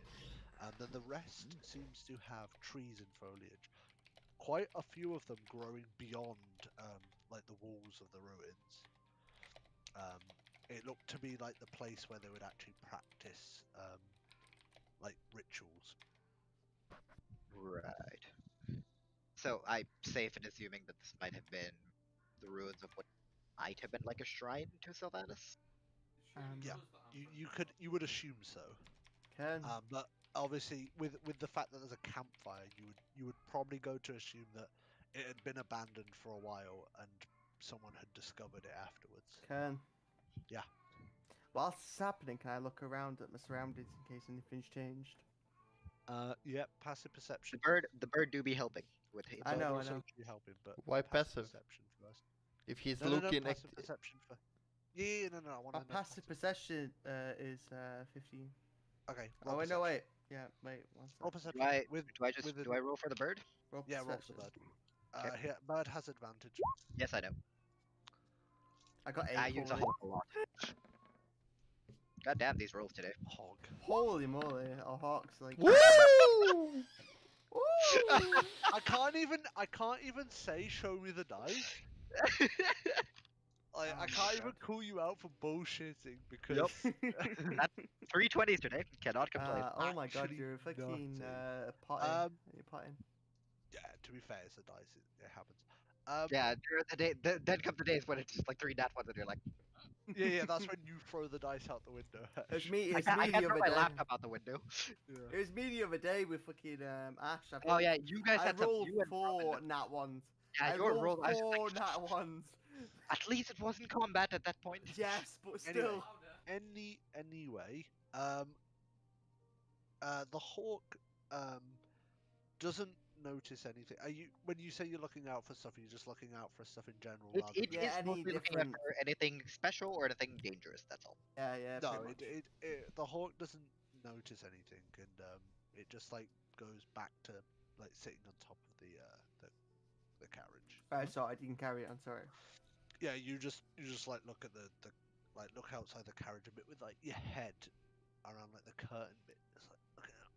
and then the rest seems to have trees and foliage. Quite a few of them growing beyond like the walls of the ruins. It looked to be like the place where they would actually practice like rituals. Right. So I'm safe in assuming that this might have been the ruins of what might have been like a shrine to Sylvanas. Yeah, you would assume so. Ken. But obviously, with the fact that there's a campfire, you would probably go to assume that it had been abandoned for a while and someone had discovered it afterwards. Ken. Yeah. Whilst it's happening, can I look around at my surroundings in case anything's changed? Yeah, passive perception. The bird do be helping with his. I know, I also know. be helping, but Why passive? perception first. If he's No, looking passive perception for. Yeah, no, I want My to know. passive perception is 15. Okay. Oh wait, no wait. Yeah, wait. One Roll second. perception. Do I roll for the bird? Roll Yeah, roll for the perception. bird. Okay. Here, bird has advantage. Yes, I know. I got 8. I use a holy. hawk a lot. God damn these rolls today. Hog. Holy moly! Our hawks like. Woo! Woo! I can't even say show me the dice. I Oh can't my even call you out for bullshitting because That's 3 20s today. Cannot complain. Oh my god, actually you're fucking nothing. potting. You're potting. yeah, to be fair, it's a dice. It happens. Yeah, during the day, then come the days when it's just like 3 nat ones and you're like, Yeah, that's when you throw the dice out the window. It's me. I It's can't, me I can't the throw other my day. laptop out the window. It was me the other day with fucking Ash. Oh yeah, you guys I had some. rolled You and 4 nat ones. Yeah, I your rolled roll. I was 4 like, nat ones. at least it wasn't combat at that point. Yes, but Anyway. still. Anyway, the hawk doesn't notice anything. Are you when you say you're looking out for stuff? Are you just looking out for stuff in general? It, rather it than... Yeah, is any mostly looking different- for anything special or anything dangerous. That's all. Yeah, yeah. No, pretty much. the hawk doesn't notice anything, and it just like goes back to like sitting on top of the carriage. Right, sorry, I didn't carry it. I'm sorry. Yeah, you just like look at the like look outside the carriage a bit with like your head around like the curtain bit. It's like looking out.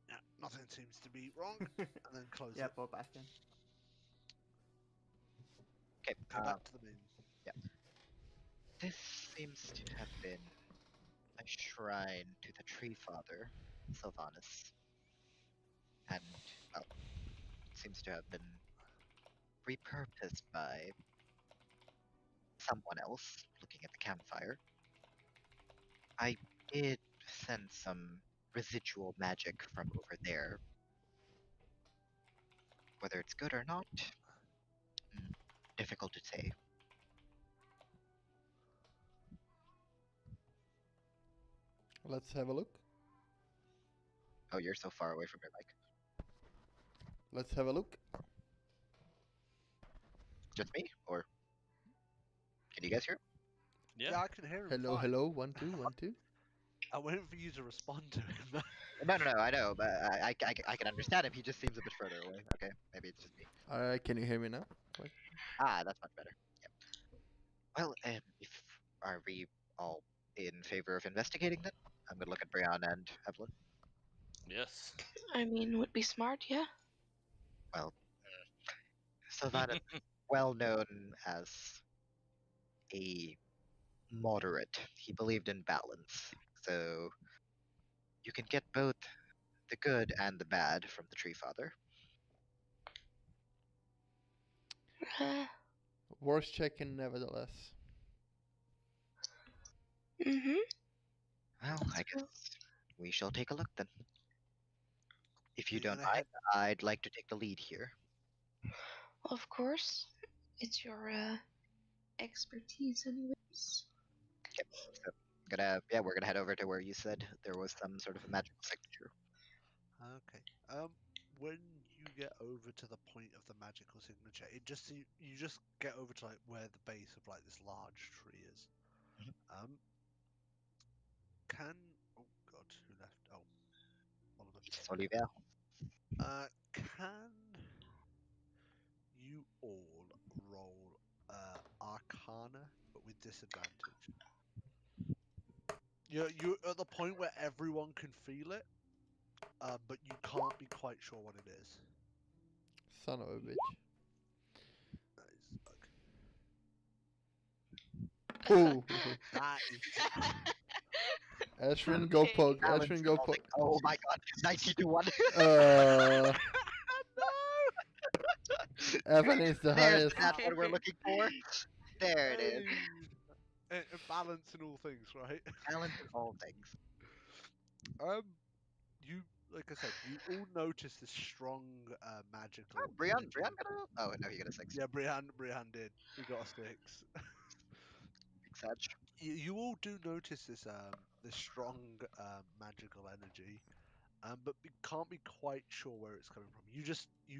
Yeah, nothing seems to be wrong, and then close Yeah, it. put back in. Okay. Go back to the main. This seems to have been a shrine to the Tree Father, Sylvanas, and well, seems to have been repurposed by someone else. Looking at the campfire, I did sense some residual magic from over there. Whether it's good or not, difficult to say. Let's have a look. Oh, you're so far away from your mic. Let's have a look. Just me, or can you guys hear? Yeah, I can hear him. Hello, fine. hello. 1 2 1 2. I waited for you to respond to him. No, I know, but I can understand him. He just seems a bit further away. Okay, maybe it's just me. Can you hear me now? Ah, that's much better. Yep. Well, if are we all in favor of investigating then? I'm gonna look at Brian and Evelyn. Yes. I mean, would be smart, yeah. Well, Sylvanas, well known as a moderate. He believed in balance, so you can get both the good and the bad from the Tree Father. Worst checking, nevertheless. Mm-hmm. Well, I guess we shall take a look then. If you You're don't gonna mind, I'd like to take the lead here. Of course. It's your expertise anyways. Yep. So we're gonna head over to where you said there was some sort of a magical signature. Okay. When you get over to the point of the magical signature, you just get over to like where the base of like this large tree is. Mhm. Can oh god, who left? Oh, Oliver. Olivia. Can you all roll Arcana, but with disadvantage? You're at the point where everyone can feel it, but you can't be quite sure what it is. Son of a bitch. That is Oh, that is Ashwin, go pug. Balance Ashwin, go pug. Oh my god, 90 to 1. Evan is the There's highest. that's what we're looking for. There it is. balance in all things, right? Balance in all things. You like I said, you all notice this strong magical. Oh, Brian energy. got a... Oh, no, he got a 6. Yeah, Brian did. He got a 6. edge. You all do notice this strong magical energy, but can't be quite sure where it's coming from. You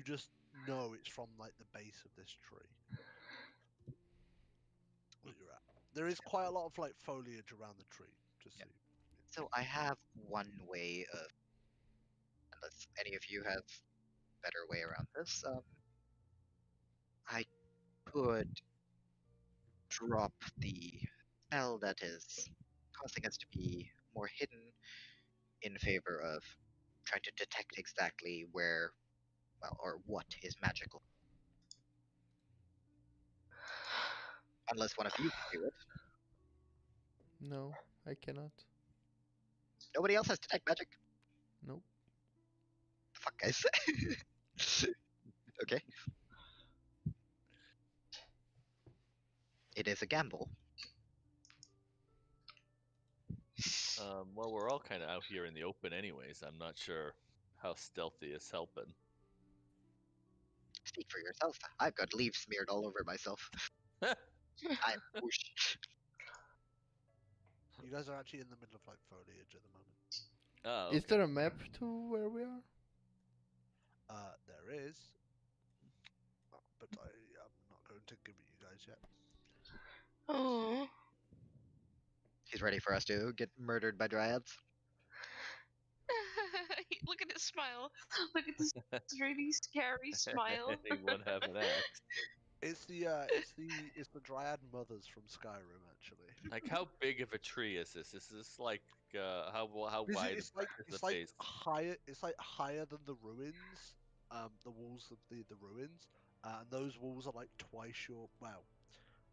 just know it's from like the base of this tree that you're at. There is quite a lot of like foliage around the tree. Just Yeah. so you- So I have one way of, unless any of you have better way around this, I could drop the spell that is causing us to be more hidden in favor of trying to detect exactly where, well, or what is magical. Unless one of you can do it. No, I cannot. Nobody else has detect magic. Nope. Fuck, guys. Okay. It is a gamble. Well, we're all kind of out here in the open, anyways. I'm not sure how stealthy is helping. Speak for yourself. I've got leaves smeared all over myself. I'm whoosh. You guys are actually in the middle of like foliage at the moment. Oh, Is okay. there a map to where we are? There is, but I am not going to give it you guys yet. Oh. He's ready for us to get murdered by dryads. Look at his smile. Look at this really scary smile. Anyone have an axe? It's the dryad mothers from Skyrim actually. Like, how big of a tree is this? Is this like how It's, wide it's like is the it's like base? higher. It's like higher than the ruins. The walls of the ruins. And those walls are like twice your. Well,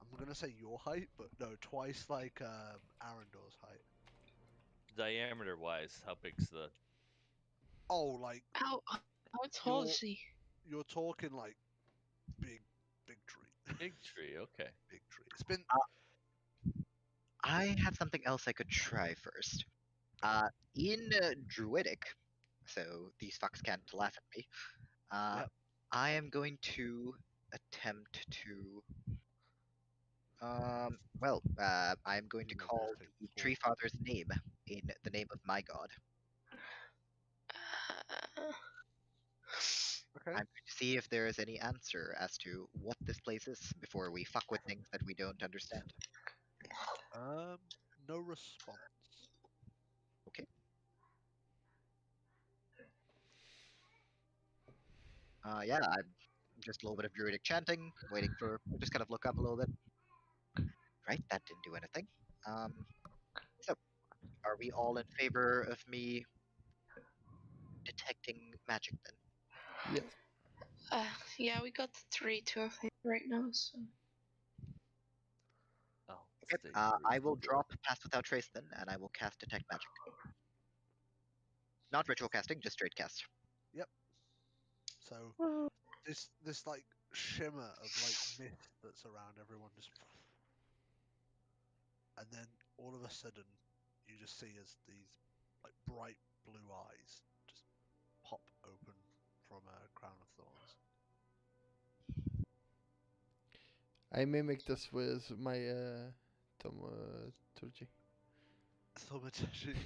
I'm gonna say your height, but no, twice like Arandor's height. Diameter wise, how big's the? Oh, like How tall is he? you're talking like big tree. Big tree, okay. Big tree. It's been I have something else I could try first. In Druidic, so these fucks can't laugh at me. Yep. I am going to attempt to. I am going to Maybe call take the 4. Tree Father's name in the name of my god. Okay. I'm going to see if there is any answer as to what this place is before we fuck with things that we don't understand. No response. Okay. Yeah, I'm just a little bit of druidic chanting, waiting for, just kind of look up a little bit. Right, that didn't do anything. So, are we all in favor of me detecting magic then? Yes. Yeah, we got 3-2 I think right now, so. Oh, Okay, stay I will reasonable. drop Pass Without Trace then, and I will cast Detect Magic. Not ritual casting, just straight cast. So this like shimmer of like mist that's around everyone just, and then all of a sudden you just see as these like bright blue eyes just pop open from a crown of thorns. I mimic this with my thaumaturgy. Thaumaturgy.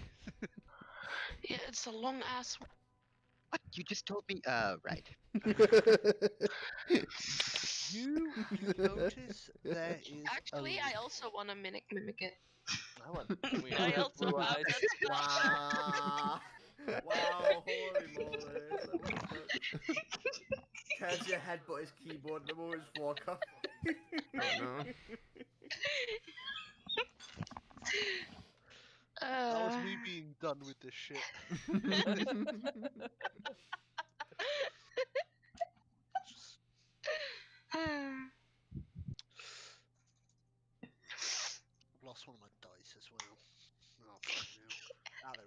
Yeah, it's a long ass. What? You just told me? Right. You notice there is Actually, I also want to mimic it. I want. Can we all I have also blue have eyes? that spell. Wow. Wow, holy moly. So what's that? Turns your headbutt his keyboard and the moment just walk off. Oh no. that was me being done with this shit. Just- I've lost one of my dice as well. Oh fucking hell. There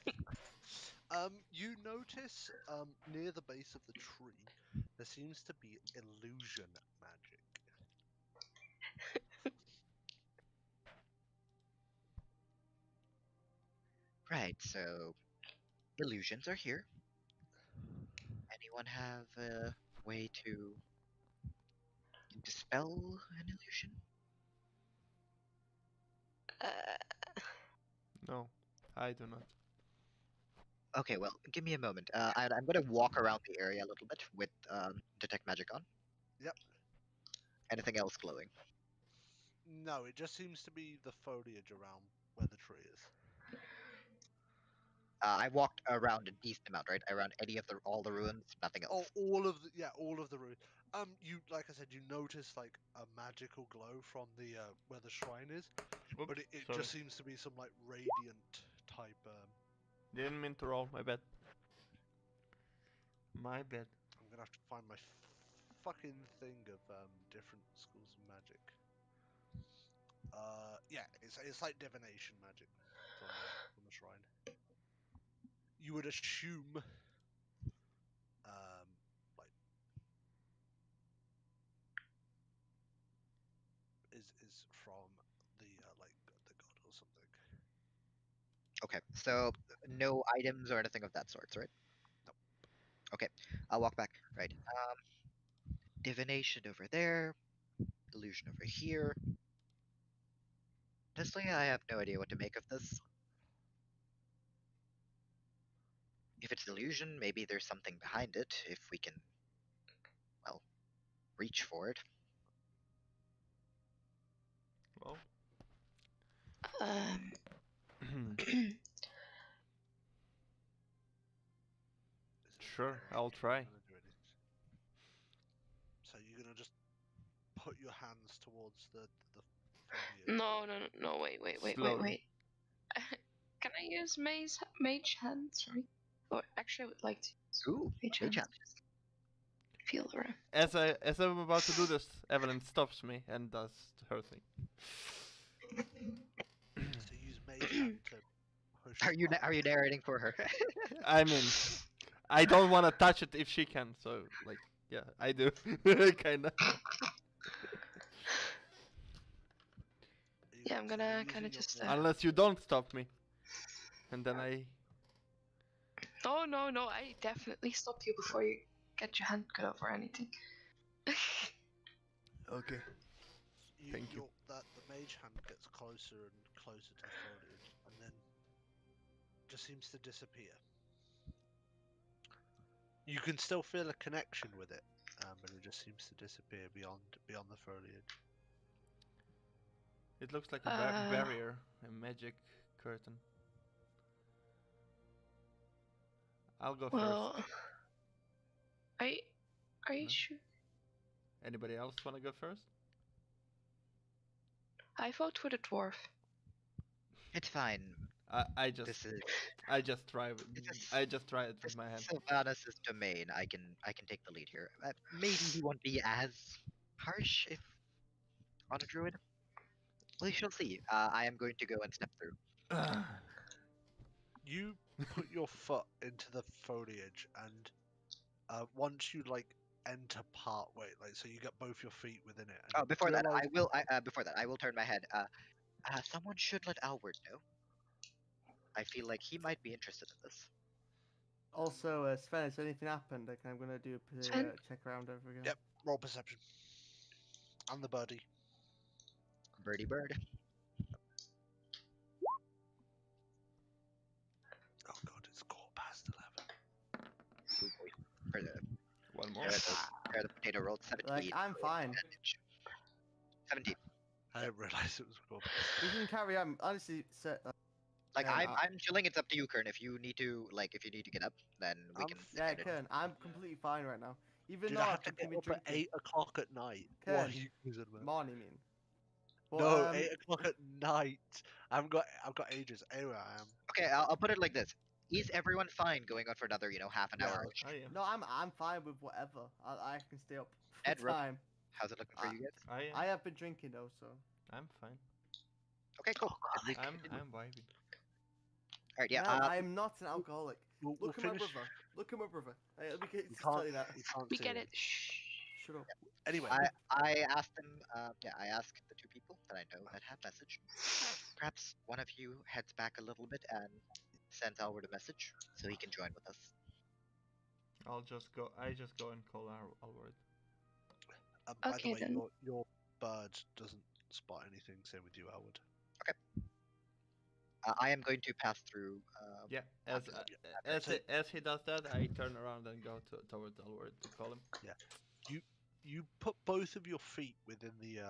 we go. You notice near the base of the tree there seems to be illusion magic. Right, so illusions are here. Anyone have a way to dispel an illusion? I do not. Okay, well, give me a moment. I'm gonna walk around the area a little bit with detect magic on. Yep. Anything else glowing? No, it just seems to be the foliage around where the tree is. I walked around a decent amount, right? Around any of all the ruins, nothing else. Oh, all of the ruins. You like I said, you notice like a magical glow from the where the shrine is, Oops, but it sorry. just seems to be some like radiant type. Didn't mean to roll. My bad. My bad. I'm gonna have to find my fucking thing of different schools of magic. Yeah, it's like divination magic from the shrine. You would assume, like is from the like the god or something. Okay, so no items or anything of that sort, right? Nope. Okay, I'll walk back. Right. Divination over there. Illusion over here. Honestly, I have no idea what to make of this. If it's illusion, maybe there's something behind it. If we can, well, reach for it. Well. Sure, I'll try. So you're gonna just put your hands towards the foliage. No, wait. Slowly. Can I use mage hand? Sorry. Or actually, I would like to use Ooh, mage mage hand. hand. Feel around. As I'm about to do this, Evelyn stops me and does her thing. So use mage hand to push. Are you narrating for her? I mean, I don't want to touch it if she can, so like, yeah, I do, kinda. Yeah, I'm gonna kind of just. Unless you don't stop me, and then I. No, I definitely stop you before you get your hand cut off or anything. Okay. Thank you. That the mage hand gets closer and closer to the foliage, and then just seems to disappear. You can still feel a connection with it, but it just seems to disappear beyond the foliage. It looks like a barrier, a magic curtain. I'll go first. Are you sure? Anybody else want to go first? I vote for the dwarf. It's fine. I just try it with my hand. Sylvanus' domain. I can take the lead here. Maybe he won't be as harsh if on a druid. We shall see. I am going to go and step through. You put your foot into the foliage, and once you like enter part way, like so you get both your feet within it. Oh, before that, I will turn my head. Someone should let Alward know. I feel like he might be interested in this. Also, Sven, has anything happened? Like, I'm gonna do a check around over again. Yep, roll perception. And the birdie. Birdie bird. Oh god, it's quarter past 11. Oh boy. One more. There the potato rolled 17. Like, I'm fine. 17. I didn't realize it was quarter past. We can carry on. Honestly, Like I'm chilling. It's up to you, Kern. If you need to get up, then we can. Yeah, Kern. I'm completely fine right now. Even Did though I I've have to get been up at drinking. 8 o'clock at night? Kern. What are you using, man? Morning, mean. But, No, 8 o'clock at night. I've got ages. Anyway, I am. Okay, I'll put it like this. Is everyone fine going on for another, half an hour? I am. No, I'm fine with whatever. I can stay up for Ed, Rook, time. how's it looking for you guys? I have been drinking though, so. I'm fine. Okay, cool. I'm vibing. All right, yeah. No, I'm not an alcoholic. We'll Look at my finish. brother. Look at my brother. We can You tell can't. you that. You can't We see get it. it. Shh. Shut up. Anyway, I asked them. I asked the two people that I know that have message. Perhaps one of you heads back a little bit and sends Alward a message so he can join with us. I just go and call Alward. by Okay, the way, then. your bird doesn't spot anything. Same with you, Howard. I am going to pass through. Yeah, after- as he does that, I turn around and go towards Alward to call him. You put both of your feet within the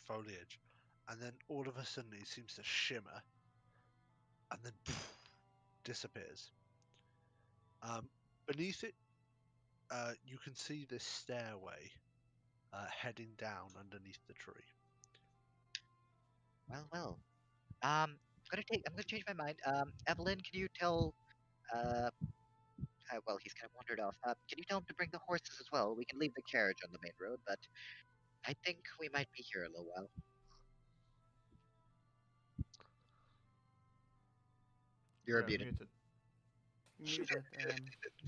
foliage, and then all of a sudden it seems to shimmer, and then disappears. Beneath it, you can see this stairway heading down underneath the tree. Well. I'm gonna change my mind. Evelyn, can you tell? Well, he's kind of wandered off. Can you tell him to bring the horses as well? We can leave the carriage on the main road, but I think we might be here a little while. You're muted. Muted.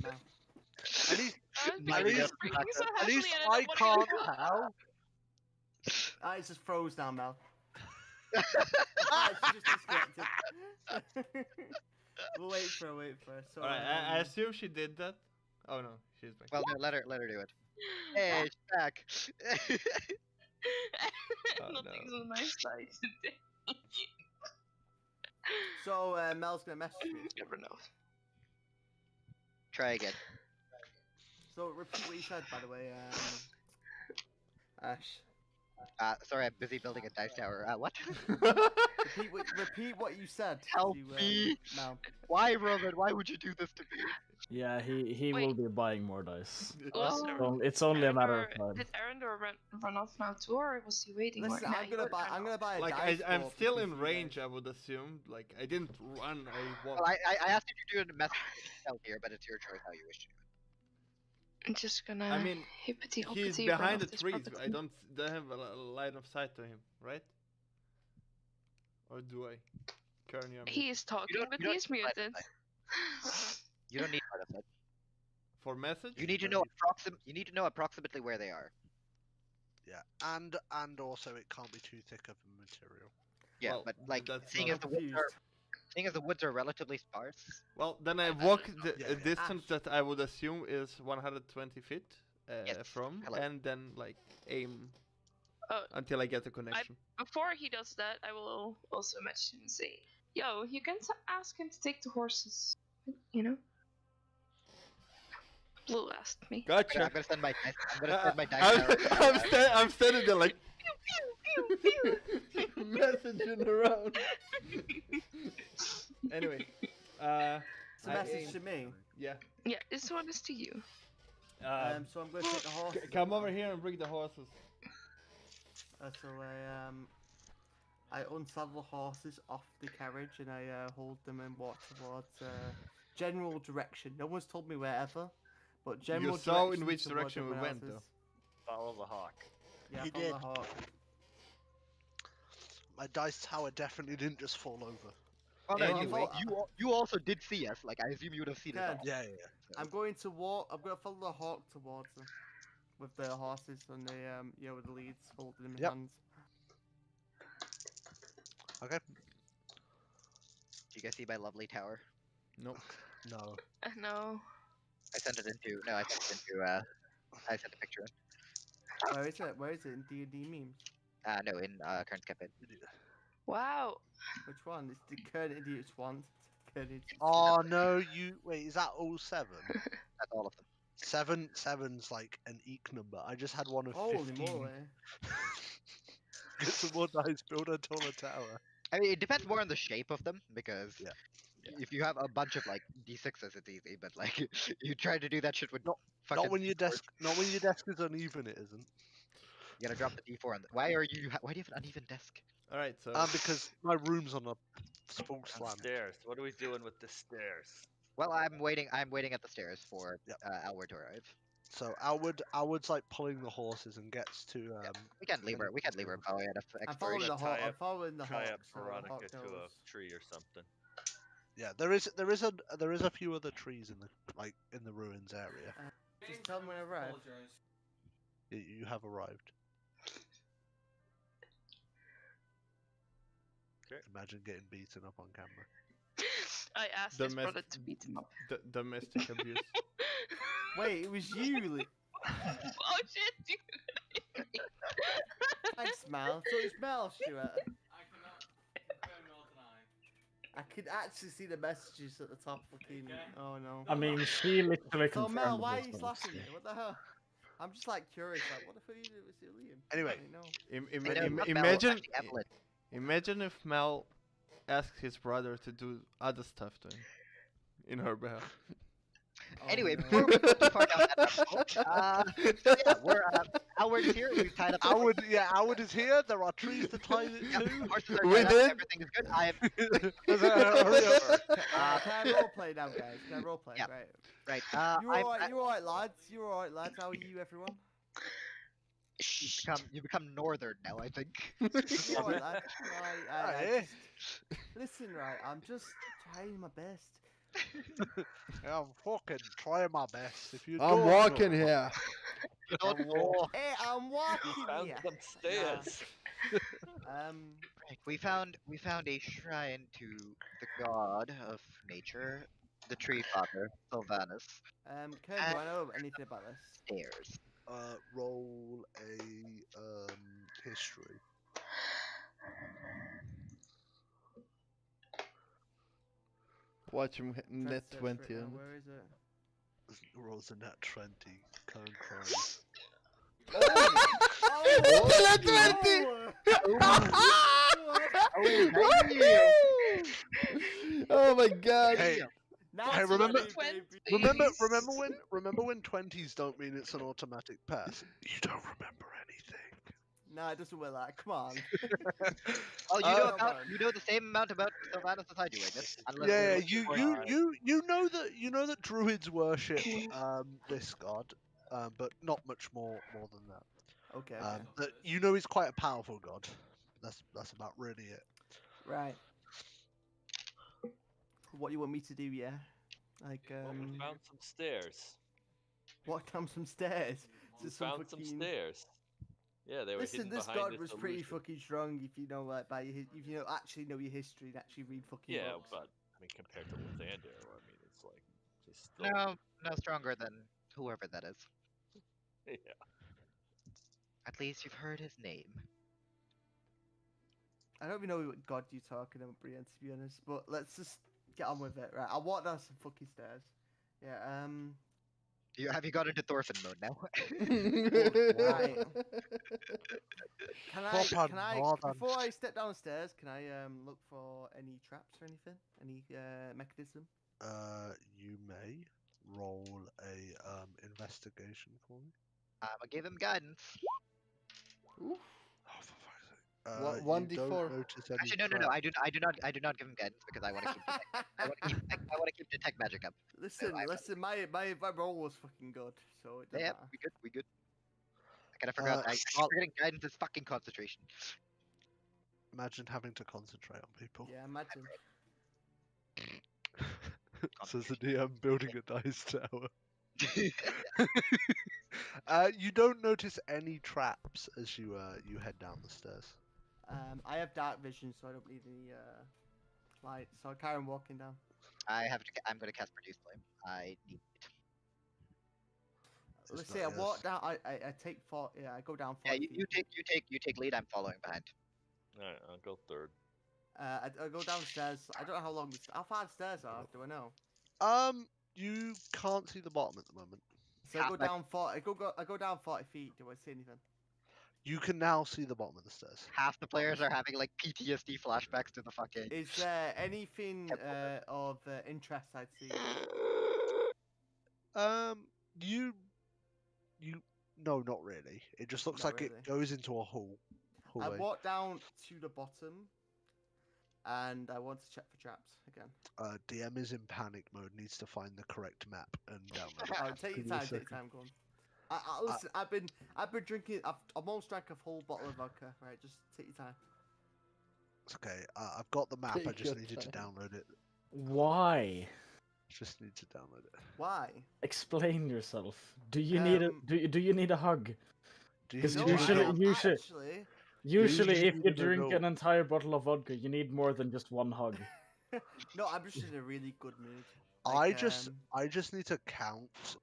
No. At least, Because least- it's freaking so at heavily least and I don't wanna can't get tell. It just froze down, Mel. She just disconnected. We'll wait for her. So, Alright, I assume she did that. Oh no, she's back. Well, no, let her do it. Hey, she's back. Oh, Nothing's no. on my side today. So Mel's gonna message me. Never know. Try again. So repeat what you said, by the way, Ash. Sorry, I'm busy building a dice tower. What? Repeat what you said. Help to, me. Mel. Why, Roman? Why would you do this to me? Yeah, he will be buying more dice. Also, It's only a matter of time. Did Arandor run off now too, or was he waiting? Listen, Nah, I'm he gonna would buy. run I'm gonna off. buy a Like dice I'm roll still because in you range, guys- I would assume. Like I didn't run. I walked. Well, I asked you to do a message yourself here, but it's your choice how you wish to do it. I'm just gonna. I mean, hippity He's hoppity run behind the off this trees. property. I don't have a line of sight to him, right? Or do I? Karen, you're He is talking, don't- but you don't he's need muted. You don't need part of it. for message. You need to know approximately where they are. Yeah, and also it can't be too thick of a material. Yeah, Well, but like that's seeing not- as the woods are relatively sparse. Well, then I walk the yeah, a yeah. distance that I would assume is 120 feet Yes, from, hello. and then like aim Oh. until I get the connection. Before he does that, I will also message him and say, "Yo, you can ask him to take the horses." You know. Blue asked me. Gotcha. I'm gonna send my dice. I'm gonna send my dice. I'm standing there like messaging around. Anyway, It's a I message aim- to me. yeah. Yeah, this one is to you. So I'm going to take the horse. Come over here and bring the horses. So I unsaddle the horses off the carriage and I hold them and walk towards general direction. No one's told me wherever, but general. saw in direction which towards direction we everyone went, else's. Follow the hawk. Yeah, You follow did. the hawk. My dice tower definitely didn't just fall over. Oh, no, Anyway. you also did see us. Like I assume you would have seen Ken, us. All. Yeah, yeah. I'm going to walk. I'm going to follow the hawk towards them with the horses and the with the leads holding them in Yep. hands. Okay. Do you guys see my lovely tower? Nope. No. No. I sent it into. No, I sent it into. I sent a picture in. Where is it? Where is it in D&D memes? No, in current campaign. Wow. Which one? It's the current idiots one. Current idiots. Oh no, you wait. Is that all 7? That's all of them. 7's like an eek number. I just had one of Holy 15. moly! Get some more dice, build a taller tower. I mean, it depends more on the shape of them because Yeah. if you have a bunch of like D6s, it's easy. But like you try to do that shit with Not fucking when your D4s, desk. Not when your desk is uneven. It isn't. You gotta drop the D4 on. Why do you have an uneven desk? All right. So Because my room's on a full slant. Stairs. What are we doing with the stairs? Well, I'm waiting at the stairs for Yep. Alward to arrive. So Alward's like pulling the horses and gets to. We can't leave her. We can't leave her bow at I'm following exploration. the hawk. Tie I'm up- following the hawk. Tie up so the Veronica hawk to knows. a tree or something. Yeah, there is a few other trees in the ruins area. Just tell me when I arrive. You have arrived. Okay. Imagine getting beaten up on camera. I asked The his mess- brother to beat him up. domestic abuse. Wait, it was you. Oh shit, dude. Thanks, Mel. So it's Mel, Stuart. I could actually see the messages at the top. Fucking. Oh no. I mean, she literally So confirmed Mel, it why are as you well, slapping me? so- What the hell? I'm just like curious. Like, what the fuck are you doing with Liam? Anyway. I know. Not Mel, Imagine, actually Evelyn. imagine if Mel asked his brother to do other stuff to him in her behalf. Oh, Anyway, no. before we go too far down that rabbit hole, so yeah, we're Howard is here. We've tied up. the horse. Howard is here. There are trees to tie it Yep, to. horses are We tied up, did. everything is good. I am Hurry up. Can I roleplay now, guys? Can I roleplay? Yeah. Right. right. You alright? You alright, lads? You alright, lads? How are you, everyone? You become northern now, I think. You alright, lads? I Aye. just... Listen, right. I'm just trying my best. I'm fucking trying my best. If you I'm don't walking know- here. You don't know. Hey, I'm walking Found here. some stairs. Right, we found a shrine to the god of nature, the tree father, Sylvanus. Kern, do I know anything about this? Stairs. Roll a history. Watch him hit Trying to net search for 20. it now, on it. Where is it? Rolls a nat 20. Kern cries. Net 20! Oh my god. Hey, Now Hey, it's remember- 20, baby. remember when 20s don't mean it's an automatic pass? You don't remember anything. No, it doesn't work like that. Come on. Oh, Uh, you know the same amount about Sylvanus as I do, I guess. Unless Yeah, you're- you know that druids worship this god, but not much more than that. Okay, okay. That you know he's quite a powerful god. That's about really it. Right. What you want me to do, yeah? Like, Well, we found some stairs. walk down some stairs. We To some found some fucking... stairs. Yeah, they were Listen, hidden this behind god this was pretty illusion. fucking strong if you know, like, if you know, actually know your history and actually read fucking Yeah, books. but I mean, compared to Lathander, I mean, it's like he's still. No stronger than whoever that is. Yeah. At least you've heard his name. I don't even know what god you're talking about, Brienne, to be honest. But let's just get on with it, right? I walk down some fucking stairs. Yeah. Have you got into Thorfinn mode now? Right. Proper Can I northern. before I step downstairs, can I look for any traps or anything? Any mechanism? You may roll a investigation for me. I'ma give him guidance. Oh, for fuck's sake. What, You 1d4? don't notice any Actually, no. traps. I do not give him guidance because I want to keep. I want to keep detect magic up. Listen, I- listen. My roll was fucking good, so it doesn't Yeah, matter. we good. I kind of forgot. I I'll- forgetting guidance is fucking concentration. Imagine having to concentrate on people. Yeah, imagine. Says the DM building a dice tower. You don't notice any traps as you head down the stairs. I have dark vision, so I don't need any light. So I carry on walking down. I'm gonna cast produce flame. I need. It's Let's not see. I yours. walk down. I take 4. Yeah, I go down 4. Yeah, you take lead. I'm following behind. Alright, I'll go third. I go downstairs. I don't know how long. How far the stairs are? Do I know? You can't see the bottom at the moment. So I go Half- down 40. I go down 40 feet. Do I see anything? You can now see the bottom of the stairs. Half the players are having like PTSD flashbacks to the fucking. Is there anything of interest I'd see? No, not really. It just looks Not like really. it goes into a hallway. I walk down to the bottom, and I want to check for traps again. DM is in panic mode. Needs to find the correct map and download it. Oh, take your Give me a time. Take your second. time. Go on. Listen, I've been drinking. I've almost drank a whole bottle of vodka. Right, just take your time. It's okay. I've got the map. I Take just your needed to time. download it. Why? Just need to download it. Why? Explain yourself. Do you need a do you need a hug? Do you Because need No, to I usually- don't usually- actually. Usually, if need you an drink adult. an entire bottle of vodka, you need more than just one hug. No, I'm just in a really good mood. I just need to count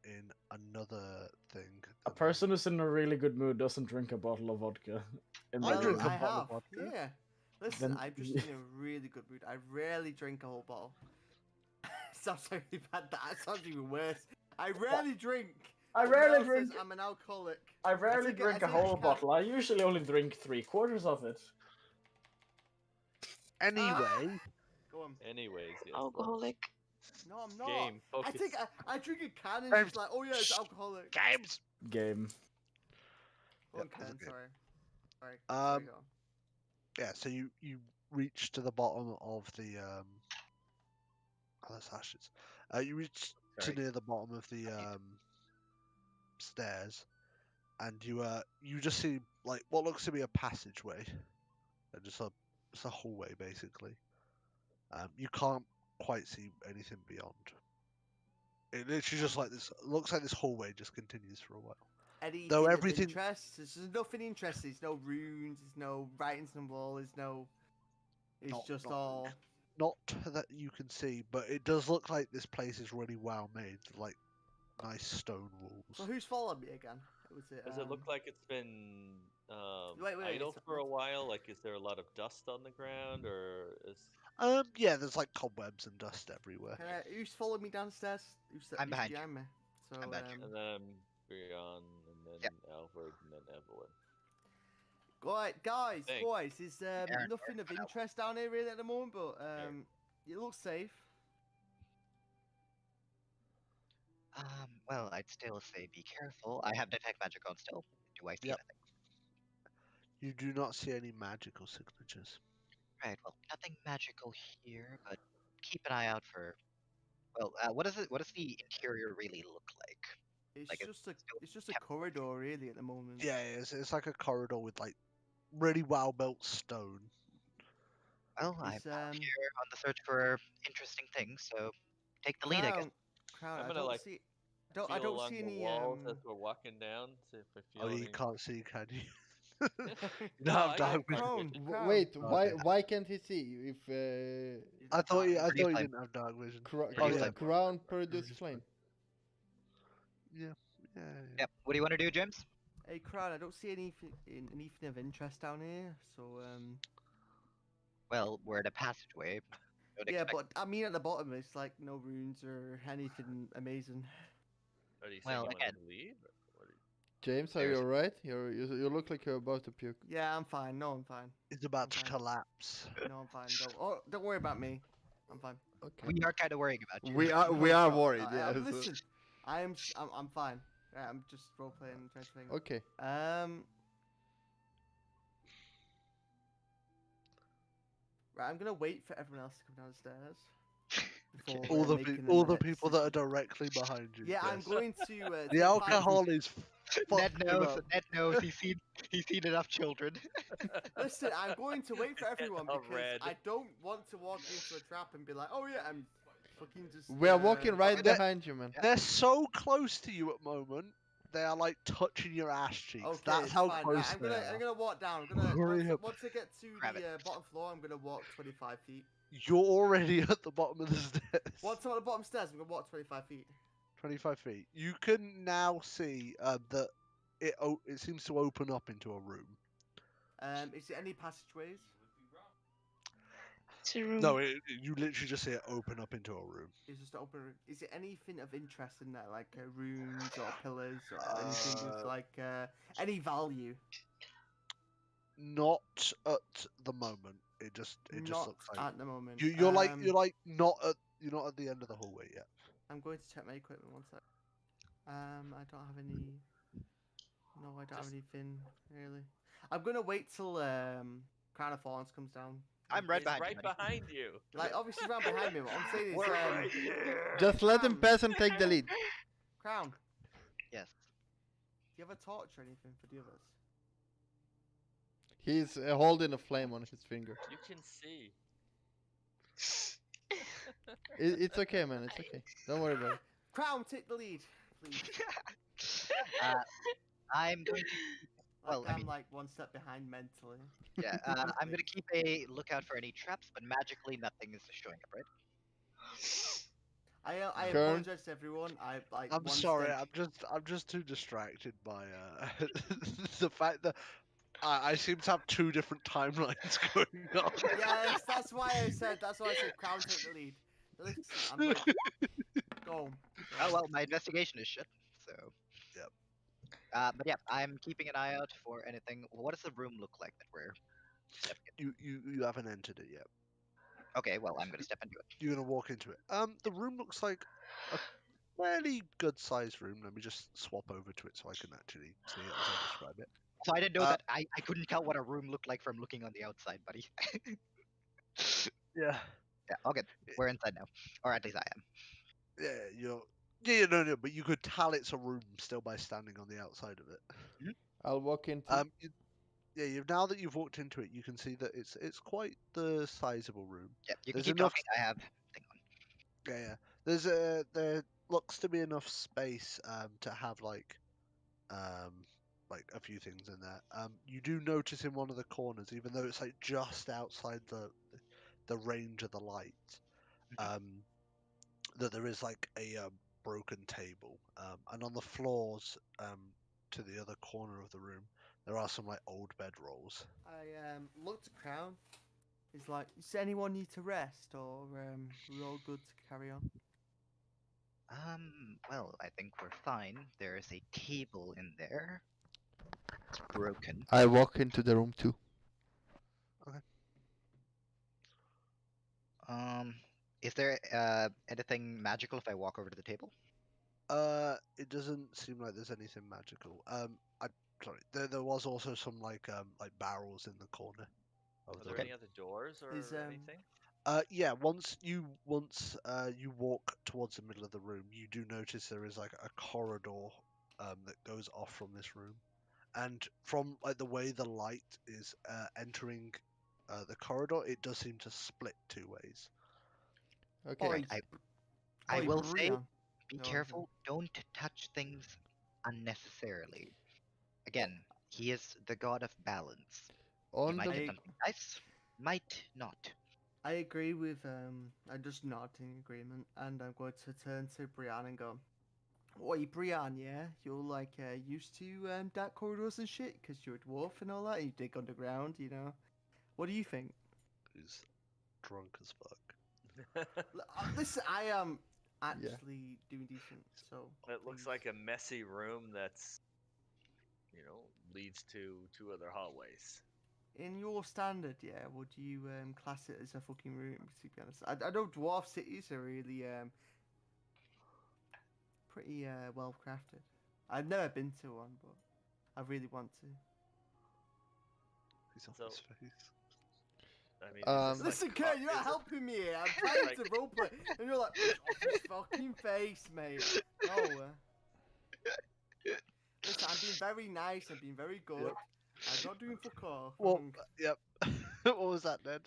in another thing. A person who's in a really good mood doesn't drink a bottle of vodka. In I my Well, drink room. a I bottle of have. vodka. Yeah. Listen, Then- I'm just in a really good mood. I rarely drink a whole bottle. Sounds really bad. That sounds even worse. I rarely drink. I Someone rarely else says drink. I'm an alcoholic. I rarely take drink a I whole take bottle. I usually only drink 3/4 of it. Anyway, Go on. Anyways, yes. Alcoholic. No, I'm not. Game, I focus. think I drink a can and James, she's like, oh yeah, it's alcoholic. games. Game. Go on, Yep, there's a Ken. game. Sorry. Sorry, go on. Yeah, so you reach to the bottom of the oh, that's ashes. You reach Sorry. to near the bottom of the stairs, and you just see like what looks to be a passageway, just a hallway basically. You can't quite see anything beyond. It literally just like this looks like this hallway just continues for a while. Anything Though of everything- interest? There's nothing interesting. There's no runes. There's no writings on the wall. There's no. It's Not- just not all. Not that you can see, but it does look like this place is really well made, like nice stone walls. So who's followed me again? Was it? Does it look like it's been Wait, idle so- for a while? Like, is there a lot of dust on the ground, or is Yeah, there's like cobwebs and dust everywhere. who's followed me downstairs? Who's I'm behind you. me? So I'm behind you. and then Brian, and then Yep. Alfred, and then Evelyn? Guys, Thanks. there's Arandor, nothing of but interest down here really at the moment, but it looks safe. Well, I'd still say be careful. I have detect magic on still. Do I see Yep. anything? You do not see any magical signatures. Right. Well, nothing magical here, but keep an eye out for. Well, what does the interior really look like? It's Like, it's just a kept- corridor really at the moment. Yeah, it's like a corridor with like really well built stone. Well, I'm It's out here on the search for interesting things, so take the lead, I guess. Crown. I'm I gonna, don't like, see. Feel I don't along see the any. walls as we're walking down, see if I feel Oh, you any. can't see, can you? You No, don't have I dark got vision. Crown. Crown. Wait, Oh, why okay. why can't he see if I thought you Pretty flame. didn't have dark vision. cro- Oh, Pretty yeah. flame. crown produce flame? Yeah. Yep. What do you want to do, James? Hey, Crown. I don't see anything of interest down here. So Well, we're in a passageway. Don't yeah, expect- but I mean at the bottom it's like no runes or anything amazing. Are you saying Well, you want again- to leave? Or what are you... James, are you There's- alright? You look like you're about to puke. Yeah, I'm fine. No, I'm fine. It's about to Okay. collapse. No, I'm fine. Don't worry about me. I'm fine. Okay. We are kind of worrying about you. We are No, worried. I- Yeah. so- listen, I'm fine. Yeah, I'm just role playing, trying to think. Okay. Right, I'm gonna wait for everyone else to come downstairs. before, All the making all my the next people that are decision. directly behind you. Yeah, I'm yes. going to. The take part- alcohol is Ned fucking knows. up. Ned knows. He's seen enough children. Listen, I'm going to wait for everyone All because red. I don't want to walk into a trap and be like, oh yeah, I'm fucking just. We're walking right that- behind you, man. They're so close to you at the moment. They are like touching your ass cheeks. Okay, That's it's how fine. close Right, they I'm are. gonna walk down. I'm gonna Hurry up. once I get to Grab the it. bottom floor, I'm gonna walk 25 feet. You're already at the bottom of the stairs. Once I'm at the bottom stairs, I'm gonna walk 25 feet. 25 feet. You can now see that it seems to open up into a room. Is there any passageways? It's a room. No, you literally just see it open up into a room. It's just an open room. Is there anything of interest in there, like runes or pillars or anything with like any value? Not at the moment. It just Not looks like at the moment. you're not at the end of the hallway yet. I'm going to check my equipment one sec. I don't have any. No, I don't have anything really. I'm gonna wait till Crown of Thorns comes down. I'm right He's behind right you. buddy. behind you. Like obviously round behind me. What I'm saying is, We're right here. Just let him Crown. pass and take the lead. Crown, Yes. do you have a torch or anything for the others? He's holding a flame on his finger. You can see. It's okay, man. It's okay. Don't worry about it. Crown, take the lead, please. I'm going to. Well, Like, I I'm mean- like one step behind mentally. Yeah. I'm going to keep a lookout for any traps, but magically nothing is showing up, right? I Kern? apologize to everyone. I like. I'm one sorry. step- I'm just too distracted by the fact that I seem to have two different timelines going on. Yes, that's why I said. That's why I said Crown take the lead. Listen, I'm going. Go. Oh well, my investigation is shit. So. Yep. But yeah, I'm keeping an eye out for anything. What does the room look like that we're stepping into? You haven't entered it yet. Okay, well, I'm gonna step into it. You're gonna walk into it. The room looks like a fairly good sized room. Let me just swap over to it so I can actually see it as I describe it. So I didn't know Uh, that I couldn't tell what a room looked like from looking on the outside, buddy. Yeah. Yeah, all good. We're inside now, or at least I am. Yeah, no, but you could tell it's a room still by standing on the outside of it. I'll walk into. Now that you've walked into it, you can see that it's quite the sizable room. Yeah, you can There's keep enough. talking. I have thing on. Yeah. There looks to be enough space to have like a few things in there. You do notice in one of the corners, even though it's like just outside the range of the light, that there is like a broken table, and on the floors to the other corner of the room, there are some like old bedrolls. I looked at Crown. He's like, does anyone need to rest, or we're all good to carry on? Well, I think we're fine. There is a table in there. It's broken. I walk into the room too. Is there anything magical if I walk over to the table? It doesn't seem like there's anything magical. Sorry. There was also some like barrels in the corner of Are the there room. any other doors or Is, anything? Yeah. Once you walk towards the middle of the room, you do notice there is like a corridor that goes off from this room, and from like the way the light is entering the corridor, it does seem to split two ways. Okay. Right, I Oi, will say, Brian. be No, careful. Don't touch things unnecessarily. Again, he is the god of balance. You On might the get something nice, might not. I agree with I just nod in agreement, and I'm going to turn to Brian and go, "Oi, Brian, yeah, you're like used to dark corridors and shit, cause you're a dwarf and all that, and you dig underground, you know. What do you think?" Who's drunk as fuck. Listen, I am actually doing decent, so It looks please. like a messy room that's, leads to two other hallways. In your standard, yeah, would you class it as a fucking room? To be honest, I know dwarf cities are really pretty well crafted. I've never been to one, but I really want to. He's on So- his face. I mean, is this Listen, like Kurt, you're not is it- helping me here. I'm trying Like- to roleplay, and you're like, "Push off his fucking face, mate." No. Listen, I'm being very nice. I'm being very good. Yep. I'm not doing fuck all. Well, yep. What was that, Ned?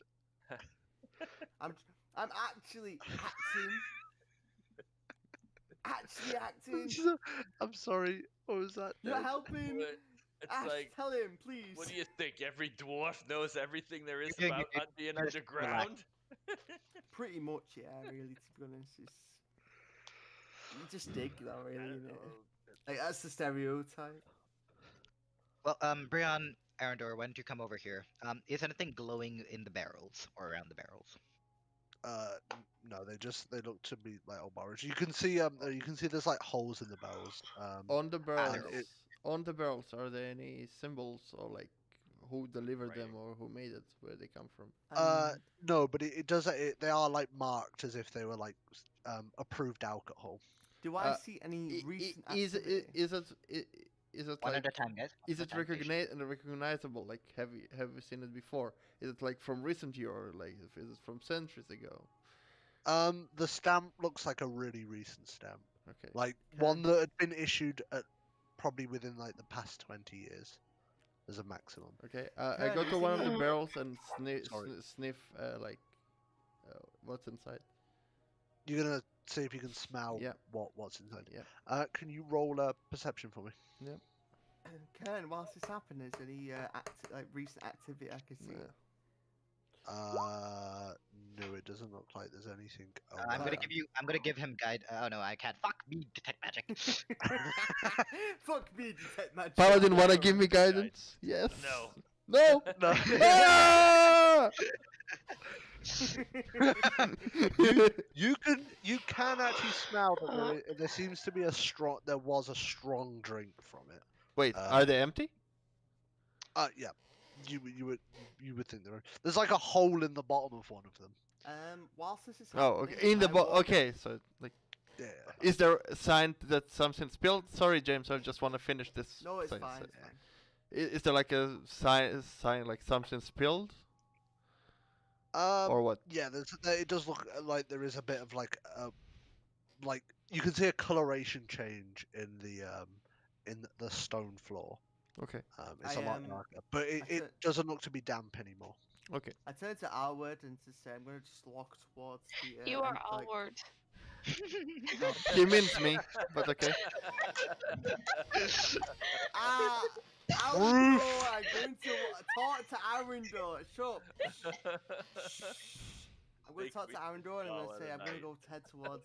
I'm actually acting. Actually acting. I'm sorry. What was that? You're Ned? helping. What- It's Ash, like, tell him, please. what do you think? Every dwarf knows everything there is You're about being just underground? Pretty much, yeah. Really, to be honest, it's you just dig though, I really. don't Innit? know. Like that's the stereotype. Well, Brian, Arandor, why don't you come over here? Is anything glowing in the barrels or around the barrels? No, they look to be like old barrels. You can see there's like holes in the barrels. On the barrels. it- On the barrels, are there any symbols or like who delivered them Writing. or who made it, where they come from? No, but it does. They are like marked as if they were like approved alcohol. Do I uh, see any recent Is activity? is it One like at a time, guys. is One it at a time, please. recognizable? Like have you seen it before? Is it like from recent year or like is it from centuries ago? The stamp looks like a really recent stamp, Okay. like Okay. one that had been issued at probably within like the past 20 years as a maximum. Okay. I go Kurt, to is one of it- the barrels and Sorry. sniff what's inside. You're gonna see if you can smell Yeah. what's inside. Yeah. Can you roll a perception for me? Kern, whilst this happened, is there any like recent activity I can see? Yeah. No, it doesn't look like there's anything. I'm gonna around. give you. I'm gonna give him guide. Oh no, I can't. Fuck me, detect magic. Fuck me, detect magic. Paladin wanna give me guidance? Yes. No. No. No. Ah! You can actually smell that there seems to be there was a strong drink from it. Wait, are they empty? Yeah. You would think there. There's like a hole in the bottom of one of them. Whilst this is Oh, happening, okay. In the I walk up- okay, so like, Yeah. is there a sign that something spilled? Sorry, James, I just want to finish this. No, it's sentence. fine. It's fine. Is there like a sign like something spilled or what? Yeah, it does look like there is a bit of like you can see a coloration change in the stone floor. Okay. It's I, a lot darker, but it doesn't look to be damp anymore. Okay. I turn to Alward and to say I'm gonna just walk towards the. You are like- Alward. He means me, but okay. Arandor, I'm going to talk to Arandor. Shut up. I'm going to talk to Arandor and I'm going to say I'm going to go head towards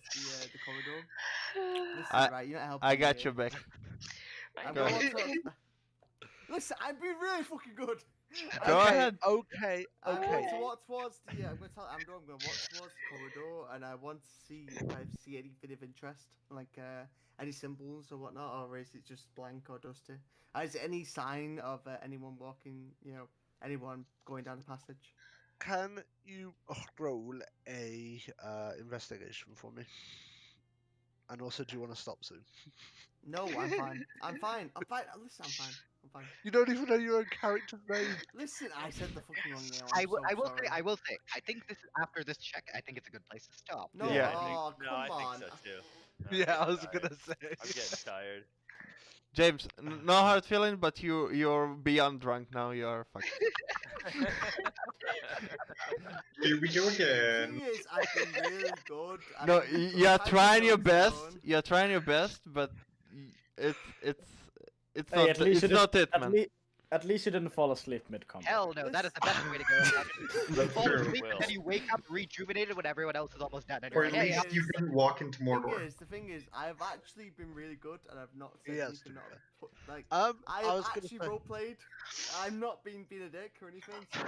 the corridor. Listen, right, you're not helping. I got me your here. back. I'm Go going ahead. to Listen, I'm being really fucking good. Go ahead. Okay. I'm going to walk towards the. I'm going to tell Arandor I'm going to walk towards the corridor and I want to see if I see anything of interest, like any symbols or whatnot, or is it just blank or dusty? Is there any sign of anyone walking? Anyone going down the passage? Can you roll a investigation for me? And also, do you want to stop soon? No, I'm fine. I'm fine. I'm fine. Listen, I'm fine. I'm fine. You don't even know your own character's name. Listen, I said the fucking wrong name. I I'm will. so I will sorry. say. I will say. I think this is after this check. I think it's a good place to stop. No, Yeah. oh, No, come I on. think so too. No, I'm Yeah, I getting was tired. gonna say. I'm getting tired. James, no hard feeling, but you're beyond drunk now. You're fucked. Here we go The again. thing is, I've been really good. and No, I've been good. you're I've been trying your going best. alone. You're trying your best, but it's Hey, not at least it's you not didn't, it, man. at least you didn't fall asleep mid-combat. Hell no, that is the best way to go about it. You That's fall true. asleep Will. and then you wake up rejuvenated when everyone else is almost dead. And Or you're at like, hey, least you didn't walk into Mordor. The thing is, I've actually been really good, and I've not said Yes, anything. to be Not fair. put, like I I've was gonna actually say. role played. I'm not being a dick or anything. So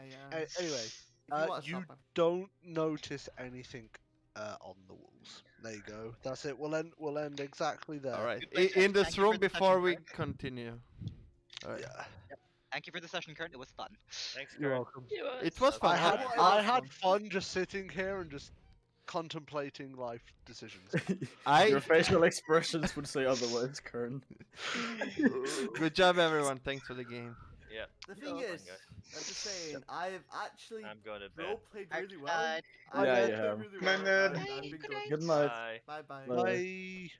Anyway, if you want to you stop, don't notice anything on the walls. There you go. That's it. We'll end exactly there. All right. Good place to In end. this Thank you room for the before session, we Kurt. continue. All right. Yeah. Thank you for the session, Kurt. It was fun. Thanks, You're Kurt. welcome. It was fun. I had It I was had fun just sitting here and just contemplating life decisions. Your facial expressions would say otherwise, Kern. Good job, everyone. Thanks for the game. Yeah. the thing Fun, is, guys. I'm just saying, I've actually I'm going to bed. role played really well. Alright, I've Yeah, role you played have. really Good night, well. Ned. I've been Good good. night. Good night. Bye. Bye bye. Bye. Bye.